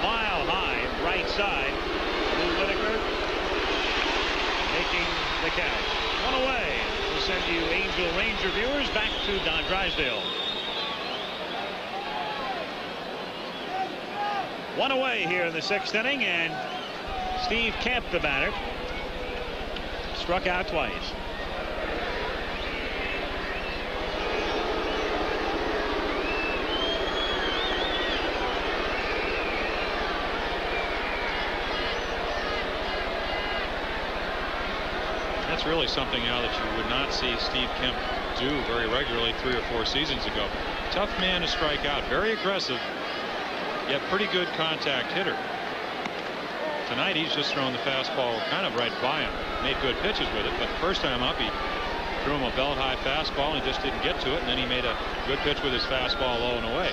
mile high right side. Lou Whitaker making the catch. 1 away. We'll send you Angel Ranger viewers back to Don Drysdale. 1 away here in the 6th inning, and Steve Kemp, the batter, struck out twice. That's really something now that you would not see Steve Kemp do very regularly 3 or 4 seasons ago. Tough man to strike out, very aggressive, yet pretty good contact hitter. Tonight he's just thrown the fastball kind of right by him. Made good pitches with it, but the first time up he threw him a belt high fastball and he just didn't get to it, and then he made a good pitch with his fastball low and away.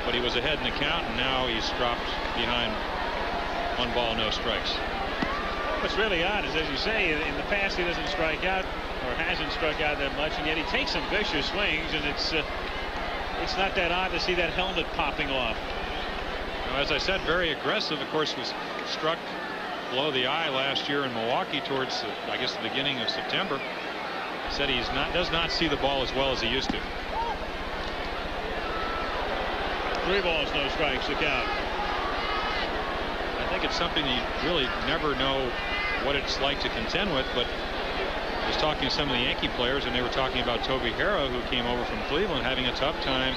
But he was ahead in the count, and now he's dropped behind 1 ball, no strikes. What's really odd is, as you say, in the past he doesn't strike out, or hasn't struck out that much, and yet he takes some vicious swings, and it's not that odd to see that helmet popping off. Now, as I said, very aggressive. Of course, was struck below the eye last year in Milwaukee towards, I guess, the beginning of September. Said he does not see the ball as well as he used to. 3 balls, no strikes to count. I think it's something you really never know what it's like to contend with, but I was talking to some of the Yankee players, and they were talking about Toby Harrah, who came over from Cleveland, having a tough time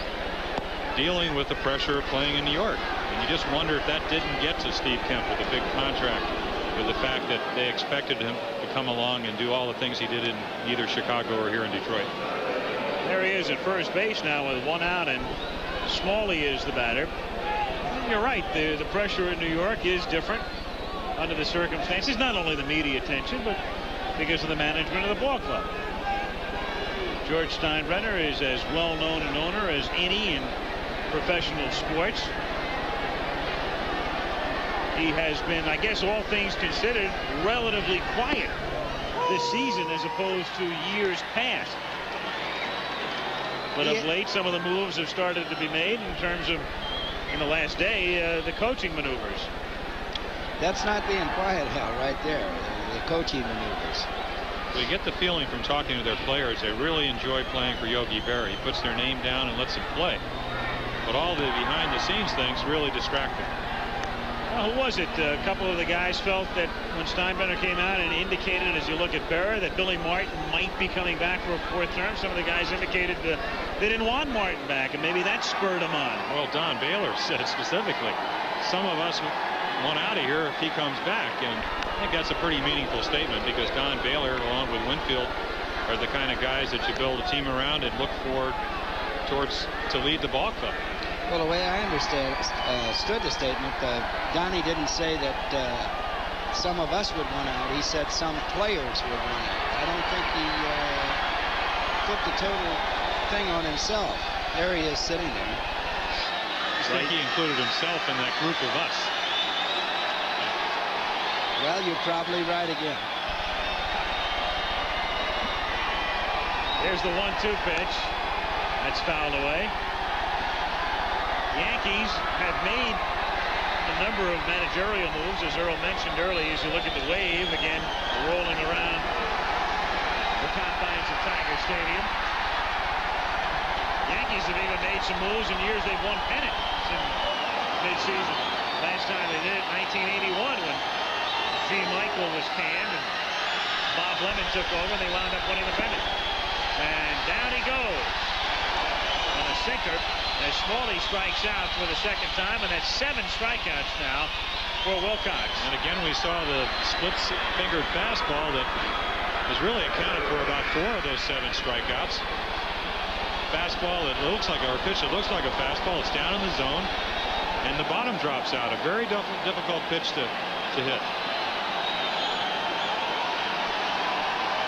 dealing with the pressure of playing in New York. And you just wonder if that didn't get to Steve Kemp with a big contract, with the fact that they expected him to come along and do all the things he did in either Chicago or here in Detroit. There he is at first base now with 1 out, and Smalley is the batter. You're right, the pressure in New York is different under the circumstances, not only the media attention, but because of the management of the ball club. George Steinbrenner is as well known an owner as any in professional sports. He has been, I guess, all things considered, relatively quiet this season as opposed to years past. But of late, some of the moves have started to be made in terms of, in the last day, the coaching maneuvers. That's not being quiet, Hal, right there, the coaching maneuvers. We get the feeling from talking to their players they really enjoy playing for Yogi Berra. He puts their name down and lets them play. But all the behind-the-scenes things really distract them. Well, who was it? A couple of the guys felt that when Steinbrenner came out and indicated, as you look at Berra, that Billy Martin might be coming back for a 4th term. Some of the guys indicated they didn't want Martin back, and maybe that spurred him on. Well, Don Baylor said specifically, some of us want out of here if he comes back. And I think that's a pretty meaningful statement, because Don Baylor, along with Winfield, are the kind of guys that you build a team around and look forward towards to lead the ball club. Well, the way I understood the statement, Donnie didn't say that some of us would want out. He said some players would want out. I don't think he took the total thing on himself. There he is sitting there. I think he included himself in that group of us. Well, you're probably right again. Here's the 1-2 pitch. That's fouled away. Yankees have made a number of managerial moves, as Earl mentioned earlier. As you look at the wave, again, rolling around the confines of Tiger Stadium. Yankees have even made some moves in years they've won pennants in mid-season. Last time they did it, 1981, when Gene Michael was canned and Bob Lemon took over, and they wound up winning the pennant. And down he goes on a sinker as Smalley strikes out for the 2nd time, and that's 7 strikeouts now for Wilcox. And again, we saw the split-fingered fastball that has really accounted for about 4 of those 7 strikeouts. Fastball that looks like, or pitch that looks like a fastball. It's down in the zone, and the bottom drops out. A very difficult pitch to hit.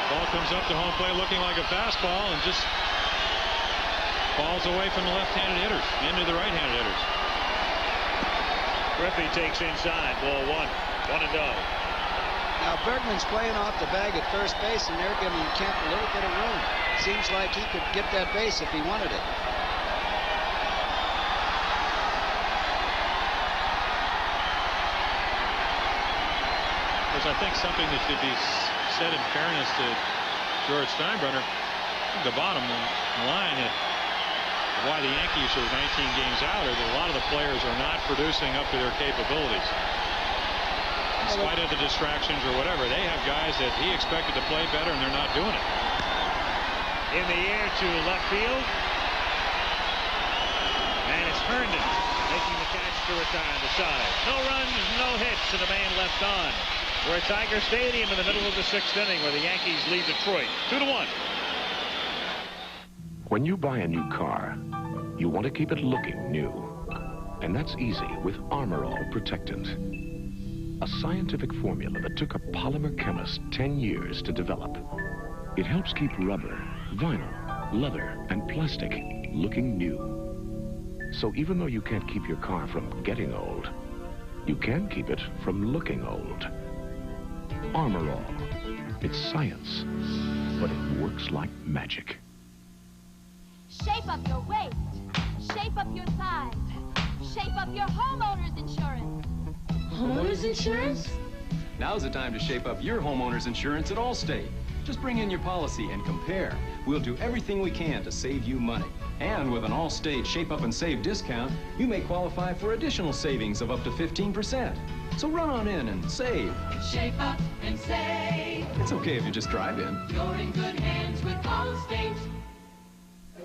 Ball comes up to home plate looking like a fastball and just falls away from the left-handed hitters into the right-handed hitters. Griffey takes inside. Ball 1-0. Now Bergman's playing off the bag at first base, and they're giving Kemp a little bit of room. Seems like he could get that base if he wanted it. Because I think something that should be said in fairness to George Steinbrenner, the bottom line of why the Yankees are 19 games out are that a lot of the players are not producing up to their capabilities. In spite of the distractions or whatever, they have guys that he expected to play better, and they're not doing it. In the air to left field. And it's Herndon making the catch to retire the side. No runs, no hits, and a man left on. We're at Tiger Stadium in the middle of the 6th inning where the Yankees lead Detroit 2-1. When you buy a new car, you want to keep it looking new. And that's easy with Armor All Protectant. A scientific formula that took a polymer chemist 10 years to develop. It helps keep rubber, vinyl, leather, and plastic looking new. So even though you can't keep your car from getting old, you can keep it from looking old. Armor All. It's science, but it works like magic. Shape up your waist. Shape up your thighs. Shape up your homeowner's insurance. Homeowner's insurance? Now's the time to shape up your homeowner's insurance at Allstate. Just bring in your policy and compare. We'll do everything we can to save you money. And with an Allstate Shape Up and Save discount, you may qualify for additional savings of up to 15%. So run on in and save. Shape up and save. It's okay if you just drive in. You're in good hands with Allstate.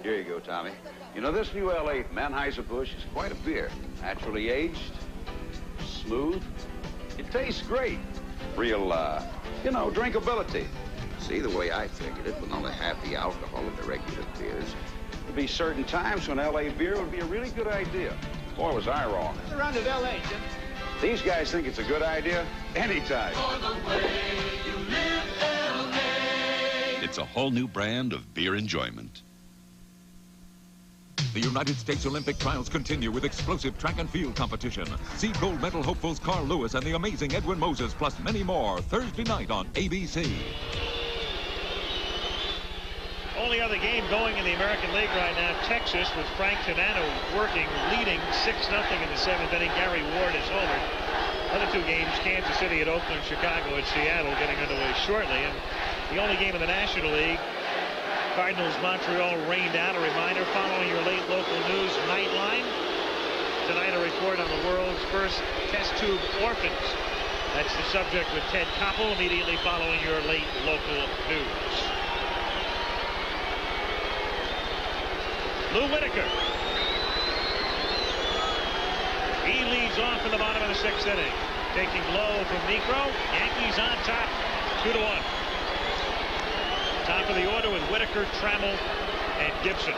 Here you go, Tommy. You know, this new L.A. Anheuser-Busch is quite a beer. Naturally aged, smooth. It tastes great. Real, you know, drinkability. See, the way I figured it, with only half the alcohol of the regular beers. There'd be certain times when L.A. beer would be a really good idea. Boy, was I wrong. Let's run to L.A., Jim. These guys think it's a good idea anytime. For the way you live, L.A. It's a whole new brand of beer enjoyment. The United States Olympic trials continue with explosive track and field competition. See gold medal hopefuls Carl Lewis and the amazing Edwin Moses, plus many more, Thursday night on ABC. Only other game going in the American League right now, Texas, with Frank Tanano working, leading 6-0 in the 7th inning. Gary Ward is homered. Other two games, Kansas City at Oakland, Chicago at Seattle, getting underway shortly. And the only game in the National League, Cardinals Montreal rained out. A reminder, following your late local news Nightline. Tonight, a report on the world's first test tube orphans. That's the subject with Ted Koppel, immediately following your late local news. Lou Whitaker. He leads off in the bottom of the 6th inning. Taking low from Niekro. Yankees on top, 2-1. Top of the order with Whitaker, Trammell, and Gibson.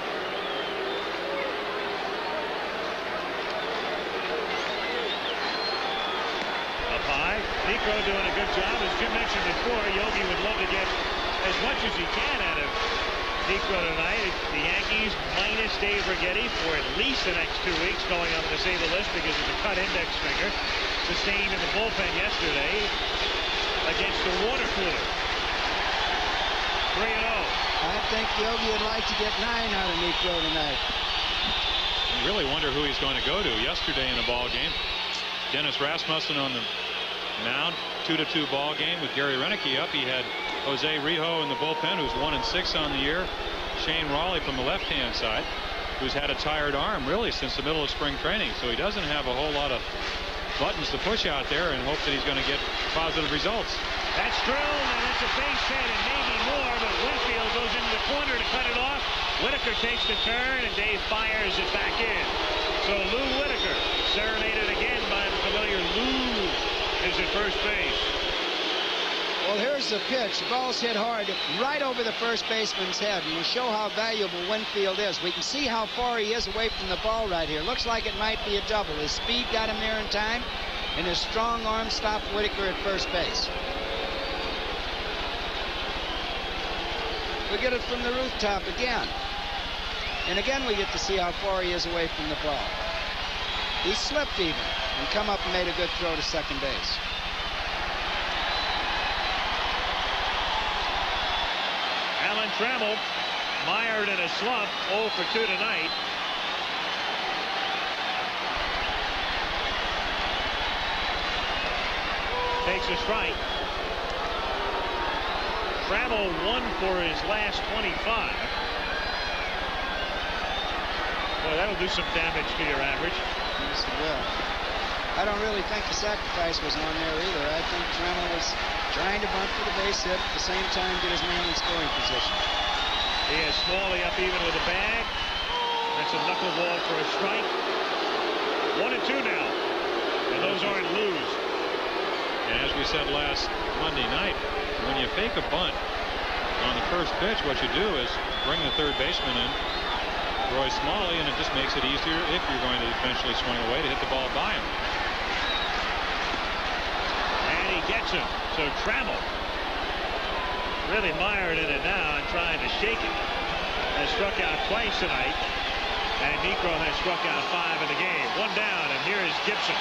Up high. Niekro doing a good job. As Jim mentioned before, Yogi would love to get as much as he can out of Niekro tonight. The Yankees minus Dave Righetti for at least the next 2 weeks, going on the disabled list because of the cut index finger sustained in the bullpen yesterday against the water cooler. 3-0. I think Yogi would like to get 9 out of Niekro tonight. You really wonder who he's going to go to. Yesterday in a ball game, Dennis Rasmussen on the mound, 2-2 ball game with Gary Renicky up. He had Jose Rijo in the bullpen, who's 1-6 on the year. Shane Raleigh from the left-hand side, who's had a tired arm really since the middle of spring training. So he doesn't have a whole lot of buttons to push out there and hope that he's going to get positive results. That's drilled, and it's a base hit, and maybe more, but Winfield goes into the corner to cut it off. Whitaker takes the turn, and Dave fires it back in. So Lou Whitaker, serenaded again by the familiar Lou, is at first base. Well, here's the pitch. The ball's hit hard right over the first baseman's head, and will show how valuable Winfield is. We can see how far he is away from the ball right here. Looks like it might be a double. His speed got him there in time, and his strong arm stopped Whitaker at first base. We get it from the rooftop again. And again, we get to see how far he is away from the ball. He slipped even and come up and made a good throw to second base. Alan Trammell, mired in a slump, 0 for 2 tonight. Takes a strike. Trammell 1 for his last 25. Boy, that'll do some damage to your average. Yes, it will. I don't really think the sacrifice was on there either. I think Trammell was trying to bunt for the base hit, at the same time get his man in scoring position. He has Smalley up even with a bag. That's a knuckleball for a strike. 1-2 now. And those aren't Lou's. And as we said last Monday night, when you fake a bunt on the first pitch, what you do is bring the third baseman in, Roy Smalley, and it just makes it easier if you're going to eventually swing away to hit the ball by him. And he gets him. So Trammell, really mired in it now and trying to shake it, has struck out twice tonight. And Niekro has struck out 5 in the game. 1 down, and here is Gibson.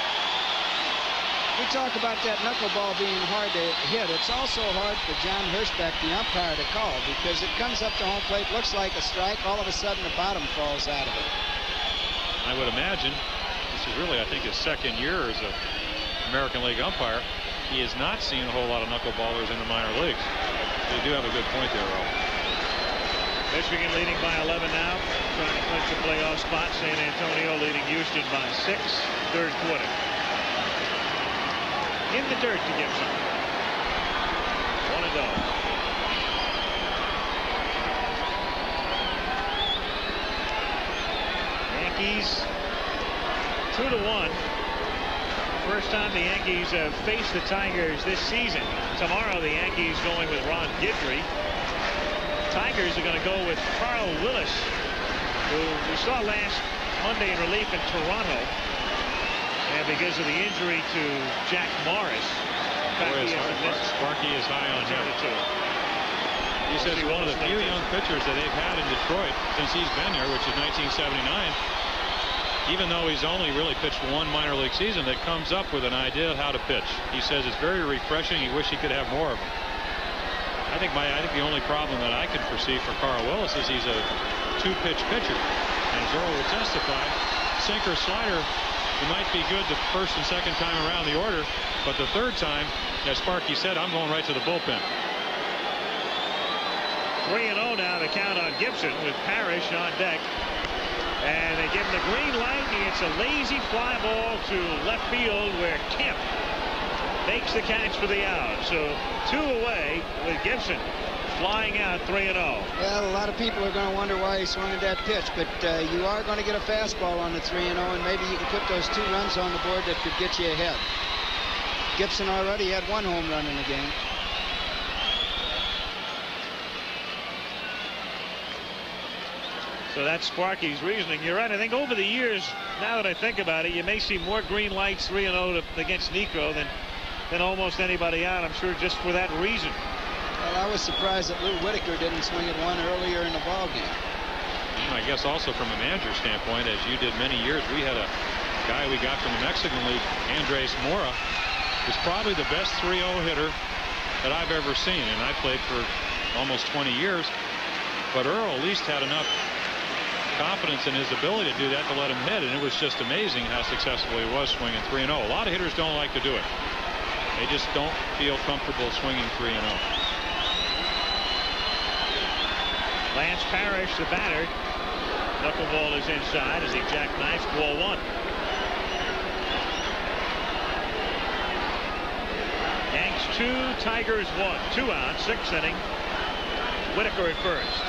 We talk about that knuckleball being hard to hit. It's also hard for John Hirschbeck, the umpire, to call because it comes up to home plate, looks like a strike, all of a sudden the bottom falls out of it. I would imagine this is really, I think, his second year as an American League umpire. He has not seen a whole lot of knuckleballers in the minor leagues. They do have a good point there, Earl. Michigan leading by 11 now, trying to clinch a playoff spot. San Antonio leading Houston by 6, third quarter. In the dirt to Gibson. 1-0. 2-1. First time the Yankees have faced the Tigers this season. Tomorrow the Yankees going with Ron Guidry. Tigers are going to go with Carl Willis, who we saw last Monday in relief in Toronto. And because of the injury to Jack Morris, Sparky is high on him. He says one of the few young pitchers that they've had in Detroit since he's been here, which is 1979, even though he's only really pitched one minor league season, that comes up with an idea of how to pitch. He says it's very refreshing. He wishes he could have more of them. I think the only problem that I could foresee for Carl Willis is he's a two-pitch pitcher. And as Earl will testify, sinker, slider, he might be good the first and second time around the order, but the third time, as Sparky said, I'm going right to the bullpen. 3-0 now to count on Gibson with Parrish on deck. And they give him the green light. It's a lazy fly ball to left field where Kemp makes the catch for the out. So 2 away with Gibson flying out 3-0. Well, a lot of people are going to wonder why he swung at that pitch, but you are going to get a fastball on the 3-0, and maybe you can put those 2 runs on the board that could get you ahead. Gibson already had 1 home run in the game. So that's Sparky's reasoning. You're right. I think over the years, now that I think about it, you may see more green lights 3-0 against Niekro than almost anybody out. I'm sure just for that reason. Well, I was surprised that Lou Whitaker didn't swing at 1 earlier in the ballgame. I guess also from a manager standpoint, as you did many years, we had a guy we got from the Mexican League, Andres Mora, was probably the best 3-0 hitter that I've ever seen, and I played for almost 20 years. But Earl at least had enough confidence in his ability to do that to let him hit, and it was just amazing how successful he was swinging 3-0. A lot of hitters don't like to do it. They just don't feel comfortable swinging 3-0. Lance Parrish, the batter. Knuckleball is inside as he jackknifes ball 1. Yanks 2, Tigers 1. 2 out, 6th inning. Whitaker at first.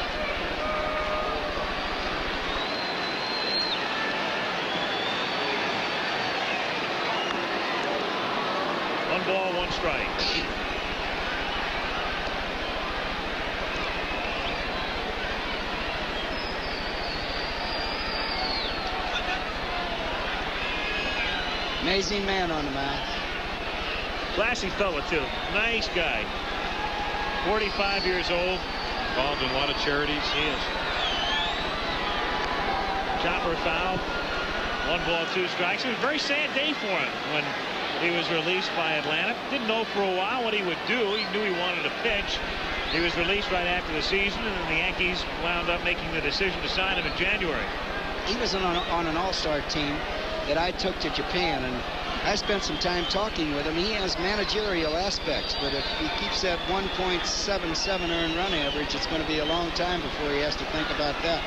One ball, 1 strike. Amazing man on the mound. Classy fella, too. Nice guy. 45 years old. Involved in a lot of charities. He is. Chopper foul. 1 ball, 2 strikes. It was a very sad day for him when he was released by Atlanta. Didn't know for a while what he would do. He knew he wanted to pitch. He was released right after the season, and then the Yankees wound up making the decision to sign him in January. He was on an all-star team that I took to Japan, and I spent some time talking with him. He has managerial aspects, but if he keeps that 1.77 earned run average, it's going to be a long time before he has to think about that.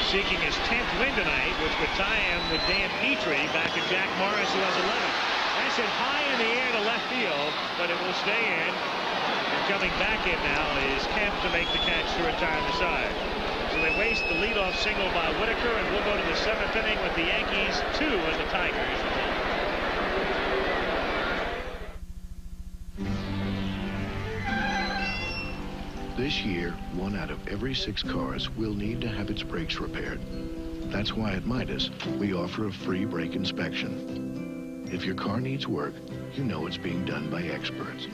Seeking his 10th win tonight, which would tie him with Dan Petrie back in Jack Morris, who has 11. That's it high in the air to left field, but it will stay in. And coming back in now is Kemp to make the catch to retire the side. So they waste the leadoff single by Whitaker, and we'll go to the 7th inning with the Yankees 2 and the Tigers 1. This year, 1 out of every 6 cars will need to have its brakes repaired. That's why at Midas, we offer a free brake inspection. If your car needs work, you know it's being done by experts.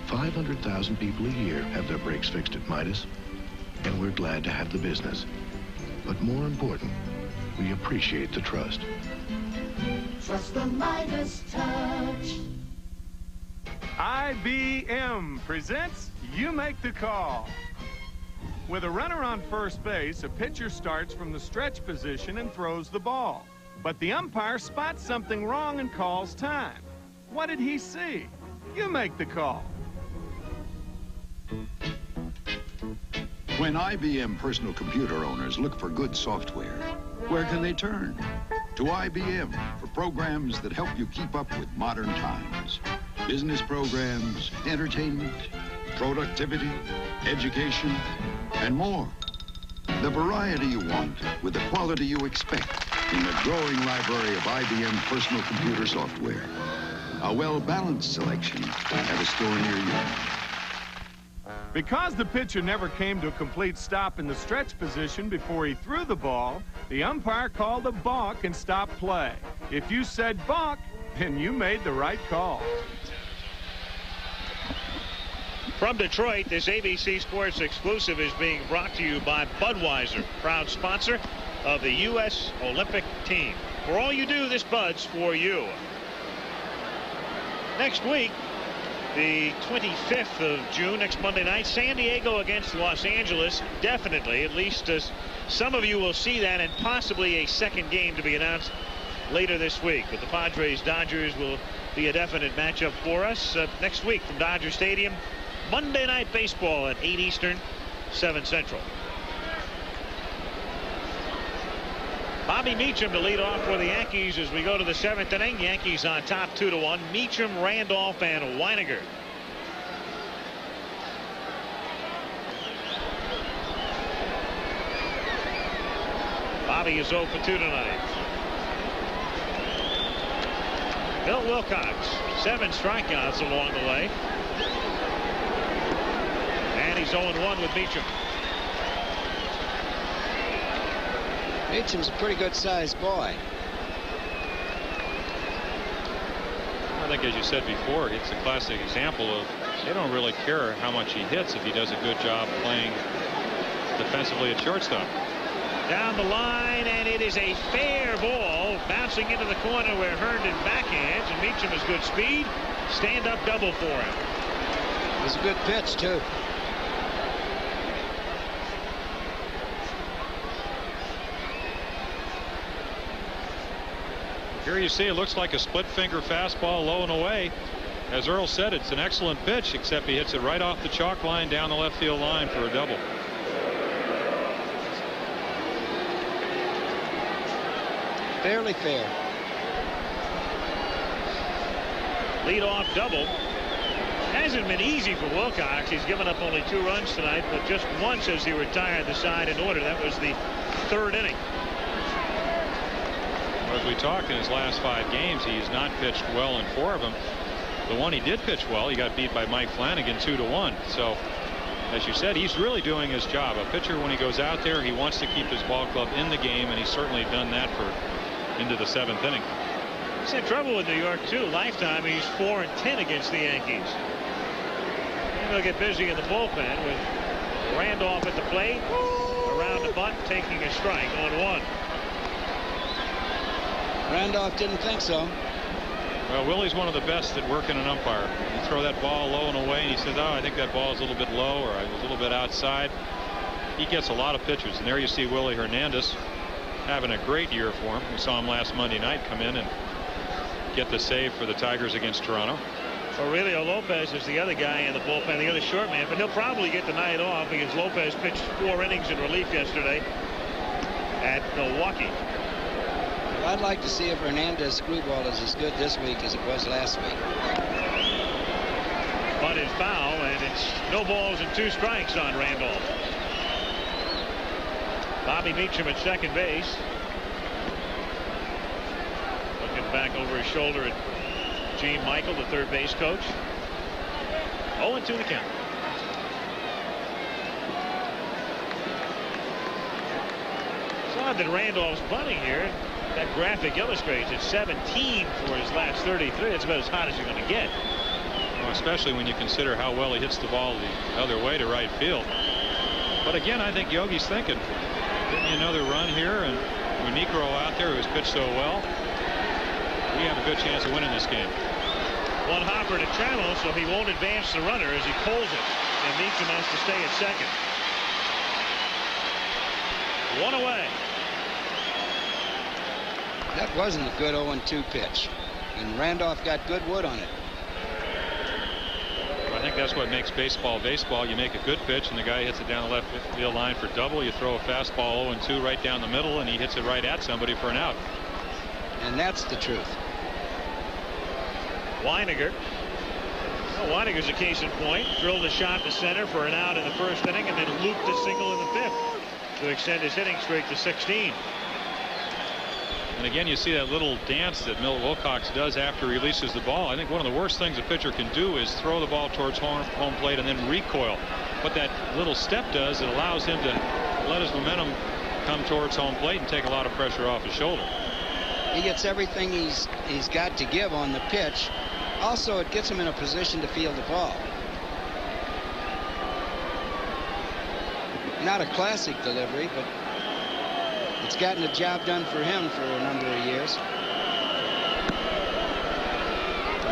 500,000 people a year have their brakes fixed at Midas, and we're glad to have the business. But more important, we appreciate the trust. Trust the Midas touch. IBM presents You Make the Call. With a runner on first base, a pitcher starts from the stretch position and throws the ball. But the umpire spots something wrong and calls time. What did he see? You make the call. When IBM personal computer owners look for good software, where can they turn? To IBM for programs that help you keep up with modern times. Business programs, entertainment, productivity, education, and more. The variety you want with the quality you expect in the growing library of IBM personal computer software. A well-balanced selection at a store near you. Because the pitcher never came to a complete stop in the stretch position before he threw the ball, the umpire called a balk and stopped play. If you said balk, then you made the right call. From Detroit, this ABC Sports exclusive is being brought to you by Budweiser, proud sponsor of the U.S. Olympic team. For all you do, this Bud's for you. Next week, the 25th of June, next Monday night, San Diego against Los Angeles. Definitely, at least some of you will see that, and possibly a second game to be announced later this week. But the Padres-Dodgers will be a definite matchup for us next week from Dodger Stadium. Monday Night Baseball at 8 Eastern, 7 Central. Bobby Meacham to lead off for the Yankees as we go to the 7th inning. Yankees on top 2-1. Meacham, Randolph, and Weiniger. Bobby is 0 for 2 tonight. Bill Wilcox, 7 strikeouts along the way. And he's 0-1 with Meacham. Meacham's a pretty good-sized boy. I think, as you said before, it's a classic example of they don't really care how much he hits if he does a good job playing defensively at shortstop. Down the line, and it is a fair ball bouncing into the corner where Herndon backhands, and Meacham has good speed. Stand-up double for him. It was a good pitch, too. Here you see it looks like a split finger fastball low and away. As Earl said, it's an excellent pitch, except he hits it right off the chalk line down the left field line for a double. Fairly fair. Leadoff double. Hasn't been easy for Wilcox. He's given up only 2 runs tonight, but just once as he retired the side in order. That was the 3rd inning. As we talked, in his last 5 games, he's not pitched well in 4 of them. The one he did pitch well, he got beat by Mike Flanagan 2-1. So, as you said, he's really doing his job. A pitcher, when he goes out there, he wants to keep his ball club in the game, and he's certainly done that for into the 7th inning. He's had trouble with New York, too. Lifetime, he's 4-10 against the Yankees. And they'll get busy in the bullpen with Randolph at the plate, around the bunt, taking a strike on 1. Randolph didn't think so. Well, Willie's one of the best at working an umpire. You throw that ball low and away, and he says, oh, I think that ball is a little bit low, or I was a little bit outside. He gets a lot of pitches, and there you see Willie Hernandez having a great year for him. We saw him last Monday night come in and get the save for the Tigers against Toronto. Aurelio Lopez is the other guy in the bullpen, the other short man, but he'll probably get the night off because Lopez pitched 4 innings in relief yesterday at Milwaukee. I'd like to see if Hernandez screwball is as good this week as it was last week. But it's foul, and it's no balls and 2 strikes on Randolph. Bobby Meacham at second base. Looking back over his shoulder at Gene Michael, the third base coach. 0-2 the count. It's odd that Randolph's bunting here. That graphic illustrates it's 17 for his last 33. That's about as hot as you're going to get. Well, especially when you consider how well he hits the ball the other way to right field. But again, I think Yogi's thinking, getting another run here, and with Negro out there who's pitched so well, we have a good chance of winning this game. One hopper to Channel, so he won't advance the runner as he pulls it, and Meacham has to stay at second. 1 away. That wasn't a good 0-2 pitch, and Randolph got good wood on it. I think that's what makes baseball baseball. You make a good pitch, and the guy hits it down the left field line for double. You throw a fastball 0-2 right down the middle, and he hits it right at somebody for an out. And that's the truth. Weiniger. Well, Weiniger's a case in point. Drilled a shot to center for an out in the 1st inning, and then looped a single in the 5th. to extend his hitting streak to 16. And again, you see that little dance that Milt Wilcox does after he releases the ball. I think one of the worst things a pitcher can do is throw the ball towards home plate and then recoil. What that little step does, it allows him to let his momentum come towards home plate and take a lot of pressure off his shoulder. He gets everything he's got to give on the pitch. Also, it gets him in a position to field the ball. Not a classic delivery, but it's gotten the job done for him for a number of years.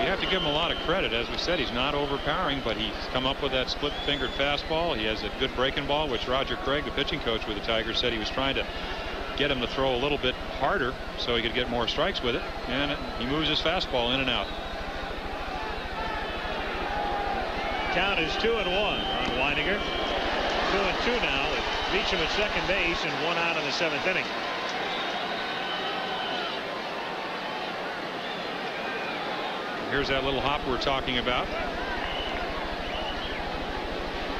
You have to give him a lot of credit. As we said, he's not overpowering, but he's come up with that split-fingered fastball. He has a good breaking ball, which Roger Craig, the pitching coach with the Tigers, said he was trying to get him to throw a little bit harder so he could get more strikes with it. And he moves his fastball in and out. Count is 2-1 on Weininger. 2-2 now with Beecham at second base and 1 out in the 7th inning. Here's that little hop we're talking about.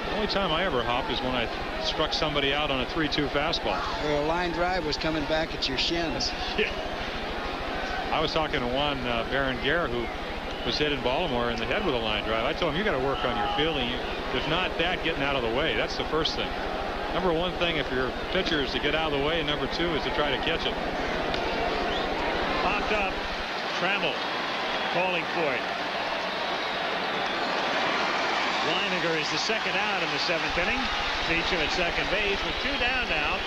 The only time I ever hop is when I struck somebody out on a 3-2 fastball. Where a line drive was coming back at your shins. Yeah. I was talking to Juan Berenguer, who was hit in Baltimore in the head with a line drive. I told him, you got to work on your fielding. There's not that getting out of the way. That's the first thing. Number one thing if you're a pitcher is to get out of the way, and number two is to try to catch it. Popped up. Trammell calling for it. Weininger is the second out in the 7th inning. Beecham at second base with 2 down now.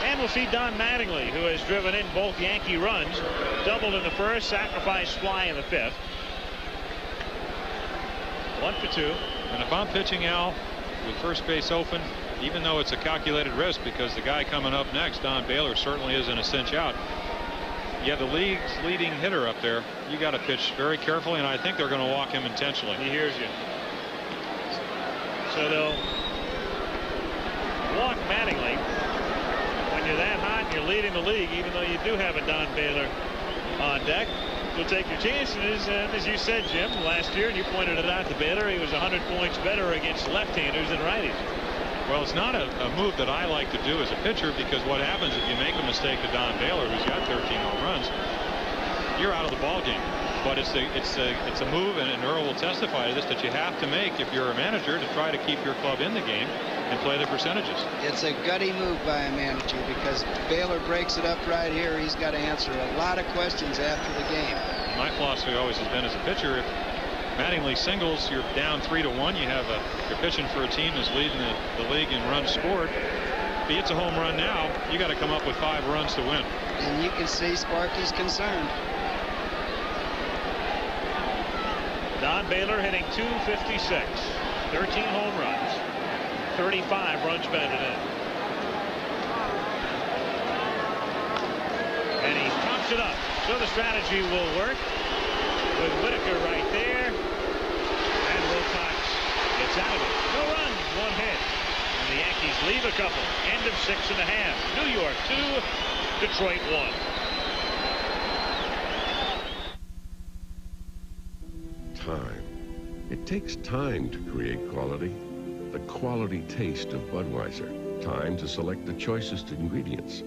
And we'll see Don Mattingly, who has driven in both Yankee runs. Doubled in the first, sacrificed fly in the 5th. 1-2. And if I'm pitching, Al, with first base open, even though it's a calculated risk because the guy coming up next, Don Baylor, certainly isn't a cinch out. You have the league's leading hitter up there. You got to pitch very carefully, and I think they're going to walk him intentionally. He hears you. So they'll walk Mattingly. When you're that hot and you're leading the league, even though you do have a Don Baylor on deck, you'll take your chances. And as you said, Jim, last year, and you pointed it out to Baylor, he was 100 points better against left-handers than righties. Well, it's not a move that I like to do as a pitcher, because what happens if you make a mistake to Don Baylor, who's got 13 home runs, you're out of the ball game. But it's a move, and Earl will testify to this, that you have to make if you're a manager to try to keep your club in the game and play the percentages. It's a gutty move by a manager, because Baylor breaks it up right here. He's got to answer a lot of questions after the game. My philosophy always has been, as a pitcher, if Mattingly singles, you're down 3-1. You're pitching for a team that's leading the league in runs scored. If he hits a home run now, you got to come up with 5 runs to win. And you can see Sparky's concerned. Don Baylor hitting .256, 13 home runs, 35 runs batted in. And he pops it up. So the strategy will work with Whitaker right there. And Wilcox gets out of it. No runs, 1 hit. And the Yankees leave a couple. End of 6½. New York 2, Detroit 1. Time. It takes time to create quality. The quality taste of Budweiser. Time to select the choicest ingredients.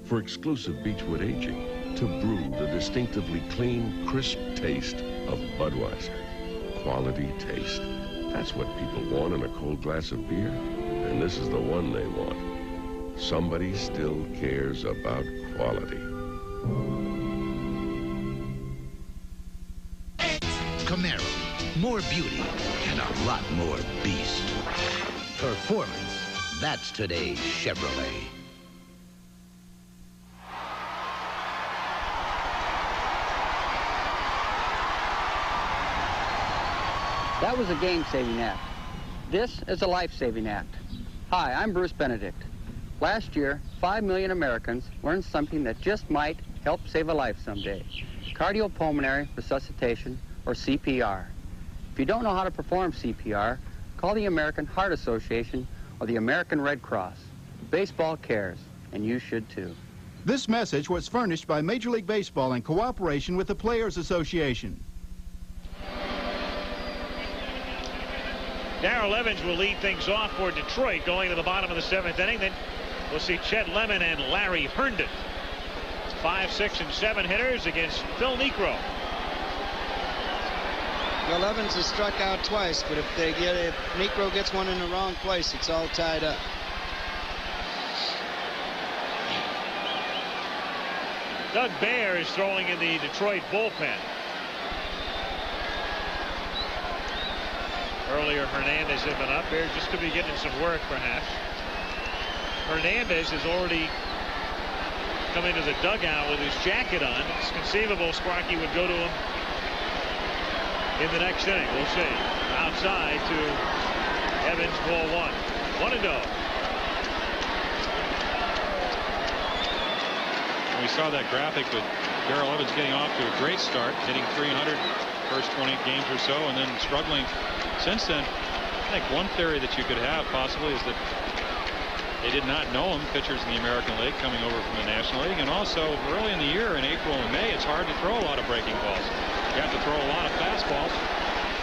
For exclusive Beechwood aging, to brew the distinctively clean, crisp taste of Budweiser. Quality taste. That's what people want in a cold glass of beer, and this is the one they want. Somebody still cares about quality. Camaro, more beauty and a lot more beast. Performance, that's today's Chevrolet. That was a game-saving act. This is a life-saving act. Hi, I'm Bruce Benedict. Last year, 5 million Americans learned something that just might help save a life someday. Cardiopulmonary resuscitation, or CPR. If you don't know how to perform CPR, call the American Heart Association or the American Red Cross. Baseball cares, and you should too. This message was furnished by Major League Baseball in cooperation with the Players Association. Darrell Evans will lead things off for Detroit going to the bottom of the 7th inning. Then we'll see Chet Lemon and Larry Herndon. 5, 6, and 7 hitters against Phil Niekro. Well, Evans has struck out twice, but if Niekro gets one in the wrong place, it's all tied up. Doug Baer is throwing in the Detroit bullpen. Earlier, Hernandez had been up there just to be getting some work, perhaps. Hernandez has already come into the dugout with his jacket on. It's conceivable Sparky would go to him in the next inning. We'll see. Outside to Evans, ball 1. 1-0. We saw that graphic with Darrell Evans getting off to a great start, hitting .300 first 20 games or so, and then struggling since then. I think one theory that you could have possibly is that they did not know him, pitchers in the American League coming over from the National League, and also early in the year in April and May it's hard to throw a lot of breaking balls. You have to throw a lot of fastballs,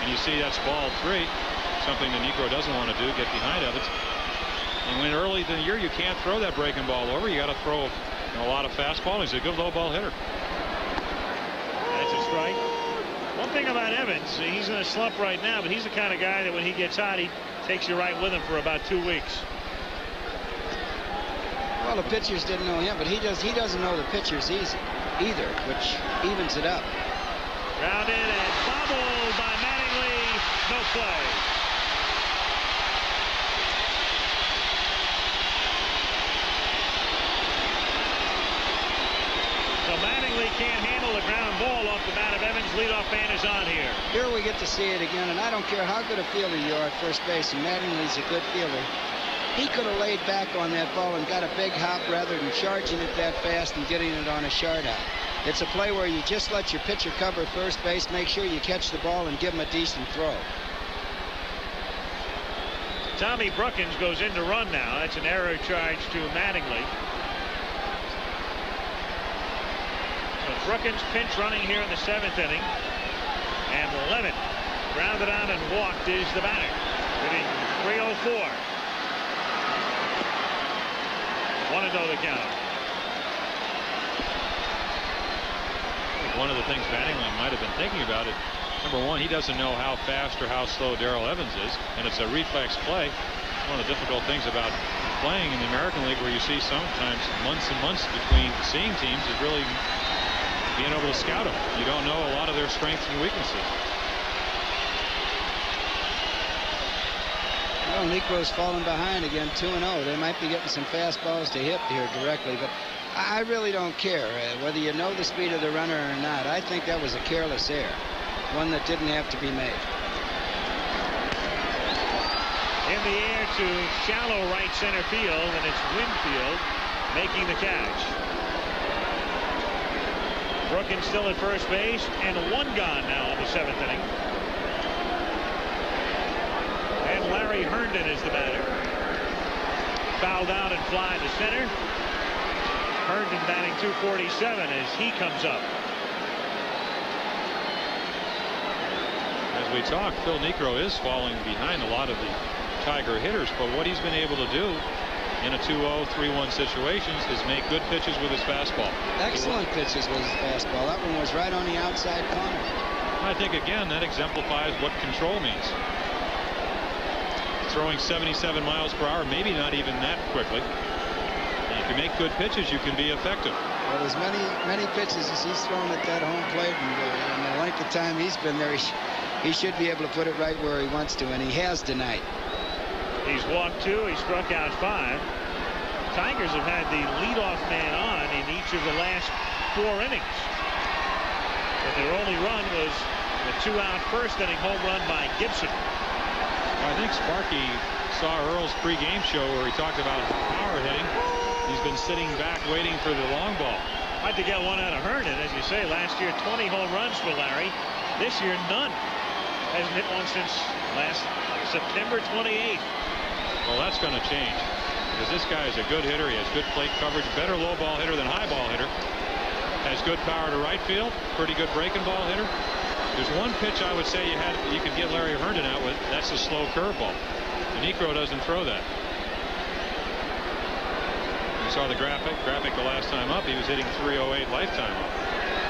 and you see that's ball 3, something that Niekro doesn't want to do, get behind Evans. And when early in the year you can't throw that breaking ball over, you got to throw a lot of fastball. He's a good low ball hitter. That's a strike. One thing about Evans, he's in a slump right now, but he's the kind of guy that when he gets hot, he takes you right with him for about 2 weeks. Well, the pitchers didn't know him, but he doesn't know the pitchers either, which evens it up. Grounded and bobbled by Mattingly. No play. So Mattingly can't handle the ground ball off the bat of Evans. Leadoff man is on here. Here we get to see it again, and I don't care how good a fielder you are at first base, and Mattingly's a good fielder. He could have laid back on that ball and got a big hop rather than charging it that fast and getting it on a short hop. It's a play where you just let your pitcher cover first base, make sure you catch the ball, and give him a decent throw. Tommy Brookins goes in to run now. That's an error charge to Mattingly. So Brookins pinch running here in the 7th inning. And Lemon grounded out and walked is the batter. Hitting .304. 1-0 the count. One of the things Mattingly might have been thinking about it, number one, he doesn't know how fast or how slow Darrell Evans is, and it's a reflex play. One of the difficult things about playing in the American League, where you see sometimes months and months between seeing teams, is really being able to scout them. You don't know a lot of their strengths and weaknesses. Well, Niekro's fallen behind again, 2-0. They might be getting some fastballs to hit here directly, but I really don't care whether you know the speed of the runner or not. I think that was a careless error, one that didn't have to be made. In the air to shallow right center field, and it's Winfield making the catch. Brookins still at first base, and 1 gone now in the 7th inning. And Larry Herndon is the batter. Fouled out and fly to center. Herndon batting .247 as he comes up. As we talk, Phil Niekro is falling behind a lot of the Tiger hitters, but what he's been able to do in a 2-0, 3-1 situations is make good pitches with his fastball. Excellent pitches with his fastball. That one was right on the outside corner. I think, again, that exemplifies what control means. Throwing 77 miles per hour, maybe not even that quickly. And if you make good pitches, you can be effective. Well, as many pitches as he's thrown at that home plate, and in the length of time he's been there, he should be able to put it right where he wants to, and he has tonight. He's walked 2. He struck out 5. Tigers have had the leadoff man on in each of the last 4 innings. But their only run was a 2-out first inning home run by Gibson. I think Sparky saw Earl's pregame show where he talked about power hitting. He's been sitting back waiting for the long ball. Like to get one out of Herndon. As you say, last year 20 home runs for Larry. This year none. Hasn't hit one since last September 28th. Well, that's going to change, because this guy is a good hitter. He has good plate coverage, better low ball hitter than high ball hitter. Has good power to right field, pretty good breaking ball hitter. There's one pitch I would say you could get Larry Herndon out with. That's a slow curveball. And Niekro doesn't throw that. You saw the graphic the last time up. He was hitting 308 lifetime up.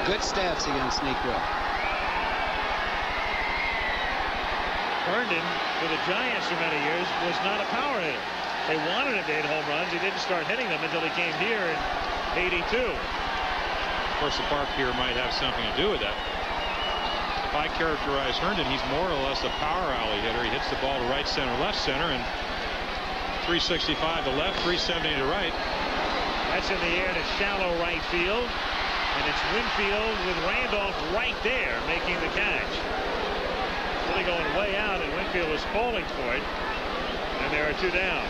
Good stats against Niekro. Herndon, for the Giants for many years, was not a power hitter. They wanted him to hit home runs. He didn't start hitting them until he came here in '82. Of course, the park here might have something to do with that. If I characterize Herndon, he's more or less a power alley hitter. He hits the ball to right center, left center, and 365 to left, 370 to right. That's in the air to shallow right field. And it's Winfield with Randolph right there making the catch. Really going way out, and Winfield was falling for it. And there are 2 down.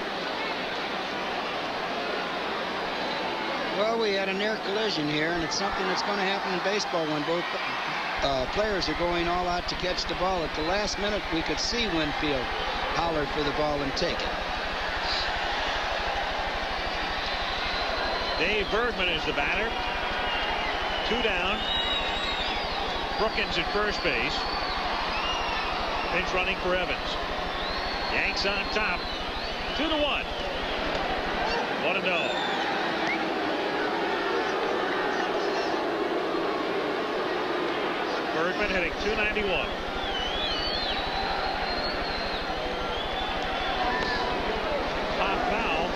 Well, we had a near collision here, and it's something that's going to happen in baseball when both players are going all out to catch the ball. At the last minute, we could see Winfield holler for the ball and take it. Dave Bergman is the batter. 2 down. Brookins at first base. Pinch running for Evans. Yanks on top. 2-1. 1-0. Bergman hitting .291. Pop foul.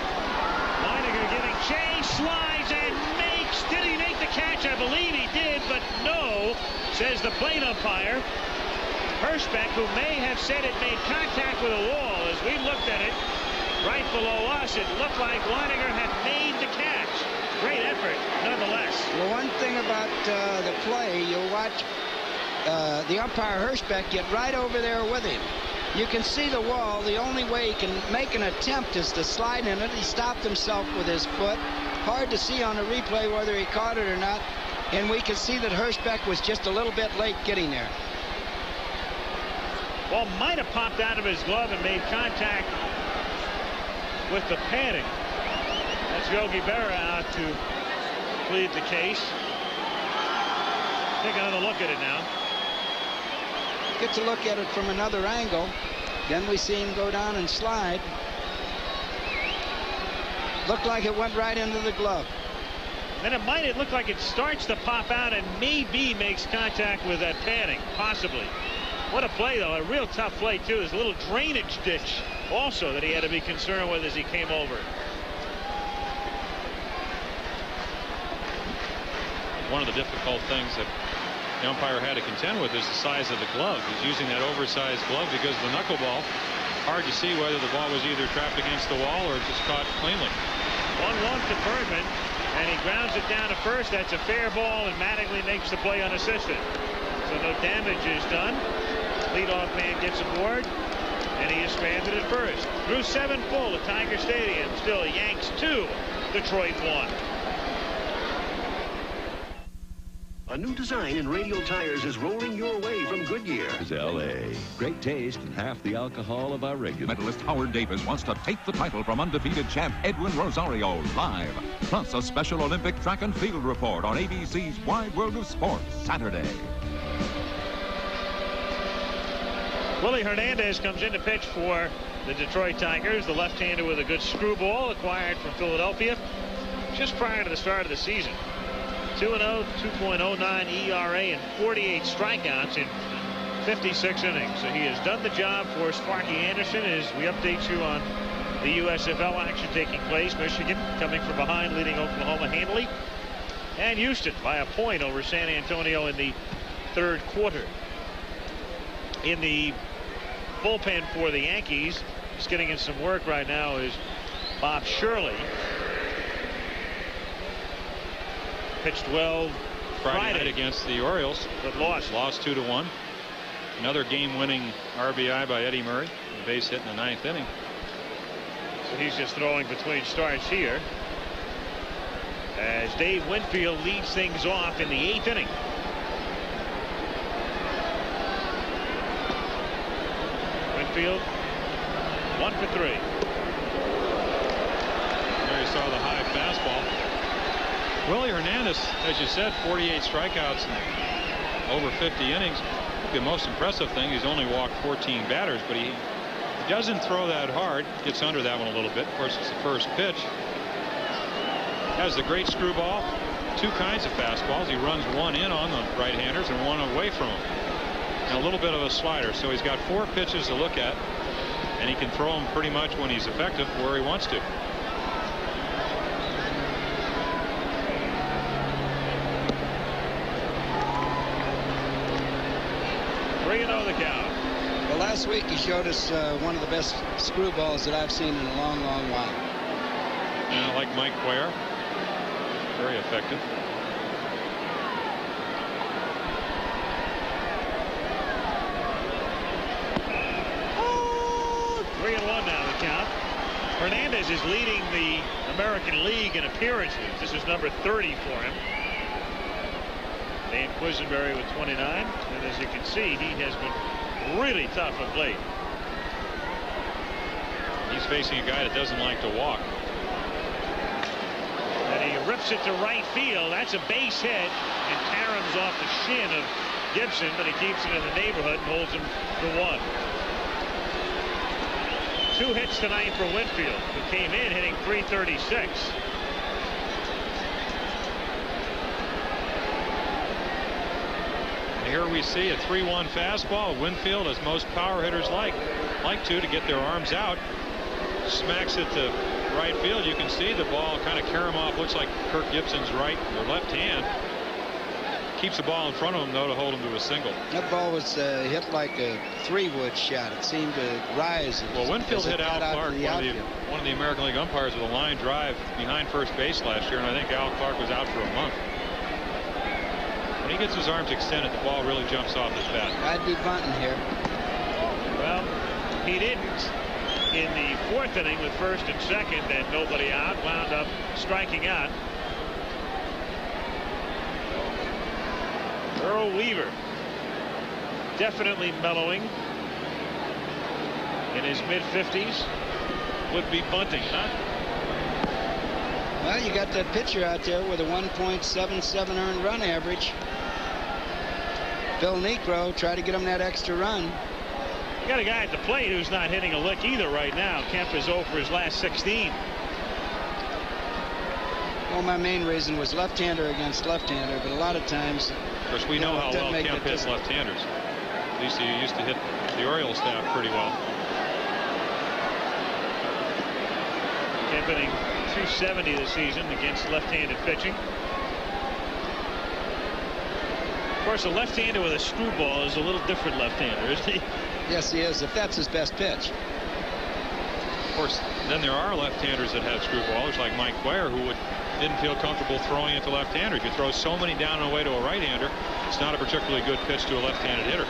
Leininger getting changed, slides and makes. Did he make the catch? I believe he did, but no, says the plate umpire. Hirschbeck, who may have said it made contact with a wall. As we looked at it right below us, it looked like Leininger had made the catch. Great effort, nonetheless. Well, one thing about the play, you'll watch the umpire Hirschbeck get right over there with him. You can see the wall. The only way he can make an attempt is to slide in it. He stopped himself with his foot. Hard to see on the replay whether he caught it or not. And we can see that Hirschbeck was just a little bit late getting there. Ball might have popped out of his glove and made contact with the padding. That's Yogi Berra out to plead the case. Take another look at it now. Get to look at it from another angle. Then we see him go down and slide. Looked like it went right into the glove. Then it look like it starts to pop out and maybe makes contact with that padding, possibly. What a play, though. A real tough play, too. There's a little drainage ditch also that he had to be concerned with as he came over. One of the difficult things that the umpire had to contend with is the size of the glove. He's using that oversized glove because of the knuckleball. Hard to see whether the ball was either trapped against the wall or just caught cleanly. 1-1 to Bergman, and he grounds it down to first. That's a fair ball, and Mattingly makes the play unassisted. So no damage is done. Leadoff man gets aboard, and he is stranded at first. Through 7 full at Tiger Stadium. Still Yanks 2, Detroit 1. A new design in radial tires is rolling your way from Goodyear. Is L.A. Great taste and half the alcohol of our regular. Medalist Howard Davis wants to take the title from undefeated champ Edwin Rosario live. Plus a special Olympic track and field report on ABC's Wide World of Sports Saturday. Willie Hernandez comes in to pitch for the Detroit Tigers. The left-hander with a good screwball acquired from Philadelphia just prior to the start of the season. 2-0, 2.09 ERA, and 48 strikeouts in 56 innings. So he has done the job for Sparky Anderson as we update you on the USFL action taking place. Michigan coming from behind, leading Oklahoma handily. And Houston by a point over San Antonio in the 3rd quarter. In the bullpen for the Yankees, just getting in some work right now is Bob Shirley. Pitched well Friday night against the Orioles, but lost 2-1. Another game-winning RBI by Eddie Murray, a base hit in the 9th inning. So he's just throwing between starts here as Dave Winfield leads things off in the 8th inning. Winfield 1 for 3. There you saw the high fastball. Willie Hernandez, as you said, 48 strikeouts in over 50 innings. The most impressive thing, he's only walked 14 batters, but he doesn't throw that hard. Gets under that one a little bit. Of course, it's the first pitch. Has the great screwball, two kinds of fastballs. He runs one in on the right-handers and one away from them. And a little bit of a slider. So he's got 4 pitches to look at, and he can throw them pretty much when he's effective where he wants to. The count. Well, last week he showed us one of the best screwballs that I've seen in a long, long while. Yeah, like Mike Cuellar. Very effective. Oh, 3-1 now the count. Hernandez is leading the American League in appearances. This is number 30 for him. Dane Quisenberry with 29, and as you can see, he has been really tough of late. He's facing a guy that doesn't like to walk. And he rips it to right field. That's a base hit, and caroms off the shin of Gibson, but he keeps it in the neighborhood and holds him to 1. 2 hits tonight for Winfield, who came in hitting .336. Here we see a 3-1 fastball. Winfield, as most power hitters like to get their arms out, smacks it to right field. You can see the ball kind of carom off. Looks like Kirk Gibson's right or left hand. Keeps the ball in front of him, though, to hold him to a single. That ball was hit like a 3-wood shot. It seemed to rise. Well, Winfield hit Al Clark, one of the American League umpires, with a line drive behind first base last year, and I think Al Clark was out for a month. When he gets his arms extended, the ball really jumps off his bat. I'd be bunting here. Well, he didn't in the 4th inning with first and second, and nobody out. Wound up striking out. Earl Weaver definitely mellowing in his mid-50s. Would be bunting, huh? Well, you got that pitcher out there with a 1.77 earned run average. Phil Niekro tried to get him that extra run. You got a guy at the plate who's not hitting a lick either right now. Kemp is 0 for his last 16. Well, my main reason was left-hander against left-hander, but a lot of times... Of course, we know how well Kemp hits left-handers. At least he used to hit the Orioles staff pretty well. Kemp hitting .270 this season against left-handed pitching. Of course, a left-hander with a screwball is a little different left-hander, isn't he? Yes, he is, if that's his best pitch. Of course, then there are left-handers that have screwballers, like Mike Cuellar, who didn't feel comfortable throwing it to left-handers. You throw so many down and away to a right-hander, it's not a particularly good pitch to a left-handed hitter.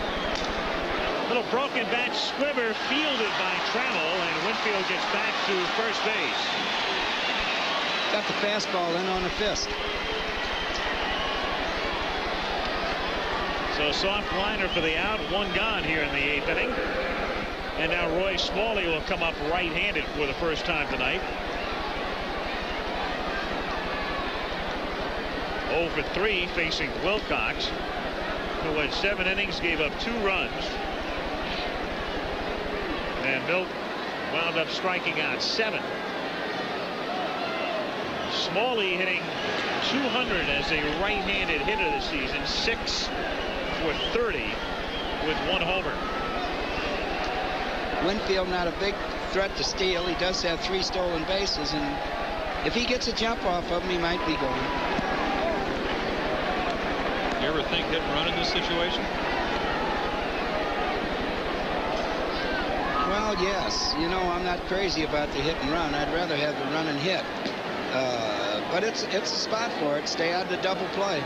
Little broken bat squibber fielded by Trammell, and Winfield gets back to first base. Got the fastball in on a fist. So soft liner for the out, 1 gone here in the 8th inning. And now Roy Smalley will come up right-handed for the first time tonight. 0 for 3 facing Wilcox, who had 7 innings, gave up 2 runs. And Milt wound up striking out 7. Smalley hitting .200 as a right-handed hitter this season, 6 for 30 with 1 homer. Winfield not a big threat to steal. He does have 3 stolen bases, and if he gets a jump off of him, he might be going. You ever think hit and run in this situation? Well, yes. You know, I'm not crazy about the hit and run. I'd rather have the run and hit. But it's a spot for it. Stay out of the double play.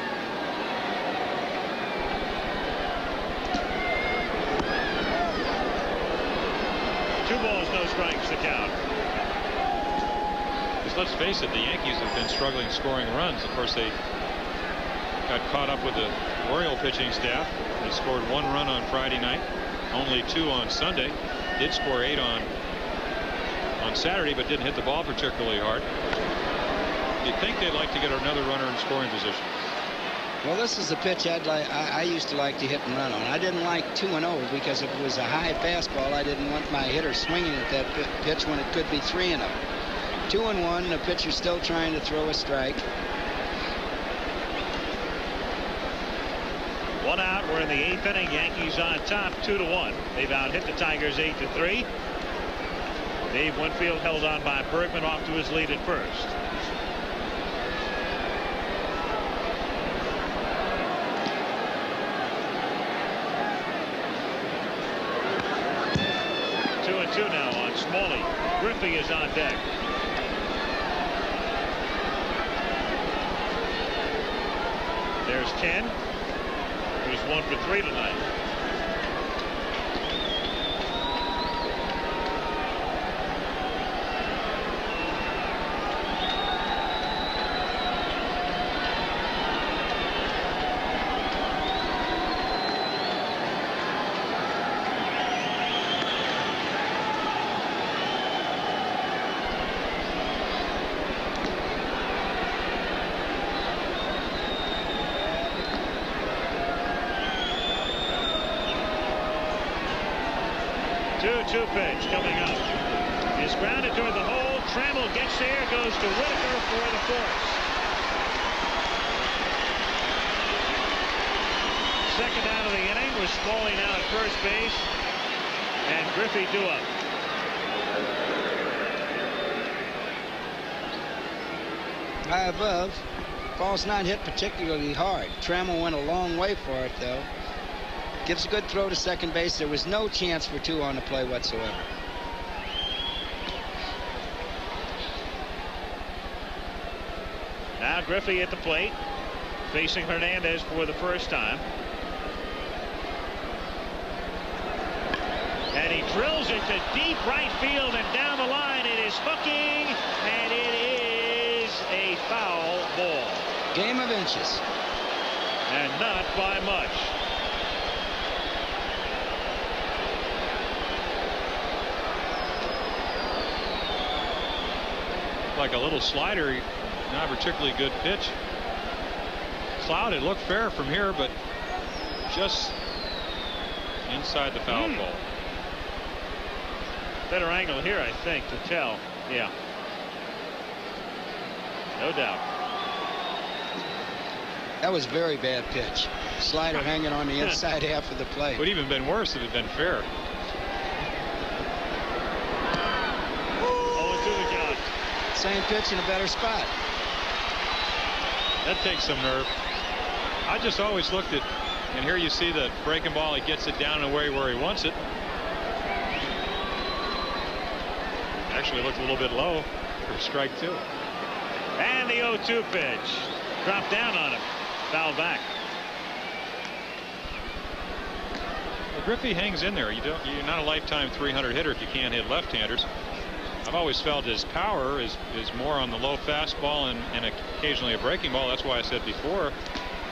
Two balls, no strikes to count. Because let's face it, the Yankees have been struggling scoring runs. Of course, they got caught up with the Oriole pitching staff. They scored 1 run on Friday night, only 2 on Sunday. Did score 8 on Saturday, but didn't hit the ball particularly hard. You'd think they'd like to get another runner in scoring position. Well, this is a pitch I used to like to hit and run on. I didn't like 2-0 because if it was a high fastball, I didn't want my hitter swinging at that pitch when it could be 3-0. 2-1, the pitcher's still trying to throw a strike. 1 out. We're in the 8th inning. Yankees on top, 2-1. They've out-hit the Tigers 8-3. Dave Winfield held on by Bergman off to his lead at first. Two now on Smalley. Griffey is on deck. There's Ken, who's 1 for 3 tonight. Pitch coming up is grounded toward the hole. Trammell gets there, goes to Whitaker for the force. Second out of the inning with Smalley now at first base and Griffey due up. High above. Ball's not hit particularly hard. Trammell went a long way for it though. Gives a good throw to second base. There was no chance for 2 on the play whatsoever. Now Griffey at the plate, facing Hernandez for the first time. And he drills it to deep right field and down the line. It is hooking, and it is a foul ball. Game of inches. And not by much. Like a little slider, not a particularly good pitch. Clouded, looked fair from here, but just inside the foul ball. Better angle here, I think, to tell. Yeah. No doubt. That was a very bad pitch. Slider hanging on the inside half of the plate. Would even been worse if it had been fair. Same pitch in a better spot. That takes some nerve. I just always looked at, and here you see the breaking ball. He gets it down and away where he wants it. Actually looked a little bit low for strike 2. And the 0-2 pitch dropped down on him. Fouled back. Well, Griffey hangs in there. You're not a lifetime 300 hitter if you can't hit left-handers. I've always felt his power is more on the low fastball and occasionally a breaking ball. That's why I said before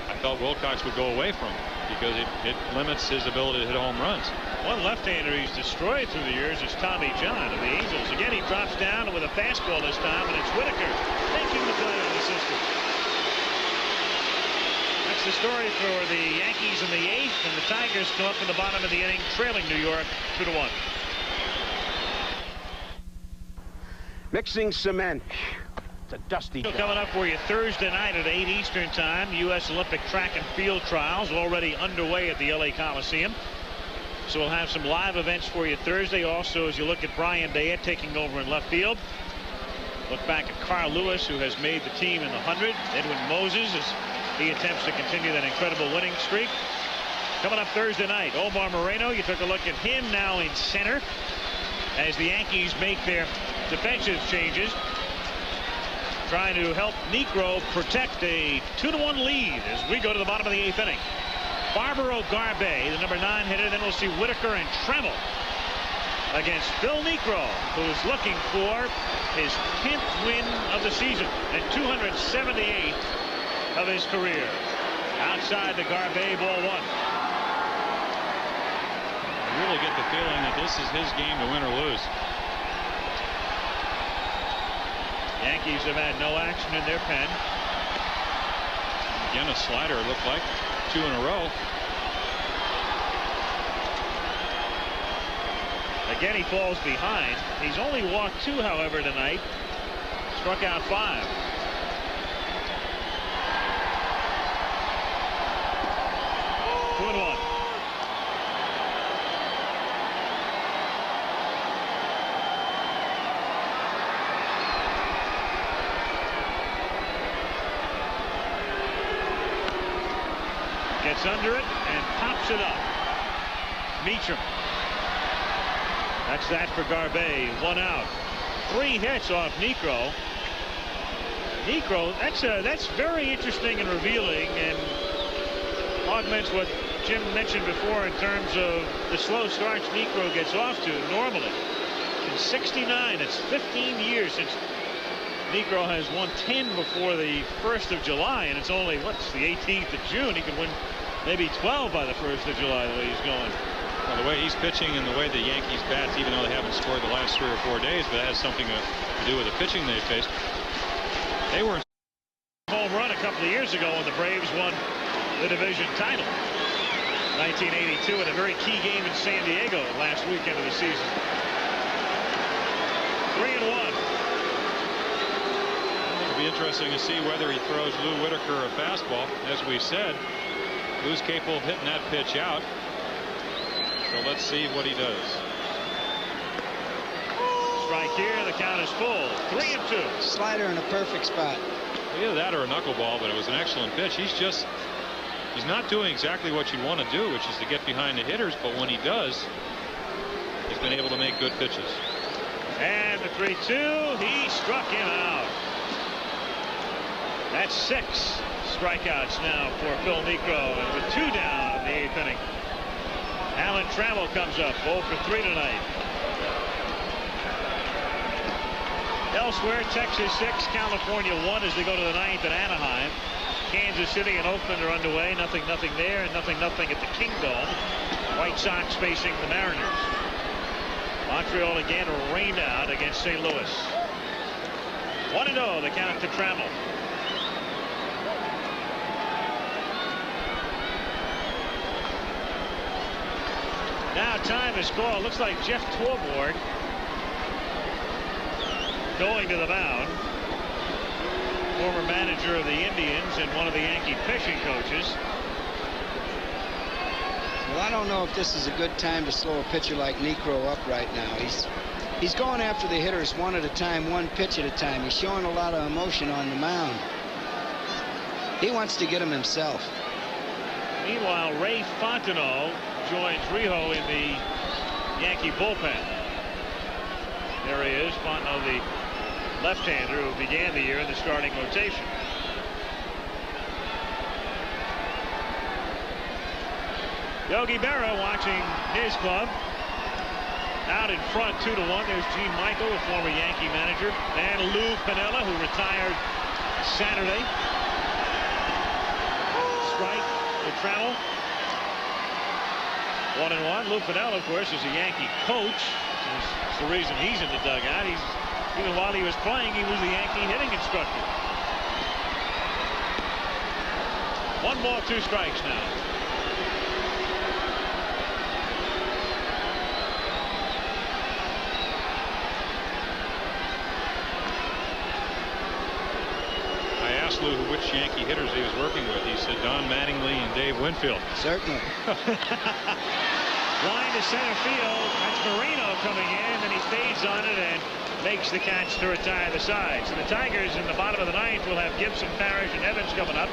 I felt Wilcox would go away from him because it limits his ability to hit home runs. One left-hander he's destroyed through the years is Tommy John of the Angels. Again, he drops down with a fastball this time, and it's Whitaker making the play on the system. That's the story for the Yankees in the 8th, and the Tigers come up in the bottom of the inning, trailing New York 2-1. Mixing cement. It's a dusty job. Coming up for you Thursday night at 8 Eastern time. U.S. Olympic track and field trials already underway at the L.A. Coliseum. So we'll have some live events for you Thursday. Also, as you look at Brian Daya taking over in left field. Look back at Carl Lewis, who has made the team in the 100. Edwin Moses, as he attempts to continue that incredible winning streak. Coming up Thursday night, Omar Moreno. You took a look at him now in center as the Yankees make their defensive changes, trying to help Niekro protect a 2-1 lead as we go to the bottom of the 8th inning. Barbaro Garbe, the number 9 hitter. Then we'll see Whitaker and Trammell against Phil Niekro, who is looking for his 10th win of the season and 278th of his career. Outside the Garbe, ball 1. I really get the feeling that this is his game to win or lose. Yankees have had no action in their pen. Again, a slider, it looked like 2 in a row. Again, he falls behind. He's only walked 2, however, tonight. Struck out 5. Gets under it and pops it up. Meacham. That's that for Garbe. 1 out. 3 hits off Niekro. Niekro, that's very interesting and revealing, and augments what Jim mentioned before in terms of the slow starts Niekro gets off to normally. In '69, it's 15 years since Niekro has won 10 before the 1st of July, and it's only, what's the 18th of June? He could win maybe 12 by the 1st of July, the way he's going. Well, the way he's pitching and the way the Yankees bats, even though they haven't scored the last 3 or 4 days, but that has something to do with the pitching they faced. They were home run a couple of years ago when the Braves won the division title. 1982 in a very key game in San Diego last weekend of the season. 3-1. It'll be interesting to see whether he throws Lou Whitaker a fastball. As we said, Lou's capable of hitting that pitch out. So let's see what he does. Strike here. The count is full. 3-2. Slider in a perfect spot. Either that or a knuckleball, but it was an excellent pitch. He's not doing exactly what you want to do, which is to get behind the hitters, but when he does, he's been able to make good pitches. And the 3-2, he struck him out. That's 6 strikeouts now for Phil Niekro, and with 2 down in the 8th inning. Alan Trammell comes up 0 for 3 tonight. Elsewhere, Texas 6, California 1 as they go to the 9th at Anaheim. Kansas City and Oakland are underway. Nothing there, and nothing at the Kingdome. White Sox facing the Mariners. Montreal again rained out against St. Louis. 1-0, the count to Trammell. Now time is called. Looks like Jeff Torborg going to the mound. Former manager of the Indians and one of the Yankee pitching coaches. Well, I don't know if this is a good time to slow a pitcher like Niekro up right now. He's going after the hitters one at a time, one pitch at a time. He's showing a lot of emotion on the mound. He wants to get him himself. Meanwhile, Ray Fontenot joins Rijo in the Yankee bullpen. There he is, Fontenot, the left-hander who began the year in the starting rotation. Yogi Berra watching his club out in front 2-1. There's Gene Michael, a former Yankee manager, and Lou Piniella, who retired Saturday. Strike to Trammell. 1-1. Lou Piniella, of course, is a Yankee coach. That's the reason he's in the dugout. Even while he was playing, he was the Yankee hitting instructor. 1 ball, 2 strikes now. I asked Lou which Yankee hitters he was working with. He said Don Mattingly and Dave Winfield. Certainly. Line to center field. That's Marino coming in, and he stays on it and makes the catch to retire the side. So the Tigers in the bottom of the 9th will have Gibson, Parrish, and Evans coming up.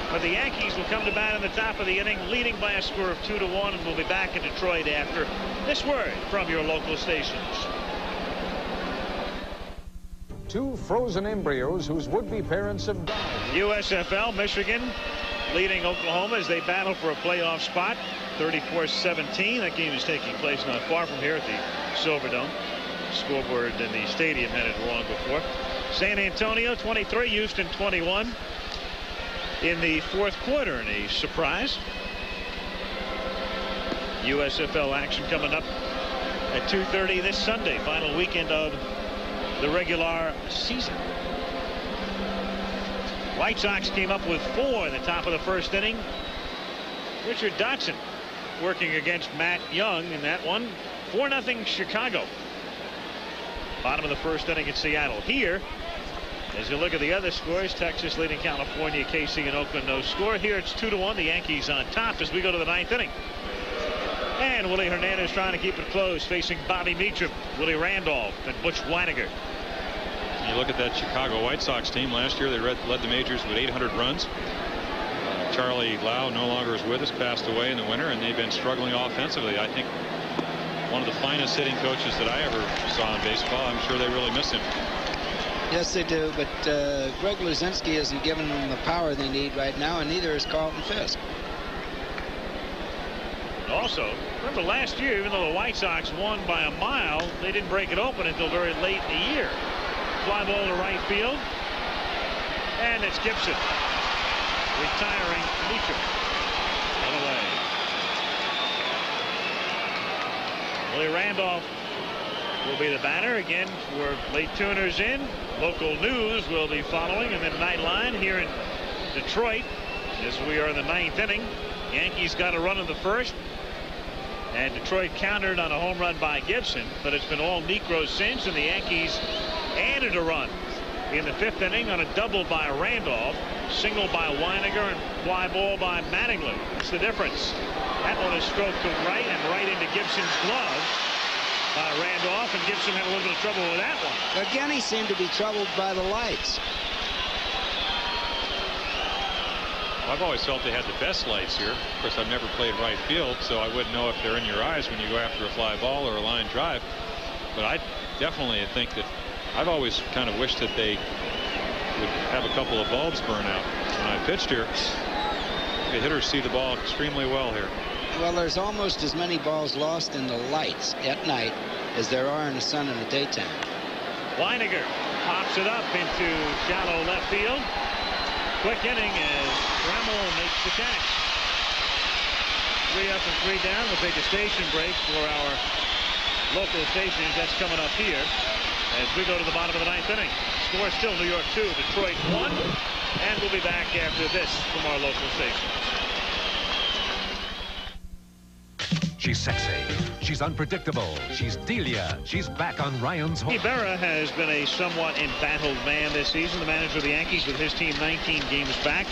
But the Yankees will come to bat in the top of the inning, leading by a score of 2-1, and we'll be back in Detroit after this word from your local stations. 2 frozen embryos whose would-be parents have died. USFL, Michigan leading Oklahoma as they battle for a playoff spot. 34-17. That game is taking place not far from here at the Silverdome. Scoreboard in the stadium had it wrong before. San Antonio 23, Houston 21 in the 4th quarter, and a surprise. USFL action coming up at 2:30 this Sunday, final weekend of the regular season. White Sox came up with 4 in the top of the first inning. Richard Dotson working against Matt Young in that one. 4-0 Chicago. Bottom of the first inning in Seattle. Here, as you look at the other scores, Texas leading California, KC and Oakland no score. Here it's 2-1. The Yankees on top as we go to the 9th inning. And Willie Hernandez trying to keep it close, facing Bobby Meacham, Willie Randolph, and Butch Weiniger. You look at that Chicago White Sox team last year. They led the majors with 800 runs. Charlie Lau no longer is with us, passed away in the winter, and they've been struggling offensively. I think one of the finest hitting coaches that I ever saw in baseball. I'm sure they really miss him. Yes, they do, but Greg Luzinski isn't giving them the power they need right now, and neither is Carlton Fisk. Also, remember last year, even though the White Sox won by a mile, they didn't break it open until very late in the year. Fly ball to right field, and it's Gibson retiring Meacham. One away. Willie Randolph will be the batter again for late tuners in. Local news will be following, and then Nightline here in Detroit as we are in the 9th inning. Yankees got a run in the first, and Detroit countered on a home run by Gibson, but it's been all Niekro since, and the Yankees added a run in the 5th inning on a double by Randolph, single by Weiniger, and fly ball by Mattingly. That's the difference. That one is stroked to right and right into Gibson's glove by Randolph, and Gibson had a little bit of trouble with that one. Again, he seemed to be troubled by the lights. I've always felt they had the best lights here. Of course, I've never played right field, so I wouldn't know if they're in your eyes when you go after a fly ball or a line drive. But I definitely think that I've always kind of wished that they would have a couple of bulbs burn out. When I pitched here, the hitters see the ball extremely well here. Well, there's almost as many balls lost in the lights at night as there are in the sun in the daytime. Weiniger pops it up into shallow left field. Quick inning as Trammell makes the catch. 3 up and 3 down. We'll take a station break for our local stations. That's coming up here as we go to the bottom of the 9th inning. Score still New York 2, Detroit 1. And we'll be back after this from our local stations. She's sexy. She's unpredictable. She's Delia. She's back on Ryan's home. Berra has been a somewhat embattled man this season, the manager of the Yankees, with his team 19 games back.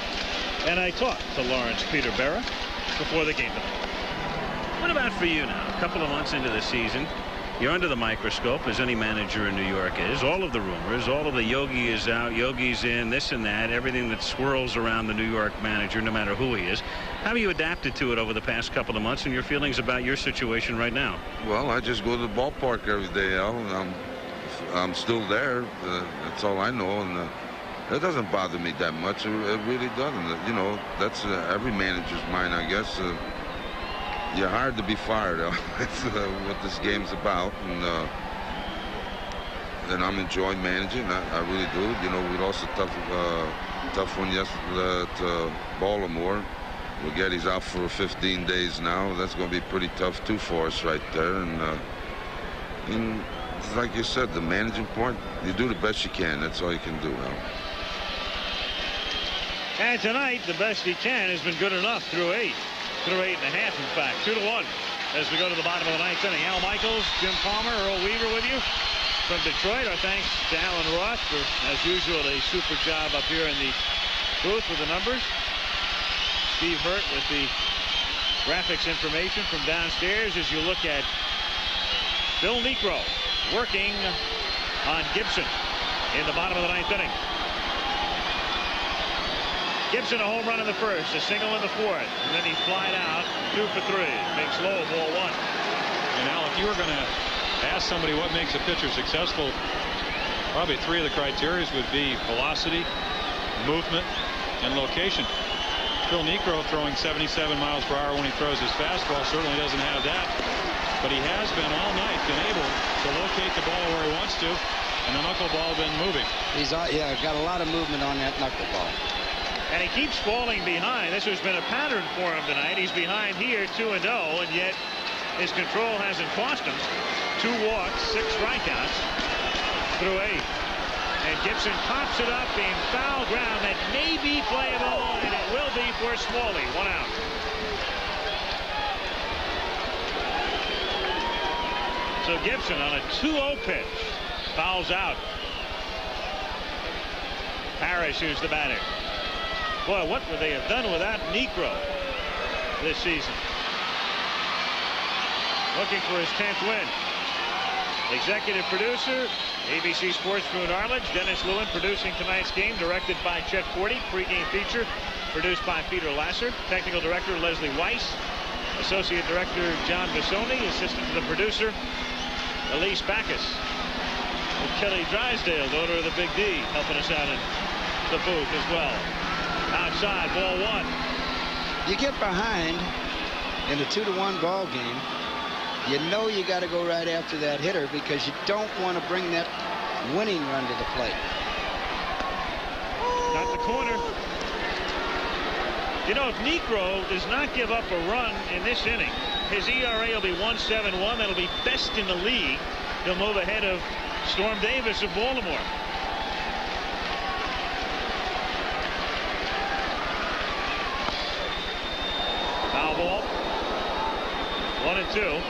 And I talked to Lawrence Peter Berra before the game tonight. What about for you now? A couple of months into the season, you're under the microscope, as any manager in New York is. All of the rumors, all of the Yogi is out, Yogi's in, this and that, everything that swirls around the New York manager, no matter who he is. How have you adapted to it over the past couple of months, and your feelings about your situation right now? Well, I just go to the ballpark every day, Al. I'm still there. That's all I know, and it doesn't bother me that much. It really doesn't. You know, that's every manager's mind, I guess. You're hard to be fired. That's what this game's about, and I'm enjoying managing. I really do. You know, we lost a tough one yesterday at Baltimore. Rigetti's out for 15 days now. That's going to be pretty tough too for us right there. And like you said, the managing part, you do the best you can. That's all you can do now. And tonight, the best he can has been good enough through 8. Through 8.5, in fact. 2-1 as we go to the bottom of the 9th inning. Al Michaels, Jim Palmer, Earl Weaver with you from Detroit. Our thanks to Alan Roth for, as usual, a super job up here in the booth with the numbers. Steve Hurt with the graphics information from downstairs as you look at Bill Niekro working on Gibson in the bottom of the 9th inning. Gibson a home run in the first, a single in the 4th, and then he flied out 2 for 3. Makes low, ball 1. And Al, if you were going to ask somebody what makes a pitcher successful, probably 3 of the criteria would be velocity, movement, and location. Bill Niekro throwing 77 miles per hour when he throws his fastball certainly doesn't have that, but he has been all night been able to locate the ball where he wants to, and the knuckleball been moving. He's got a lot of movement on that knuckleball. And he keeps falling behind. This has been a pattern for him tonight. He's behind here 2-0, and yet his control hasn't cost him. 2 walks, 6 strikeouts through 8. And Gibson pops it up in foul ground that may be playable, and it will be for Smalley. 1 out. So Gibson on a 2-0 pitch fouls out. Parrish, who's the batter. Boy, what would they have done without Niekro this season? Looking for his 10th win. Executive producer, ABC Sports Crew in Arledge. Dennis Lewin producing tonight's game, directed by Chet Forty. Pre-game feature produced by Peter Lasser. Technical director Leslie Weiss. Associate director John Bissoni. Assistant to the producer Elise Backus. And Kelly Drysdale, the owner of the Big D, helping us out in the booth as well. Outside, ball 1. You get behind in a 2-1 ball game. You know you got to go right after that hitter because you don't want to bring that winning run to the plate. Got the corner. You know, if Niekro does not give up a run in this inning, his ERA will be 1.71. That'll be best in the league. He'll move ahead of Storm Davis of Baltimore. Foul ball. 1-2.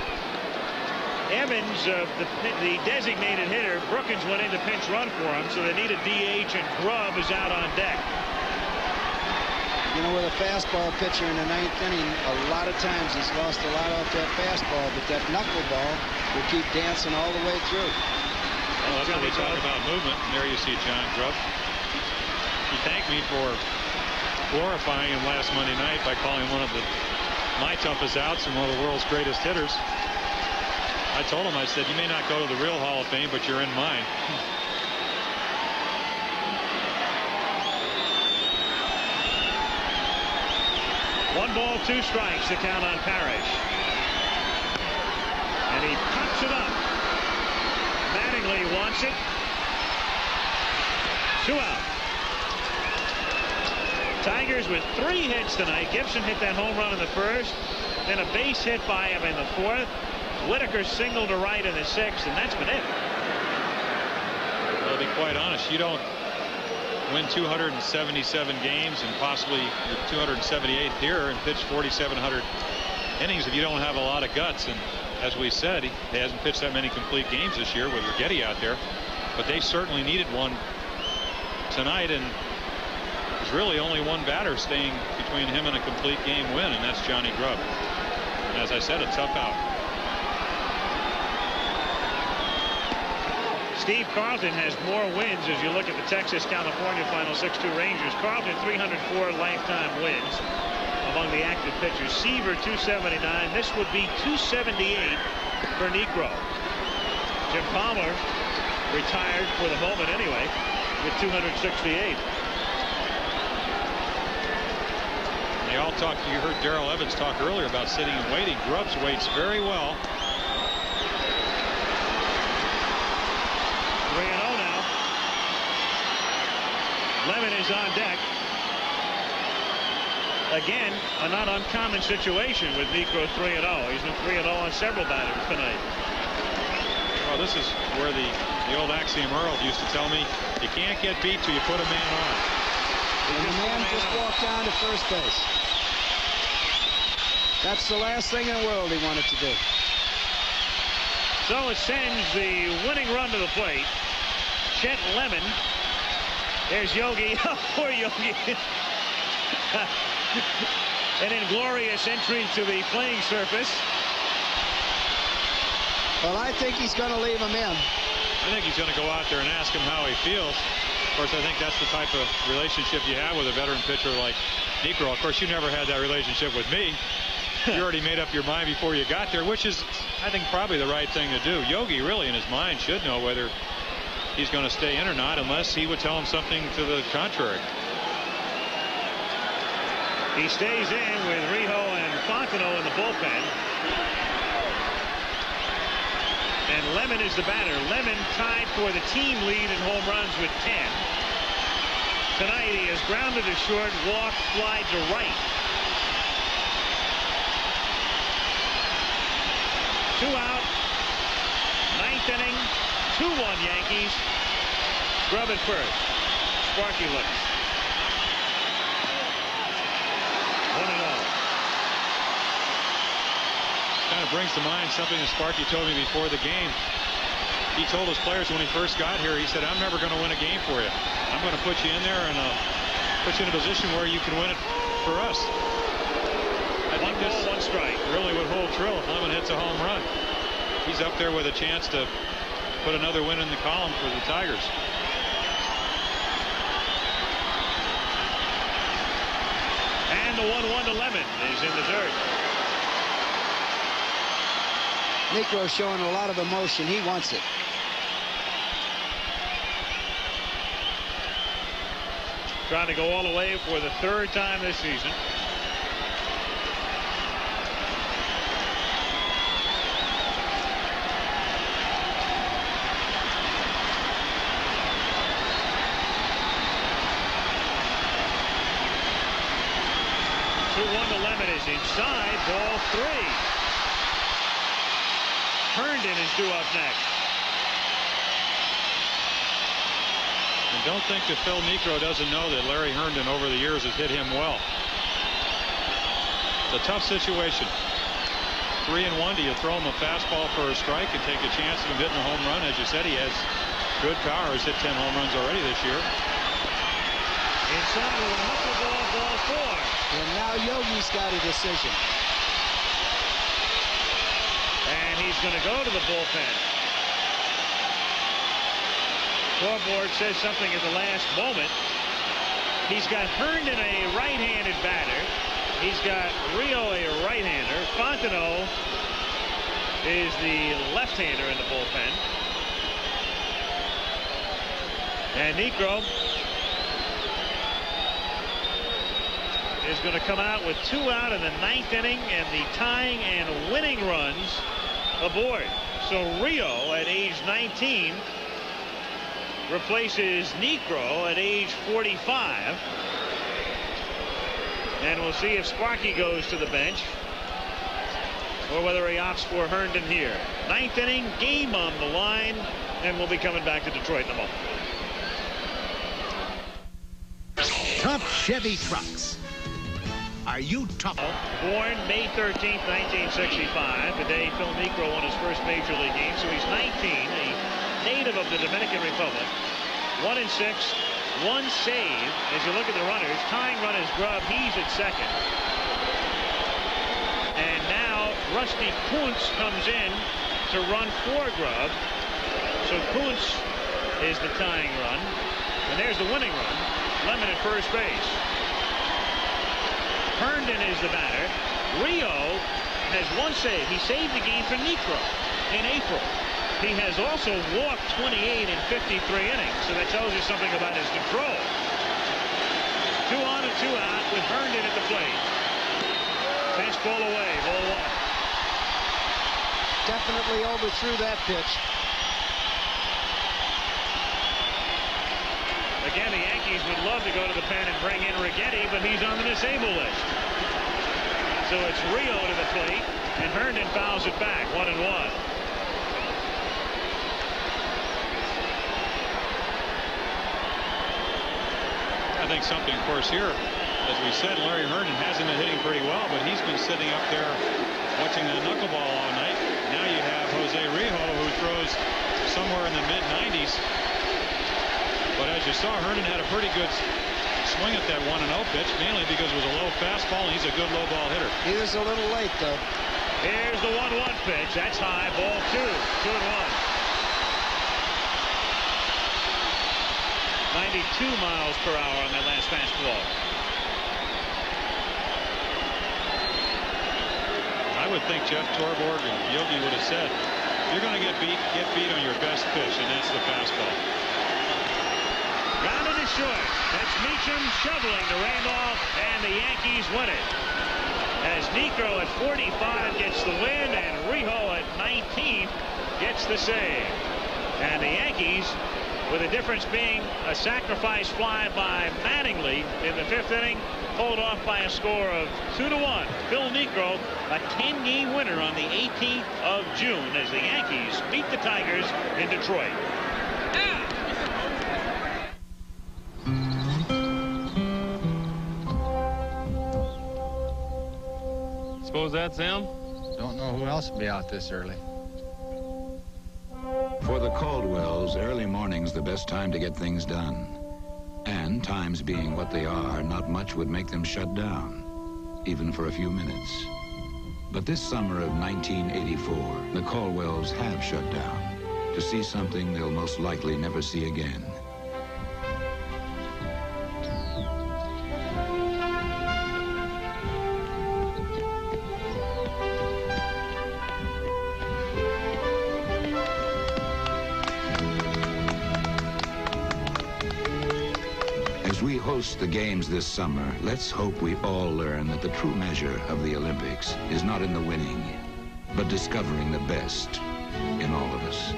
Evans, the designated hitter, Brookins went in to pinch run for him, so they need a DH, and Grubb is out on deck. You know, with a fastball pitcher in the 9th inning, a lot of times he's lost a lot off that fastball, but that knuckleball will keep dancing all the way through. Well, that's what we talk about movement. And there you see John Grubb. He thanked me for glorifying him last Monday night by calling one of my toughest outs and one of the world's greatest hitters. I told him, I said, you may not go to the real Hall of Fame, but you're in mine. One ball, 2 strikes, the count on Parrish. And he pops it up. Mattingly wants it. 2 out. Tigers with 3 hits tonight. Gibson hit that home run in the 1st. Then a base hit by him in the 4th. Whitaker singled to right in the 6th, and that's been it. Well, to be quite honest, you don't win 277 games and possibly your 278th here and pitch 4,700 innings if you don't have a lot of guts. And as we said, he hasn't pitched that many complete games this year with Righetti out there, but they certainly needed one tonight, and there's really only one batter staying between him and a complete game win, and that's Johnny Grubb. And as I said, a tough out. Steve Carlton has more wins as you look at the Texas-California final 6-2 Rangers. Carlton 304 lifetime wins among the active pitchers. Seaver 279. This would be 278 for Niekro. Jim Palmer retired for the moment anyway with 268. They all talked. You heard Darrell Evans talk earlier about sitting and waiting. Grubbs waits very well. 3-0 now. Lemon is on deck. Again, a not uncommon situation with Niekro 3-0. He's been 3-0 on several batters tonight. Well, this is where the old axiom Earl used to tell me, you can't get beat till you put a man on. And the man just walked down to first base. That's the last thing in the world he wanted to do. So it sends the winning run to the plate. Chet Lemon. There's Yogi. Oh, poor Yogi. An inglorious entry to the playing surface. Well, I think he's going to leave him in. I think he's going to go out there and ask him how he feels. Of course, I think that's the type of relationship you have with a veteran pitcher like Niekro. Of course, you never had that relationship with me. You already made up your mind before you got there, which is, I think, probably the right thing to do. Yogi really in his mind should know whether he's going to stay in or not, unless he would tell him something to the contrary. He stays in with Rijo and Fontenot in the bullpen. And Lemon is the batter. Lemon tied for the team lead in home runs with 10. Tonight he has grounded to short, walked, fly to right. 2 out. 9th inning. 2-1 Yankees. Grubb at first. Sparky looks. 1-0. Kind of brings to mind something that Sparky told me before the game. He told his players when he first got here, he said, I'm never going to win a game for you. I'm going to put you in there and put you in a position where you can win it for us. I think this 1 strike really would hold true if Lemon hits a home run. He's up there with a chance to put another win in the column for the Tigers. And the 1-1 to Lemon is in the dirt. Niekro showing a lot of emotion. He wants it. Trying to go all the way for the 3rd time this season. Inside, ball 3. Herndon is due up next. And don't think that Phil Niekro doesn't know that Larry Herndon over the years has hit him well. It's a tough situation. 3-1. Do you throw him a fastball for a strike and take a chance of him hitting a home run? As you said, he has good power. He's hit 10 home runs already this year. Inside with a knuckleball, ball 4. And now Yogi's got a decision. And he's going to go to the bullpen. Scoreboard says something at the last moment. He's got Herndon, a right-handed batter. He's got Rio, a right-hander. Fontenot is the left-hander in the bullpen. And Niekro is going to come out with 2 out in the 9th inning and the tying and winning runs aboard. So Rio at age 19 replaces Niekro at age 45. And we'll see if Sparky goes to the bench or whether he opts for Herndon here. 9th inning, game on the line, and we'll be coming back to Detroit in a moment. Tough Chevy trucks. Are you tough? Born May 13th, 1965, the day Phil Niekro won his first major league game. So he's 19, a native of the Dominican Republic. 1-6, 1 save. As you look at the runners, tying run is Grubb. He's at second. And now Rusty Kuntz comes in to run for Grubb. So Kuntz is the tying run. And there's the winning run. Lemon at first base. Herndon is the batter. Rio has 1 save. He saved the game for Niekro in April. He has also walked 28 in 53 innings, so that tells you something about his control. 2 on and 2 out with Herndon at the plate. Fastball away, ball 1. Definitely overthrew that pitch. Again, the Yankees would love to go to the pen and bring in Righetti, but he's on the disabled list. So it's Rio to the plate, and Herndon fouls it back, 1-1. I think something, of course, here, as we said, Larry Herndon hasn't been hitting pretty well, but he's been sitting up there watching the knuckleball all night. Now you have Jose Rijo, who throws somewhere in the mid-90s. But as you saw, Herndon had a pretty good swing at that 1-0 pitch, mainly because it was a low fastball, and he's a good low ball hitter. He was a little late, though. Here's the 1-1 pitch. That's high, ball 2. 2-1. 92 miles per hour on that last fastball. I would think Jeff Torborg and Yogi would have said, you're going to get beat on your best pitch, and that's the fastball. Grounded to short. That's Meacham shoveling to Randolph, and the Yankees win it. As Niekro at 45 gets the win, and Rijo at 19 gets the save. And the Yankees, with the difference being a sacrifice fly by Mattingly in the 5th inning, pulled off by a score of 2-1. Phil Niekro, a 10-game winner on the 18th of June as the Yankees beat the Tigers in Detroit. Suppose that's them? Don't know who else will be out this early. For the Caldwells, early morning's the best time to get things done. And times being what they are, not much would make them shut down, even for a few minutes. But this summer of 1984, the Caldwells have shut down to see something they'll most likely never see again. As we host the games this summer, let's hope we all learn that the true measure of the Olympics is not in the winning, but discovering the best in all of us.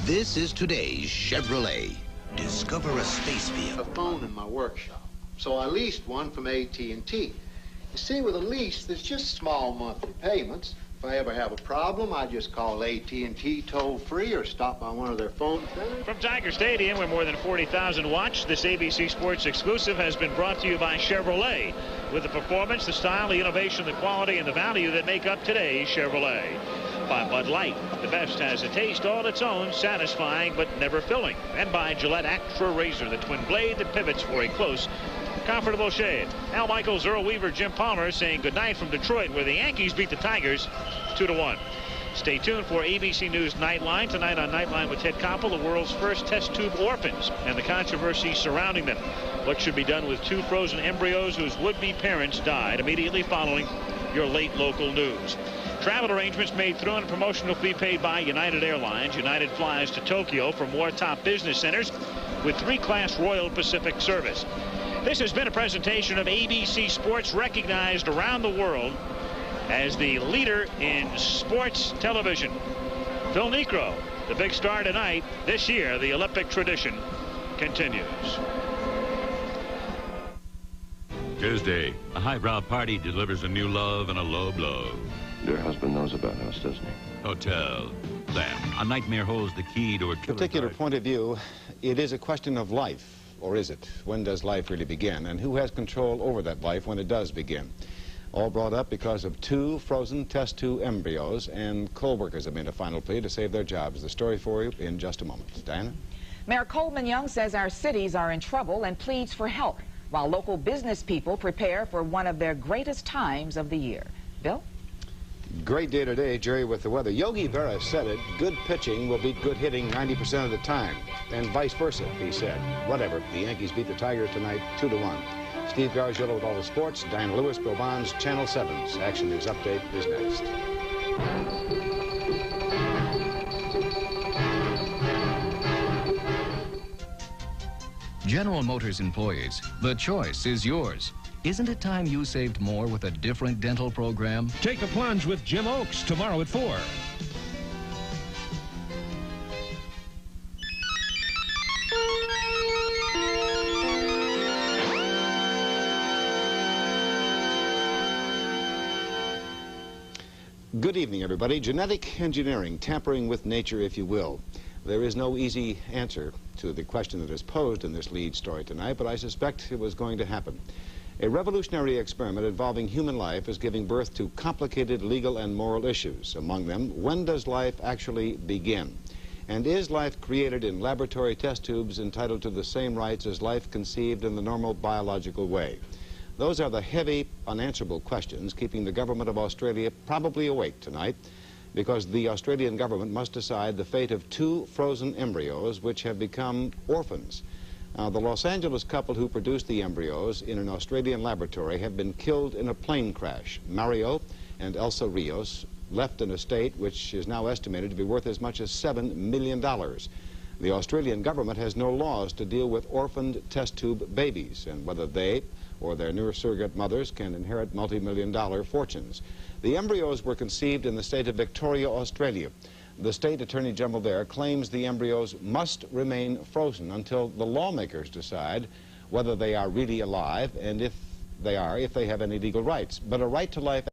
This is today's Chevrolet. Discover a space vehicle. A phone in my workshop, so I leased one from AT&T. You see, with a lease, there's just small monthly payments. If I ever have a problem, I just call AT&T toll-free or stop by one of their phone centers. From Tiger Stadium, where more than 40,000 watch, this ABC Sports exclusive has been brought to you by Chevrolet, with the performance, the style, the innovation, the quality, and the value that make up today's Chevrolet. By Bud Light, the best has a taste all its own, satisfying but never filling. And by Gillette Actra Razor, the twin blade that pivots for a close, comfortable shave. Al Michaels, Earl Weaver, Jim Palmer saying goodnight from Detroit, where the Yankees beat the Tigers 2-1. Stay tuned for ABC News Nightline. Tonight on Nightline with Ted Koppel, the world's first test tube orphans and the controversy surrounding them. What should be done with two frozen embryos whose would-be parents died immediately following your late local news. Travel arrangements made through and a promotional fee paid by United Airlines. United flies to Tokyo for more top business centers with 3-class Royal Pacific service. This has been a presentation of ABC Sports, recognized around the world as the leader in sports television. Phil Niekro, the big star tonight. This year, the Olympic tradition continues. Tuesday, a highbrow party delivers a new love and a low blow. Your husband knows about us, doesn't he? Hotel. Then, a nightmare holds the key to a killer. Particular point of view, it is a question of life. Or is it? When does life really begin? And who has control over that life when it does begin? All brought up because of two frozen test tube embryos, and coal workers have made a final plea to save their jobs. The story for you in just a moment. Diana? Mayor Coleman Young says our cities are in trouble and pleads for help, while local business people prepare for one of their greatest times of the year. Bill? Great day today, Jerry, with the weather. Yogi Berra said it, good pitching will beat good hitting 90% of the time, and vice versa, he said. Whatever, the Yankees beat the Tigers tonight 2-1. Steve Gargiulo with all the sports. Diana Lewis, Bill Bonds, Channel 7's Action News Update is next. General Motors employees, the choice is yours. Isn't it time you saved more with a different dental program? Take a plunge with Jim Oakes tomorrow at 4. Good evening, everybody. Genetic engineering, tampering with nature, if you will. There is no easy answer to the question that is posed in this lead story tonight, but I suspect it was going to happen. A revolutionary experiment involving human life is giving birth to complicated legal and moral issues. Among them, when does life actually begin? And is life created in laboratory test tubes entitled to the same rights as life conceived in the normal biological way? Those are the heavy, unanswerable questions keeping the government of Australia probably awake tonight, because the Australian government must decide the fate of two frozen embryos which have become orphans. Now, the Los Angeles couple who produced the embryos in an Australian laboratory have been killed in a plane crash. Mario and Elsa Rios left an estate which is now estimated to be worth as much as $7 million. The Australian government has no laws to deal with orphaned test tube babies and whether they or their near surrogate mothers can inherit multi-million-dollar fortunes. The embryos were conceived in the state of Victoria, Australia. The state attorney general there claims the embryos must remain frozen until the lawmakers decide whether they are really alive and if they have any legal rights. But a right to life